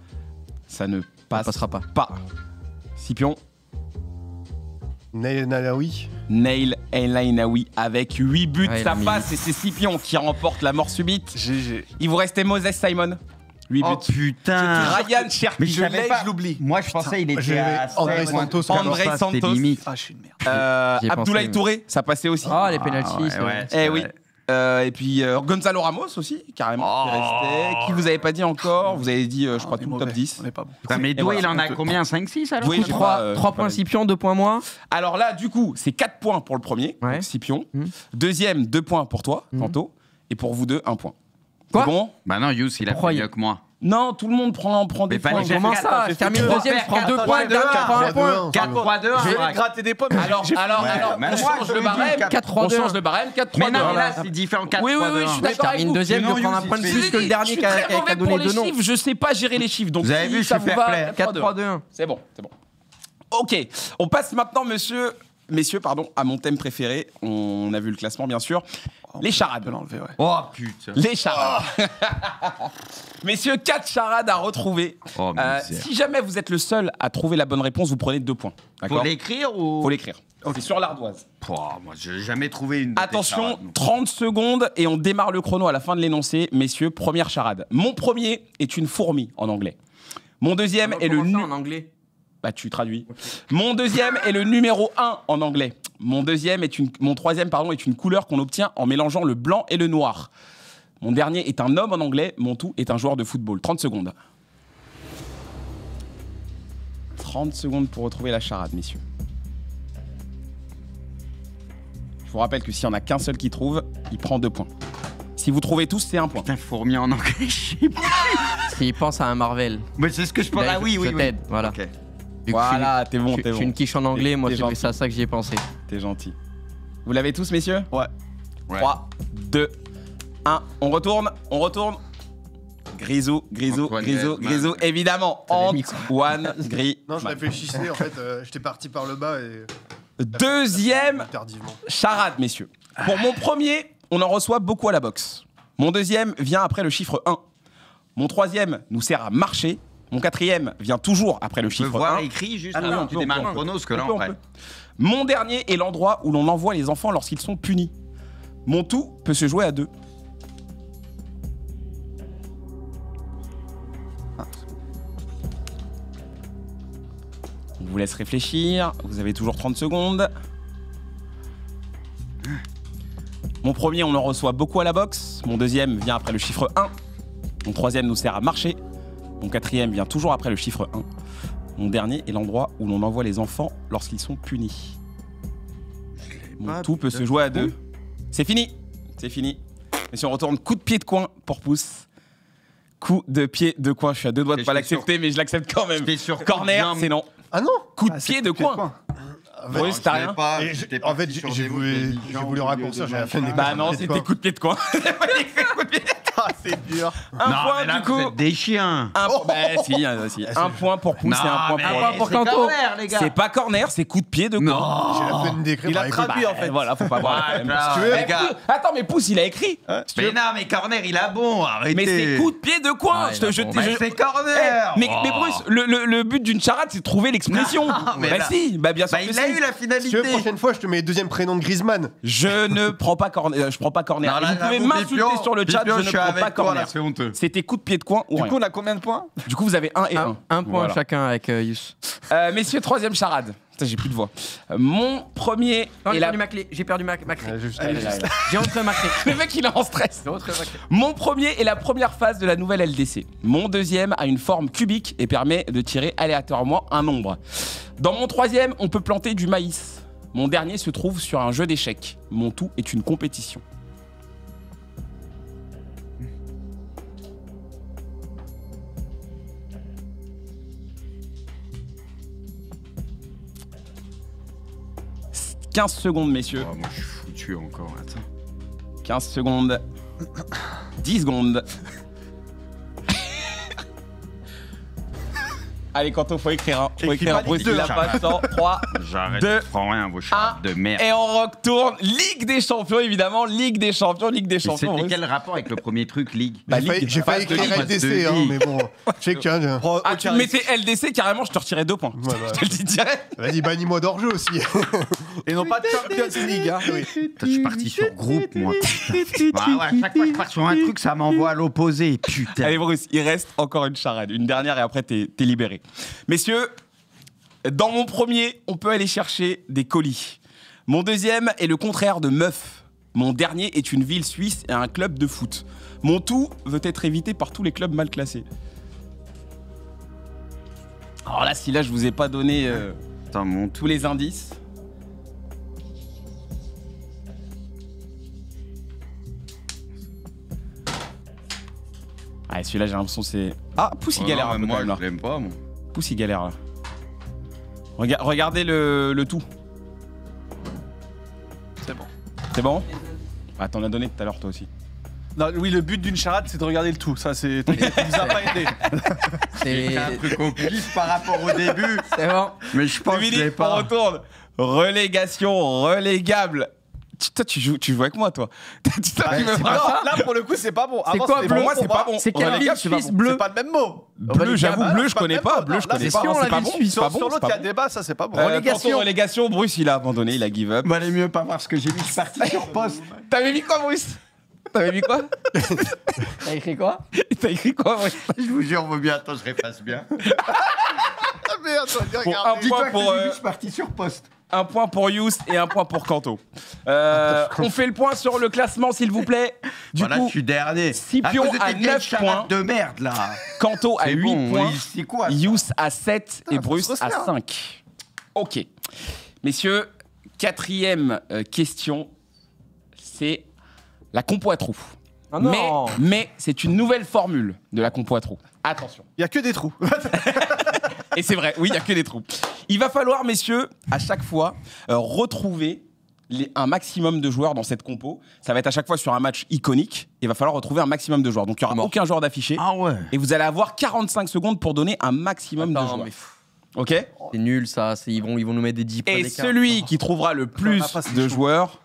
ça ne Ça passera pas. Scipion. Nail Nalawi. Nail El Ainaoui avec 8 buts, Ouais, il ça a mis passe et c'est Scipion qui remporte la mort subite. GG. Il vous restait Moses Simon. 8 Oh buts. putain. Ryan Cherki. Mais je savais pas. Je l'oublie. Moi, je pensais il était J'ai à André Santos. André Santos. Santos. C'était limite. Ah, je suis une merde. J'y ai pensé, Abdoulaye mais- Touré, ça passait aussi. Ah, les pénaltys. ouais, c'est ouais. vrai. Eh oui. Et puis Gonzalo Ramos aussi, carrément, qui restait. Qui vous avez pas dit encore? Vous avez dit, je crois, On est tout le top mauvais. 10. On est pas bon. Putain, mais Et Doué, il voilà. en a combien? 5-6 alors? Oui, je sais pas, 3 j'ai points pas Scipion, 2 points moi. Alors là, du coup, c'est 4 points pour le premier, Ouais. donc Scipion. Mhm. Deuxième, 2 points pour toi, Mhm. Kanto. Et pour vous deux, 1 point. Quoi C'est bon? Bah non, Yous, il a Pourquoi fait il- mieux que moi. Non, tout le monde prend des Mais points. fallait que Comment j'ai fait ça? Je termine deuxième, je prends 2 points, le dernier prend 1 point. 4-3-2. Je vais gratter des pommes. mais Alors, j'ai- on mais moi, change je le lui dis barème. 4-3-2. On change le barème, 4-3-2. Mais non, mais Voilà. là, c'est différent. 4 Oui, je suis Je d'accord avec termine vous. deuxième, je Sinon, vais prendre un Youssef, point de c'est- plus que le dernier Je suis qui a très qui a mauvais donné pour les 2 noms. chiffres, je sais pas gérer les chiffres. Donc Vous avez si vu, ça je suis vous fair va, play. 4-3-2. 4-3-2-1. C'est bon, c'est bon. Ok, on passe maintenant, messieurs, pardon, à mon thème préféré. On a vu le classement, bien sûr. Les charades. Ouais. Oh putain. Les charades. Messieurs, 4 charades à retrouver. Oh, si jamais vous êtes le seul à trouver la bonne réponse, vous prenez 2 points. Faut l'écrire ou... Faut l'écrire. C'est sur l'ardoise. Moi, j'ai jamais trouvé une. Attention, 30 secondes et on démarre le chrono à la fin de l'énoncé. Messieurs, première charade. Mon premier est une fourmi en anglais. Mon deuxième est le... en anglais. Bah, tu traduis. Okay. Mon deuxième est le numéro 1 en anglais. Mon troisième, est une couleur qu'on obtient en mélangeant le blanc et le noir. Mon dernier est un homme en anglais. Mon tout est un joueur de football. 30 secondes. 30 secondes pour retrouver la charade, messieurs. Je vous rappelle que s'il n'y en a qu'un seul qui trouve, il prend 2 points. Si vous trouvez tous, c'est 1 point. Putain, fourmi en anglais, je sais pas. S'il pense à un Marvel. Mais c'est ce que je pense. Ah oui. Voilà. Okay. Voilà, t'es bon. Je suis une quiche en anglais, moi c'est à ça que j'y ai pensé. T'es gentil. Vous l'avez tous, messieurs? Ouais. 3, 2, 1. On retourne. Grisou, évidemment. Antoine Griezmann. Non, je réfléchissais, en fait, j'étais parti par le bas et... Deuxième charade, messieurs. Pour mon premier, on en reçoit beaucoup à la boxe. Mon deuxième vient après le chiffre 1. Mon troisième nous sert à marcher. Mon quatrième vient toujours après le chiffre 1. On peut voir écrit juste avant que tu démarres le chrono, ce que là, après. Mon dernier est l'endroit où l'on envoie les enfants lorsqu'ils sont punis. Mon tout peut se jouer à 2. On vous laisse réfléchir. Vous avez toujours 30 secondes. Mon premier, on en reçoit beaucoup à la boxe. Mon deuxième vient après le chiffre 1. Mon troisième nous sert à marcher. Mon quatrième vient toujours après le chiffre 1. Mon dernier est l'endroit où l'on envoie les enfants lorsqu'ils sont punis. Mon tout peut se jouer à 2. C'est fini. Et si on retourne, coup de pied de coin pour pouce. Coup de pied de coin. Je suis à 2 doigts de pas l'accepter, mais je l'accepte quand même. Corner, c'est non. Ah non. Coup de pied de coin. Bruce, t'as rien? En fait, j'ai voulu raccourcir, j'avais fait des... Bah non, c'était coup de pied de coin. Ah, c'est dur. Un point du coup. Vous êtes des chiens. Bah si. Un point pour Pouce et un point pour Kanto. C'est pas corner, c'est coup de pied de coin. J'ai la peine d'écrire. Il a traduit en fait. Voilà, faut pas voir. Attends, mais Pouce, il a écrit. Mais non, mais corner, il a bon. Arrêtez. Mais c'est coup de pied de coin. C'est corner. Mais Bruce, le but d'une charade, c'est de trouver l'expression. Bah si, bah bien sûr. Il a eu la finalité. Si tu veux, prochaine fois, je te mets le deuxième prénom de Griezmann. Je ne prends pas corner. Je prends pas corner. Vous pouvez m'insulter sur le chat. Je ne prends pas corner. C'est honteux. C'était coup de pied de coin ou Du rien. coup, on a combien de points? Du coup, vous avez 1 et 1. Un point chacun avec Yus. Messieurs, troisième charade. Putain, j'ai plus de voix. Mon premier. J'ai perdu ma clé. J'ai rentré ma clé. Le mec, il est en stress. Mon premier est la première phase de la nouvelle LDC. Mon deuxième a une forme cubique et permet de tirer aléatoirement un nombre. Dans mon troisième, on peut planter du maïs. Mon dernier se trouve sur un jeu d'échecs. Mon tout est une compétition. « 15 secondes, messieurs. Oh, moi, je suis foutu encore. Attends. 15 secondes. 10 secondes. Allez, Kanto, faut écrire. Faut écrire. Bruce, il a pas de temps. 3, J'arrête, 2, je prends rien, vos charades de merde. Et on retourne. Ligue des Champions, évidemment. Ligue des Champions. C'était quel rapport avec le premier truc, Ligue? J'ai failli écrire LDC, mais bon. Je sais que tu mettais LDC, carrément, je te retirais 2 points. Je te le dis direct. Vas-y, bannis-moi d'hors-jeu aussi. Et non pas de Champions League. Hein. Oui. Je suis parti sur groupe, moi. À chaque fois que je pars sur un truc, ça m'envoie à l'opposé. Putain. Allez, Bruce, il reste encore une charade. Une dernière et après, t'es libéré. Messieurs, dans mon premier, on peut aller chercher des colis. Mon deuxième est le contraire de meuf. Mon dernier est une ville suisse et un club de foot. Mon tout veut être évité par tous les clubs mal classés. Alors là, si là, je vous ai pas donné tous les indices. Ah, celui-là, j'ai l'impression que c'est... Ah, Pouce, il galère un peu quand même, là. Je l'aime pas, moi. Pouce, il galère, là. Regardez le tout. C'est bon. C'est bon? Ah, t'en as donné tout à l'heure, toi aussi. Non, oui, le but d'une charade, c'est de regarder le tout. Ça, c'est. Tu nous as pas aidé. C'est un truc compliqué par rapport au début. C'est bon. Mais je pense que je l'ai On pas. retourne. Relégation, relégable. Toi, tu joues avec moi, toi. Là, pour le coup, c'est pas bon. C'est Avant, quoi, c'était bleu? bon, Moi, c'est pas bon. C'est quelle ville Relégable, c'est pas suisse bon. bleu? C'est pas le même mot. Bleu, j'avoue, bleu, je connais pas. Bleu, je connais pas. Non, C'est pas la bon. ville C'est suisse. pas Sur bon. l'autre, il y a débat, ça, c'est pas bon. Relégation, Bruce, il a abandonné, il a give up. Valait mieux pas voir ce que j'ai mis. Je suis parti sur poste. T'avais mis quoi, Bruce? T'avais mis quoi? T'as écrit quoi? T'as écrit quoi, Bruce? Je vous jure, vaut mieux. Attends, je réfasse bien. Ah merde, toi, viens Bon, regarder. un Dis-toi point que pour. je suis parti sur poste. Un point pour Yous et un point pour Kanto. On fait le point sur le classement, s'il vous plaît. Du Voilà, coup, je suis dernier. Scipion cause de à tes vieilles 9 charades points. de merde, là. Kanto à C'est 8 bon, points. oui, c'est quoi ça Yous à 7 et faut Bruce se à resserrer. 5. Ok. Messieurs, quatrième question, c'est la compo à trous. Ah non. Mais c'est une nouvelle formule de la compo à trous. Attention. Il y a que des trous. Et c'est vrai, oui, il n'y a que des trous. Il va falloir, messieurs, à chaque fois, retrouver un maximum de joueurs dans cette compo. Ça va être à chaque fois sur un match iconique. Il va falloir retrouver un maximum de joueurs. Donc il n'y aura aucun joueur d'affiché. Ah ouais. Et vous allez avoir 45 secondes pour donner un maximum de Attends, joueurs. mais Ok. c'est nul ça. Ils vont nous mettre des 10 points Et d'écart. celui qui trouvera le plus de joueurs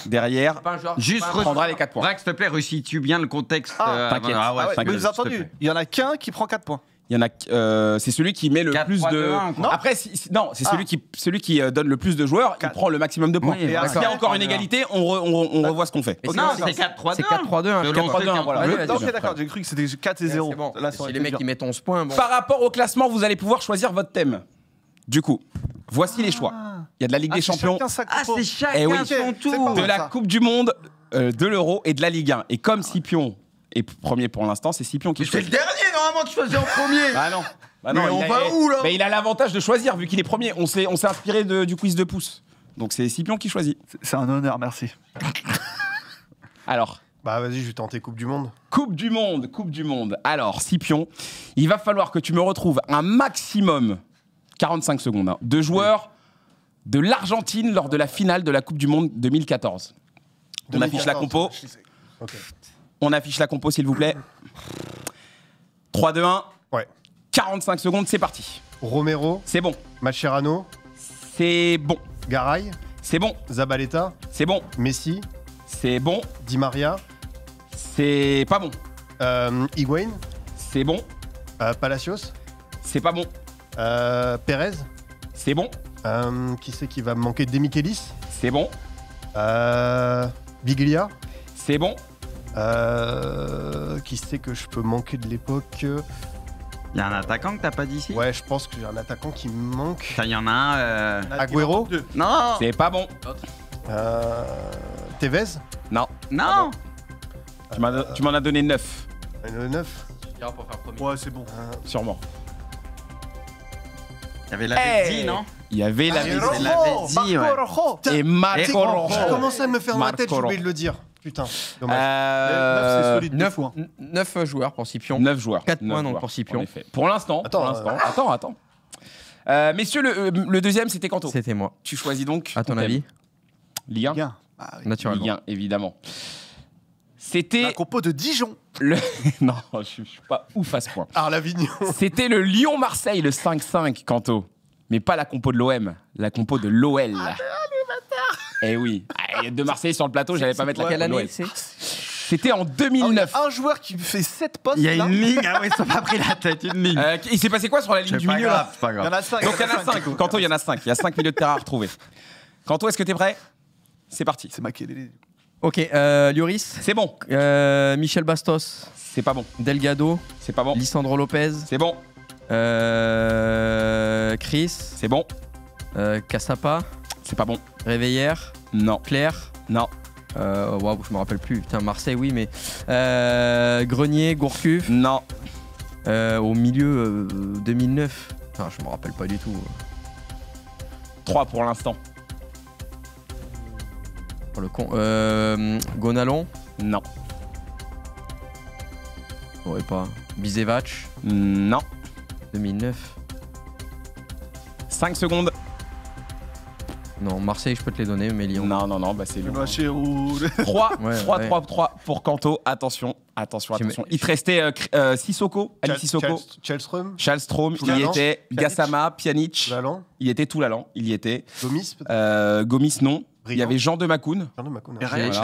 derrière Pas un joueur- Juste pas un- prendra les 4 points. Braque, s'il te plaît, resitue bien le contexte. t'inquiète. Ah ouais, Ah ouais, t'inquiète, vous s'il te entendu. plaît. Il y en a qu'un qui prend 4 points. Il y en a, c'est celui qui met le 4, plus 3, de. 2, 1, quoi. Après, non, c'est celui qui donne le plus de joueurs. Il prend le maximum de points. Oui, S'il y a encore une égalité, on revoit ce qu'on fait. Mais Non, c'est- c'est 4-3-2. C'est 4-3-2. hein. Selon 4-3-2, ceux qui voilà. ont- Vas-y, vas-y. Ok, d'accord, j'ai cru que c'était 4 et 0. C'est bon. Là, ça Si aurait les été mecs dur. qui mettent 11 points, bon. Par rapport au classement, vous allez pouvoir choisir votre thème. Du coup, voici les choix. Il y a de la Ligue des Champions, Chacun sa Ah, compo. c'est chacun Eh oui. son C'est tour. pas de la ça. Coupe du Monde, de l'Euro et de la Ligue 1. Et comme Scipion est premier pour l'instant, c'est Scipion qui Mais c'est le choisit. dernier, normalement, tu choisis en premier. Ah non. Bah Mais on va où, là Mais il a l'avantage de choisir vu qu'il est premier. On s'est inspiré du quiz de pouce. Donc c'est Scipion qui choisit. C'est un honneur, merci. Alors, Bah vas-y, je vais tenter Coupe du Monde. Coupe du Monde. Alors, Scipion, il va falloir que tu me retrouves un maximum, 45 secondes, hein, de joueurs de l'Argentine lors de la finale de la Coupe du Monde 2014. On affiche la compo. Ok. On affiche la compo, s'il vous plaît. 3, 2, 1. Ouais. 45 secondes, c'est parti. Romero, C'est bon. Mascherano, C'est bon. Garay, C'est bon. Zabaleta, C'est bon. Messi, C'est bon. Di Maria, C'est pas bon. Higuain, C'est bon. Palacios, C'est pas bon. Perez. C'est bon. Qui c'est qui va me manquer? Demichelis, C'est bon. Biglia. C'est bon. Qui c'est que je peux manquer de l'époque? Il y a un attaquant que t'as pas dit ici. Ouais, je pense que j'ai un attaquant qui me manque. Ça, il y en a un. Agüero. Non. C'est pas bon. Tevez. Non. Non. Tu m'en as donné 9, Le 9. Pour faire premier. Ouais, c'est bon. sûrement. Il y avait la Hey. Verdi, non? Il y avait la Rojo. Verdi l'avait dit, ouais. Rojo. et Marco Rojo. J'ai commencé à me faire dans la tête, j'ai Marco oublié de le dire. Putain, dommage. 9, c'est solide. 9, fou, hein. 9 joueurs pour Scipion. 9 joueurs. 4 points 9 donc joueurs, pour Scipion. en effet. Pour l'instant. Attends, Attends. Messieurs, le deuxième, c'était Kanto. C'était moi. Tu choisis donc. À ton thème. avis Ligue 1. Bien. Ah, oui. Naturellement. Ligue 1, évidemment. C'était La compo de Dijon. le. Non, je suis pas ouf à ce point. Arlavignon. C'était le Lyon-Marseille, le 5-5, Kanto. Mais pas la compo de l'OM, la compo de l'OL. Ah, le bâtard. Eh oui. Il y a deux Marseillais sur le plateau, j'allais pas mettre la Quelle compo de année l'OL. c'est C'était en 2009. Un joueur qui fait 7 postes. Il y a là. une ligne. Ah ouais, ça m'a pris la tête, une ligne. Il s'est passé quoi sur la ligne C'est du pas milieu grave, là c'est pas Il y en grave. a 5. Donc il y en a 5. Kanto, il y en a 5. Il y a 5 milieux de terrain à retrouver. Kanto, est-ce que t'es prêt? C'est parti. C'est Makelele. Ok, Lloris, C'est bon. Michel Bastos, C'est pas bon. Delgado, C'est pas bon. Lisandro Lopez, C'est bon. Chris, C'est bon. Cassapa, C'est pas bon. Réveillère, Non. Claire. Non. Waouh, je me rappelle plus. Putain, Marseille, oui, mais. Grenier, Gourcuff. Non. Au milieu, 2009. Enfin, je me rappelle pas du tout. 3 pour l'instant. Pour le con. Gonalon. Non. Ouais, pas. Bizevac, Non. 2009. 5 secondes. Non, Marseille, je peux te les donner, mais Lyon. Non, bah c'est Le Lyon. match est où 3 pour Kanto. Attention. Il te restait Sissoko, Ali Sissoko. Chalstrom, il y était. Gassama, Pjanic. Il y était Toulalan, il y était. Gomis, peut-être. Gomis, non. Il y avait Jean de Macoun.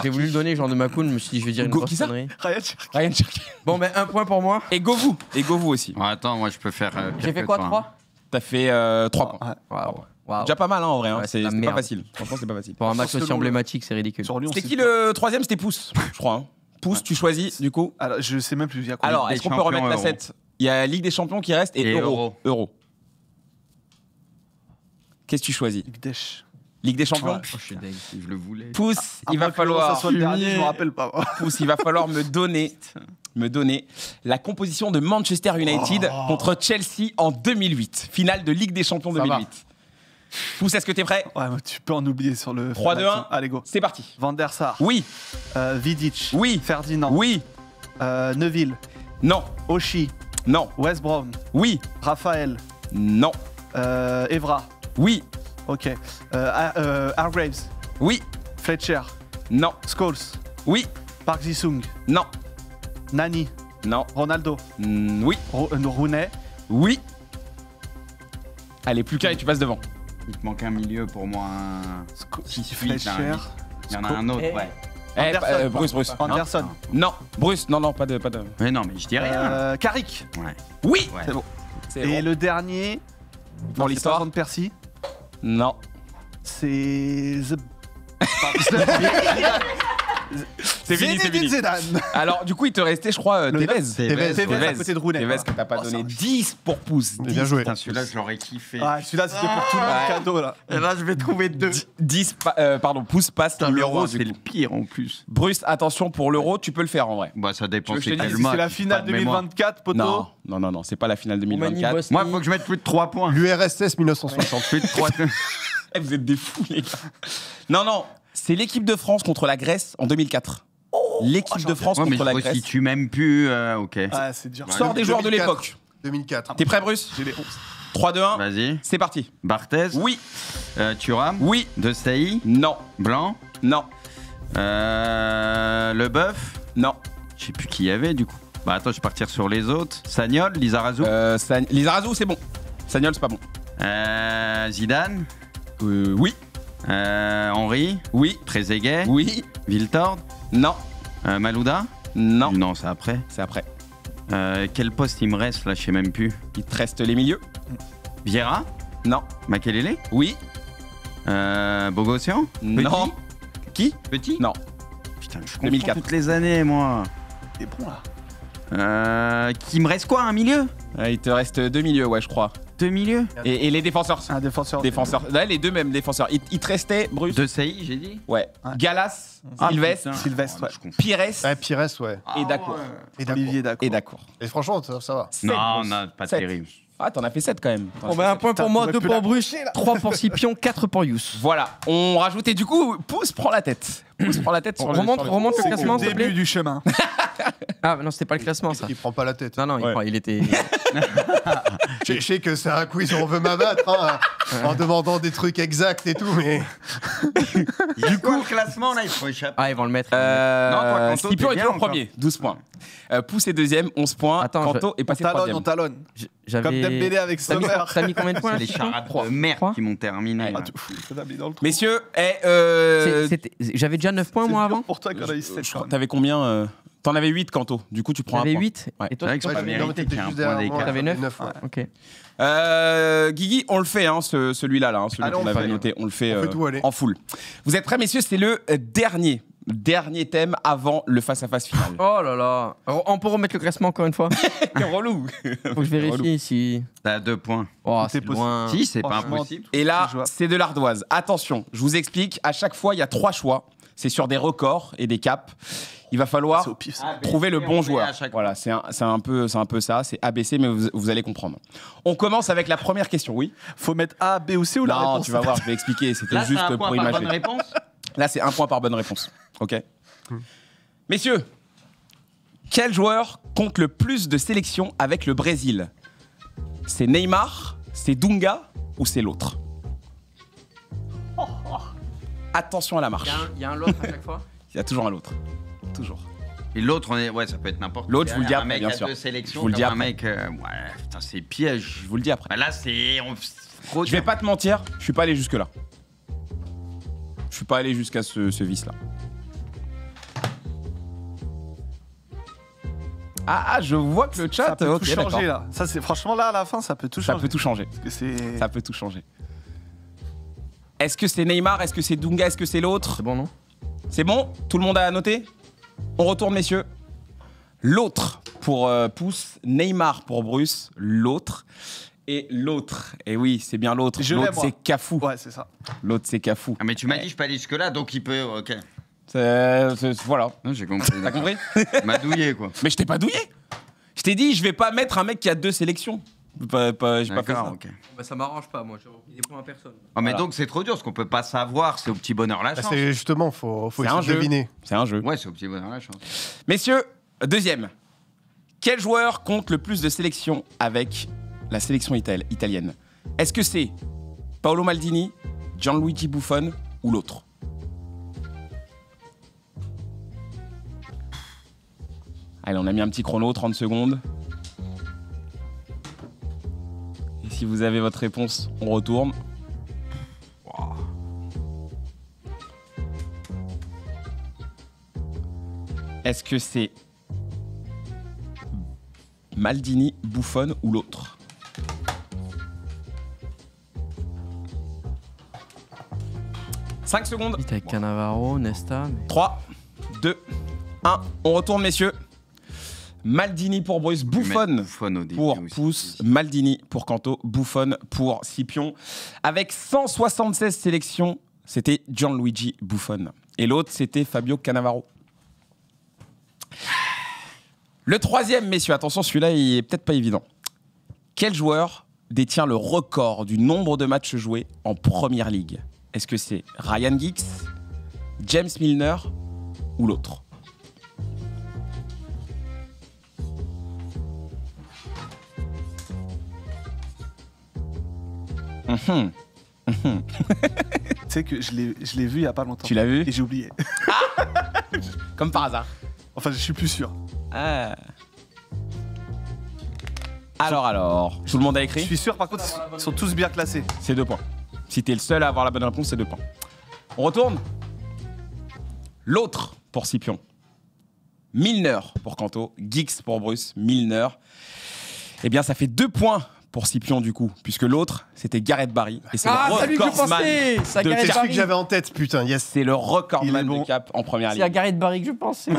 J'ai voulu le donner, Jean de Macoun, je me suis dit, je vais dire une grosse connerie. Ryan Cherki. Bon, ben 1 point pour moi. Et Govou aussi. Attends, moi je peux faire. J'ai fait quoi, 3 T'as fait 3 points. Wow. Déjà pas mal en vrai, Ouais, c'est pas facile. Franchement, c'est pas facile. Pour un match aussi emblématique, c'est ridicule. C'était qui le troisième? C'était Pouce, je crois. Pouce, tu choisis du coup. Alors, je sais même plus. Il y a quoi Alors, est-ce qu'on peut remettre la 7? Il y a Ligue des Champions qui reste et Euro. Qu'est-ce que tu choisis? Ligue des Champions. Je le voulais. Pouce, il va falloir. Ça soit le dernier, je me rappelle pas. Pouce, il va falloir me donner la composition de Manchester United contre Chelsea en 2008, finale de Ligue des Champions 2008. Pouce, est-ce que t'es prêt? Ouais, tu peux en oublier sur le. 3, 2, 1. Allez, go. C'est parti. Van der Sar. Oui. Vidic. Oui. Ferdinand. Oui. Neuville. Non. Oshie. Non. West Brown. Oui. Raphaël. Non. Evra. Oui. Ok. Hargraves. Oui. Fletcher. Non. Scholes. Oui. Park Ji-sung. Non. Nani. Non. Ronaldo. Oui. Rooney. Oui. Allez, plus qu'un et tu passes devant. Il te manque un milieu pour moi. Fletcher. Il y en a un autre, ouais. Bruce. Anderson. Non. Bruce, non, pas de. Mais non, mais je dis rien. Carrick. Ouais. Oui. Ouais. C'est bon. C'est Et bon. le dernier. Dans l'histoire. Van Persie. Non. C'est. C'est fini. Zidane. Alors, du coup, il te restait, je crois, Tevez. Tevez à côté de Rooney. Tevez que t'as pas donné 10 pour Pouce. Bien joué. Celui-là, je l'aurais kiffé. Ah, celui-là, c'était pour tout le monde cadeau, là. Et là, je vais trouver 2. 10, Pouce passe L'euro, numéro c'est le pire en plus. Bruce, attention pour l'euro, tu peux le faire en vrai. Bah, ça dépend. Tu veux que je te quel dise, match, C'est la j'ai finale pas de mémoire. 2024, poto. Non, c'est pas la finale 2024. Moi, il faut que je mette plus de 3 points. L'URSS 1960. Plus de 3. Eh, vous êtes des fous, les gars. Non, c'est l'équipe de France contre la Grèce en 2004. L'équipe de France contre la Grèce. Si tu m'aimes plus, ok. Ah, c'est dur. Sors des joueurs de 2004. l'époque. 2004. T'es prêt, Bruce? 3, 2, 1. Vas-y. C'est parti. Barthez. Oui. Thuram. Oui. De Sailly. Non. Blanc. Non. Leboeuf. Non. Je sais plus qui y avait du coup. Bah attends, je vais partir sur les autres. Sagnol, Lizarazu. Lizarazu, c'est bon. Sagnol, c'est pas bon. Zidane. Oui. Henry. Oui. Trezeguet. Oui. Viltord. Non. Malouda. Non. Non, c'est après. C'est après. Quel poste il me reste là, je sais même plus. Il te reste les milieux? Vieira. Non. Makelele. Oui. Bogossian. Non. Qui? Petit. Non. Putain, je confonds 2004. toutes les années, moi. T'es bon, là. Qui me reste quoi, un milieu? Il te reste 2 milieux, ouais, je crois. 2 milieux. Et les défenseurs. Un défenseur. Là, les deux mêmes défenseurs. Il te restait, Bruce. De Sailly, j'ai dit. Ouais. Ouais. Galas, Ah, Sylvestre, putain. Sylvestre, ouais. Je confonds. Pires Pires, ouais. et Dacour. Olivier Dacour. Et Dacour. Et franchement, ça va. Non, non, pas Sept. terrible. Ah, t'en as fait 7 quand même. Bon, ben 1 point pour moi, 2 pour Bruce, 3 pour Scipion, 4 pour Yous. Voilà, on rajoutait du coup, Pouce prend la tête. Pouce prend la tête sur le Remonte le C'est classement, au s'il te début plaît. du chemin. Ah, non, c'était pas le classement, ça. Il prend pas la tête. Non, il était. Je sais que c'est un quiz où on veut m'abattre en demandant des trucs exacts et tout, mais. Du coup, le classement, là, il faut échapper. Ah, ils vont le mettre. Non, toi, Kanto, Scipion t'es est bien toujours encore. premier, 12 points. Pouce est deuxième, 11 points. Attends, Kanto est passé On troisième. talonne. J'avais. Comme Dembélé avec T'as mis, Sommer. t'as mis combien de points C'est là, les Scipion charades Trois. de merde Trois. qui m'ont terminé. là. Messieurs, J'avais déjà 9 points, moi, avant. Pour toi qu'on a eu 7. je crois que t'avais combien T'en avais 8, Kanto. Du coup, tu prends un J'avais point. 8. Ouais. Et toi, C'est vrai que toi, c'est pas t'avais- mérité qu'il y ait un point d'écart. T'avais 9 9, ouais. Ok. Guigui, on le fait, hein, celui-là, celui Allez, qu'on on avait fait. noté, on le fait, On fait tout, allez. en full. Vous êtes prêts, messieurs? C'est le dernier thème avant le face-à-face final. Oh là là. On peut remettre le classement encore une fois. Quel relou. Faut que je vérifie si. T'as 2 points. Oh, Tout est c'est loin. Si, c'est pas Franchement, impossible. Et là, C'est jouable. c'est de l'ardoise. Attention, je vous explique, à chaque fois, il y a 3 choix. C'est sur des records et des caps. Il va falloir C'est au pif, ça. trouver le bon joueur. à chaque Voilà, c'est un peu ça. C'est ABC, mais vous allez comprendre. On commence avec la première question, oui? Faut mettre A, B ou C ou la Non, réponse? tu vas voir, je vais expliquer. C'était Là, c'est juste un point pour par imaginer. bonne réponse. Là, c'est 1 point par bonne réponse. OK. Messieurs, quel joueur compte le plus de sélections avec le Brésil? C'est Neymar, c'est Dunga ou c'est l'autre? Attention à la marche. Il y a un l'autre à chaque fois. Il y a toujours un l'autre. Toujours. Et l'autre, ça peut être n'importe. L'autre, je vous le dis un après, mec bien à sûr. 2 sélections, Je vous le dis un après. mec, putain, c'est piège. Je vous le dis après. Bah là, c'est. Je vais pas te mentir, je suis pas allé jusque là. Je suis pas allé jusqu'à ce vice là. Ah, je vois que le chat. Ça peut ok, tout changer d'accord. là. Ça, c'est franchement là à la fin, ça peut tout Ça changer. peut tout changer. Parce que c'est. Ça peut tout changer. Est-ce que c'est Neymar? Est-ce que c'est Dunga? Est-ce que c'est l'autre? C'est bon, non? C'est bon? Tout le monde a noté? On retourne, messieurs. L'autre pour Pouce, Neymar pour Bruce, l'autre. Et l'autre, et oui, c'est bien l'autre. L'autre, c'est Cafou. Ouais, c'est ça. L'autre, c'est Cafou. Ah, mais tu m'as dit, je peux aller jusque-là, donc il peut. Ok. Voilà. Non, j'ai compris. T'as compris? M'a douillé, quoi. Mais je t'ai pas douillé. Je t'ai dit, je vais pas mettre un mec qui a 2 sélections. J'ai pas fait ça. D'accord, ok. Bah, ça m'arrange pas, moi. J'ai repris des points à personne. Ah, mais Voilà. donc c'est trop dur, parce qu'on peut pas savoir, c'est au petit bonheur la chance. C'est justement, faut C'est un essayer de jeu. deviner. C'est un jeu. Ouais, c'est au petit bonheur la chance. Messieurs, deuxième. Quel joueur compte le plus de sélections avec la sélection italienne? Est-ce que c'est Paolo Maldini, Gianluigi Buffon ou l'autre? Allez, on a mis un petit chrono, 30 secondes. Et si vous avez votre réponse, on retourne. Est-ce que c'est Maldini, Buffon ou l'autre? « 5 secondes. Vite avec Cannavaro, Nesta. Mais... 3, 2, 1. On retourne, messieurs. Maldini pour Bruce, Buffon Buffon au début pour aussi. Pouce, Maldini pour Canto, Buffon pour Scipion. Avec 176 sélections, c'était Gianluigi Buffon. Et l'autre, c'était Fabio Cannavaro. Le troisième, messieurs, attention, celui-là, il est peut-être pas évident. Quel joueur détient le record du nombre de matchs joués en Première Ligue? Est-ce que c'est Ryan Giggs, James Milner ou l'autre? Tu sais que je l'ai vu il y a pas longtemps. Tu l'as vu? Et j'ai oublié. Comme par hasard. Enfin, je suis plus sûr. Ah. Alors. Tout le monde a Je écrit? suis sûr, par contre, ils sont tous bien classés. C'est 2 points. Si t'es le seul à avoir la bonne réponse, c'est 2 points. On retourne. L'autre pour Scipion. Milner pour Canto. Giggs pour Bruce. Milner. Eh bien, ça fait 2 points pour Scipion, du coup, puisque l'autre, c'était Gareth Barry. Et c'est Ah, le salut, je recordman pensais. C'est à de Gareth C'est celui Barry. que j'avais en tête, putain, yes. C'est le recordman Il est bon. de cap en Première C'est à Ligue. Gareth Barry que je pense.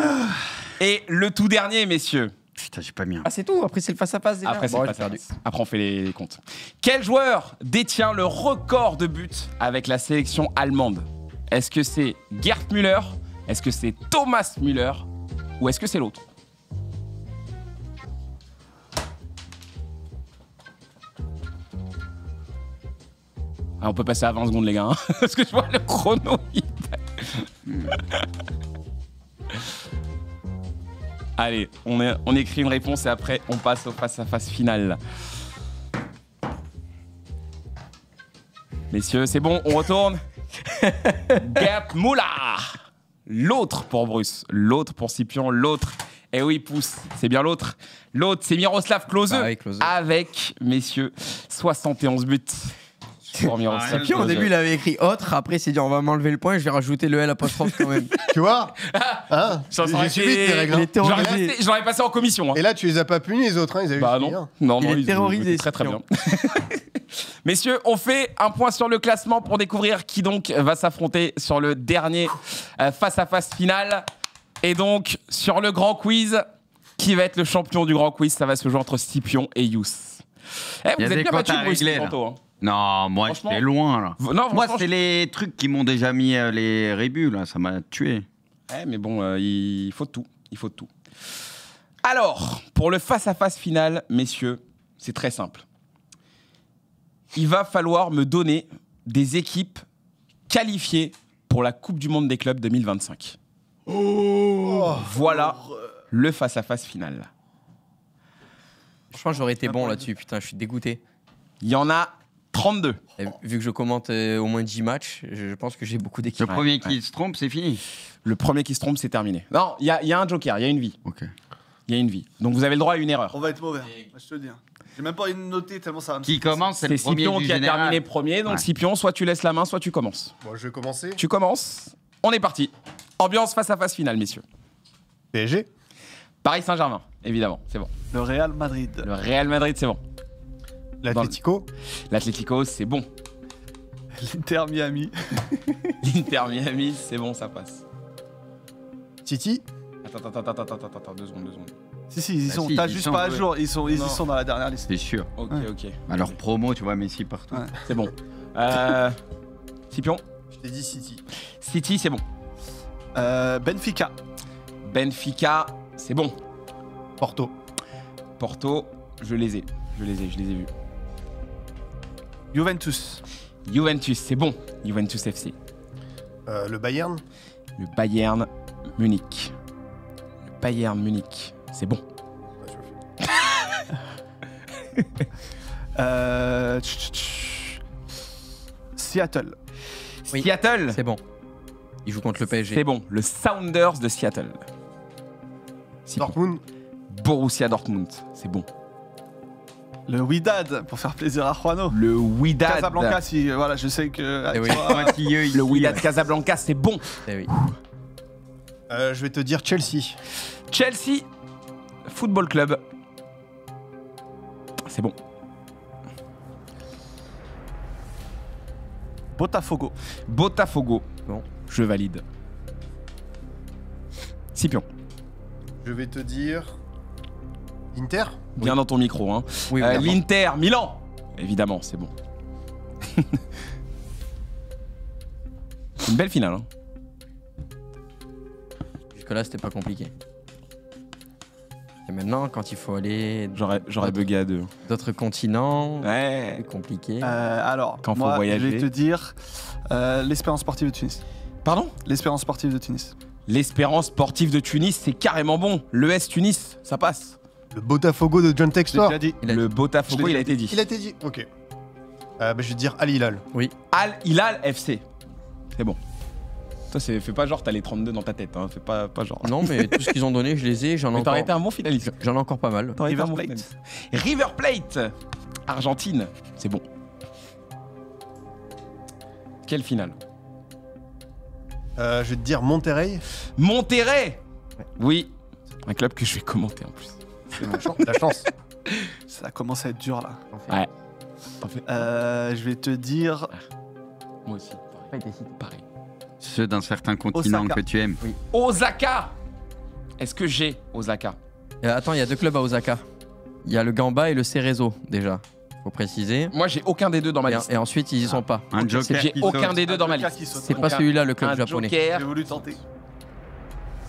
Et le tout dernier, messieurs. Putain, j'ai pas mis un. Ah, c'est tout. Après, c'est le face-à-face déjà. Après, c'est Bon, pas j'ai perdu. ça. Après, on fait les comptes. Quel joueur détient le record de buts avec la sélection allemande? Est-ce que c'est Gerd Müller? Est-ce que c'est Thomas Müller? Ou est-ce que c'est l'autre? Ah, on peut passer à 20 secondes, les gars. Hein, parce que je vois le chrono. Allez, on écrit une réponse et après, on passe au face-à-face final. Messieurs, c'est bon, on retourne. Gerd Müller. L'autre pour Bruce, l'autre pour Scipion, l'autre. Et oui, Pouce, c'est bien l'autre. L'autre, c'est Miroslav Klose. Ah oui, Klose. Avec, messieurs, 71 buts. Pour Miroslav Puis au Klose. début, il avait écrit autre. Après, il s'est dit on va m'enlever le point. Je vais rajouter le L apostrophe quand même. Tu vois hein Ça aurait J'ai suivi été- tes règles. Il hein. est terrorisé. Je l'aurais passé en commission. Hein. Et là, tu les as pas punis, les autres, hein, ils avaient Bah fini, non, hein. non, Il est ils terrorisé, étaient très bien. Scipion. Messieurs, on fait un point sur le classement pour découvrir qui donc va s'affronter sur le dernier face-à-face final. Et donc, sur le grand quiz, qui va être le champion du grand quiz? Ça va se jouer entre Scipion et Yous. Eh, Il y vous a êtes des bien comptes battu, à Bruce, régler, là. tantôt, hein. Non, moi Franchement- j'étais loin là. Non, Moi, franchement, c'est les trucs qui m'ont déjà mis les rébus là, ça m'a tué. mais bon, il faut de tout. Il faut de tout. Alors, pour le face-à-face final, messieurs, c'est très simple. Il va falloir me donner des équipes qualifiées pour la Coupe du Monde des clubs 2025. Voilà le face-à-face final. Je pense que j'aurais été bon là-dessus. Putain, je suis dégoûté. Il y en a 32. Et vu que je commente au moins 10 matchs, je pense que j'ai beaucoup d'équipes. Le premier qui se trompe, c'est fini. Le premier qui se trompe, c'est terminé. Non, il y a un joker, il y a une vie. Ok. Il y a une vie. Donc vous avez le droit à une erreur. On va être mauvais. Je te le dis. J'ai même pas envie de noter tellement ça va me Qui commence, c'est le premier Scipion du qui a général. terminé premier. Donc Scipion, soit tu laisses la main, soit tu commences. Bon, je vais commencer. Tu commences. On est parti. Ambiance face à face finale, messieurs. PSG. Paris Saint-Germain, évidemment, c'est bon. Le Real Madrid. Le Real Madrid, c'est bon. L'Atlético. L'Atlético, c'est bon. L'Inter Miami. L'Inter Miami, c'est bon, ça passe. City. Attends, 2 secondes. Si, ils y Ah sont. si, T'as ils juste sont, pas à ouais. jour. Ils y sont dans la dernière liste. C'est sûr. Ok. Alors promo, tu vois, Messi partout. Ouais. C'est bon. Scipion. Je t'ai dit City. City, c'est bon. Benfica. Benfica, c'est bon. Porto. Porto, je les ai vus. Juventus. Juventus, c'est bon. Juventus FC. Le Bayern. Le Bayern Munich. C'est bon. Seattle. Oui. Seattle, C'est bon. Il joue contre le PSG. c'est bon. Le Sounders de Seattle. C'est bon. Dortmund. Borussia Dortmund, c'est bon. Le Wydad, pour faire plaisir à Juano. Le Wydad. Casablanca, si, voilà, je sais que. Eh oui. Le Wydad Casablanca, c'est bon. Eh oui. Je vais te dire Chelsea. Chelsea Football Club, c'est bon. Botafogo. Botafogo, Bon. je valide. Scipion, Je vais te dire Inter. bien dans ton micro. Hein. Oui, évidemment. L'Inter, Milan, évidemment, c'est bon. C'est une belle finale. Hein. Jusque-là, c'était pas compliqué. Et maintenant, quand il faut aller J'aurais bugué à 2. d'autres continents, Ouais. c'est compliqué. Alors, Quand faut moi, voyager. je vais te dire l'Espérance sportive de Tunis. Pardon? L'Espérance sportive de Tunis. L'Espérance sportive de Tunis, c'est carrément bon. L'ES Tunis, ça passe. Le Botafogo de John J'ai Textor. déjà dit. Il a Le dit. Botafogo, Je l'ai il a été dit. Il a été dit. Ok. Je vais te dire Al Hilal. Al Hilal FC. C'est bon. Toi, fais pas genre t'as les 32 dans ta tête. Hein. Fais pas genre. Non, mais tout ce qu'ils ont donné, je les ai. J'en ai Mais t'aurais encore, été un bon finaliste. j'en ai encore pas mal. T'aurais été un River bon Plate. finaliste. River Plate, Argentine, c'est bon. Quelle finale? Je vais te dire Monterrey. Monterrey. Oui, un club que je vais commenter en plus. La chance. Ça commence à être dur là. Ouais. T'en fais. Je vais te dire Moi aussi. Pareil. Ceux d'un certain continent Osaka. que tu aimes. Osaka. Est-ce que j'ai Osaka? Attends, il y a 2 clubs à Osaka. Il y a le Gamba et le Cerezo, déjà. Faut préciser. Moi, j'ai aucun des deux dans ma liste. Et ensuite, ils y sont pas. Un joker J'ai qui aucun saute. des deux dans ma Joker liste. qui saute. C'est pas celui-là, le club Un japonais. joker. J'ai voulu tenter.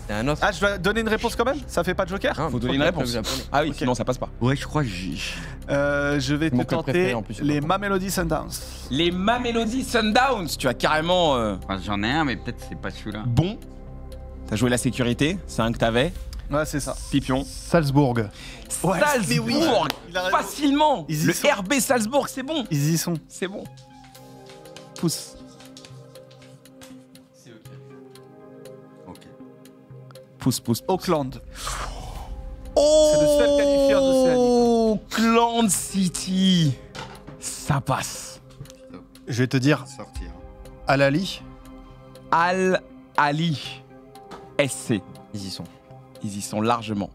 C'est un autre. Ah, je dois donner une réponse quand même? Ça fait pas de joker? Hein, Faut donner une le club réponse. japonais. Ah oui, Ok. sinon ça passe pas. Ouais, je crois que j'ai... Je vais te Mon club préféré, tenter en plus, c'est les pas Mamelody Sundowns. Les Mamelody Sundowns, tu as carrément Enfin, j'en ai un, mais peut-être c'est pas celui-là. bon. T'as joué la sécurité, c'est un que t'avais. Ouais, c'est ça. Pipion. Salzbourg. Ouais, mais oui. Salzbourg, Il a raison. facilement. Ils y Le sont. RB Salzbourg, c'est bon. Ils y sont. C'est bon. Pousse. Ok. Pousse. Auckland. Oh, C'est le seul qualifié en Océanie. Auckland City. Ça passe. Je vais te dire Sortir. Al Ali. Al Ali SC. Ils y sont. Ils y sont largement.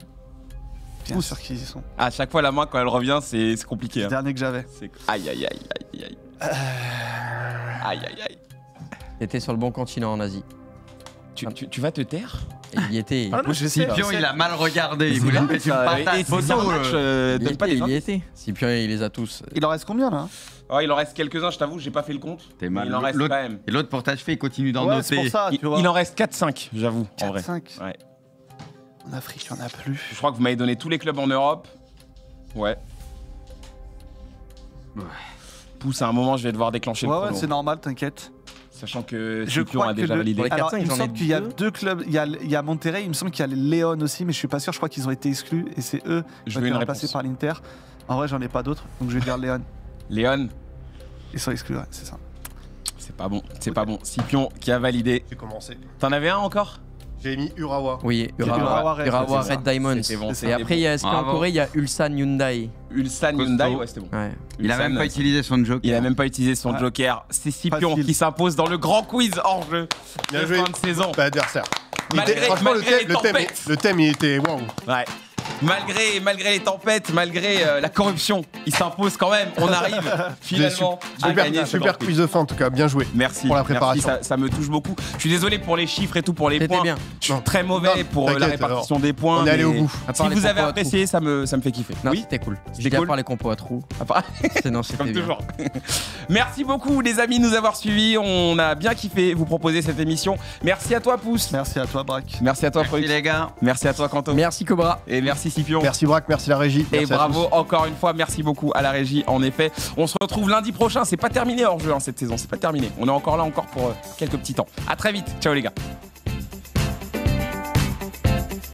Bien sûr qu'ils y sont. À chaque fois, la main, quand elle revient, c'est compliqué. Le Hein. dernier que j'avais. Aïe. Aïe. T'étais sur le bon continent en Asie. Tu vas te taire? Et il y était. Ah non, je sais. Scipion, il a mal regardé. Il C'est voulait grave, mettre une ça. patate. Et c'est un match, Il y donne pas était, des il y indices. était. Scipion, il les a tous. Il en reste combien là? Oh, il en reste quelques-uns, je t'avoue, j'ai pas fait le compte. T'es Mais mal. il en reste quand L'autre- même. Et l'autre pour t'achever, il continue d'en Ouais, c'est noter. pour ça, tu vois. Il en reste 4-5, j'avoue, en vrai. 5. Ouais. En Afrique, il n'y en a plus. Je crois que vous m'avez donné tous les clubs en Europe. Ouais. Ouais. Pousse, à un moment, je vais devoir déclencher le Ouais, chrono. c'est normal, t'inquiète. Sachant que Je Scipion crois a que déjà le- validé. Pour les Alors, 4-5, il me j'en ai semble qu'il y a 2. 2 clubs. Il y a Monterrey, il me semble qu'il y a Léon aussi, mais je suis pas sûr. Je crois qu'ils ont été exclus et c'est eux qui Je ont veux été une remplacés réponse. par l'Inter. En vrai, j'en ai pas d'autres, donc je vais dire Léon. Léon. Ils sont exclus, ouais, c'est ça. C'est pas bon, c'est pas bon. Scipion qui a validé. J'ai commencé. T'en avais un encore? J'ai mis Urawa. Oui, Urawa Red Diamonds. Bon, et après, il y a en Corée, il y a Ulsan Hyundai. Ulsan Hyundai, ouais, c'était bon. Ouais. Il a même pas utilisé son joker. Il a même pas utilisé son joker. C'est Scipion qui s'impose dans le grand quiz hors jeu de fin de saison. Pas adversaire. Franchement, le thème, il était waouh. Ouais. Malgré les tempêtes, malgré la corruption, il s'impose quand même. On arrive finalement à gagner. Super quiz de fin en tout cas, bien joué. Merci pour la préparation. Merci, ça me touche beaucoup. Je suis désolé pour les chiffres et tout, pour les C'était points. bien. Je suis très mauvais pour la répartition des points. On est allé au bout. Si vous avez apprécié, ça me fait kiffer. Non, c'était cool. C'était cool. À part les compos à trous. Non, c'était comme toujours. Merci beaucoup les amis de nous avoir suivis. On a bien kiffé vous proposer cette émission. Merci à toi Pouce. Merci à toi Braque. Merci à toi Merci les gars. Merci à toi Kanto. Merci Cobra. Et merci Scipion. Merci Braque, merci la régie. Et merci bravo encore une fois, merci beaucoup à la régie. En effet, on se retrouve lundi prochain. C'est pas terminé hors jeu cette saison, c'est pas terminé. On est encore là pour quelques petits temps. À très vite. Ciao les gars.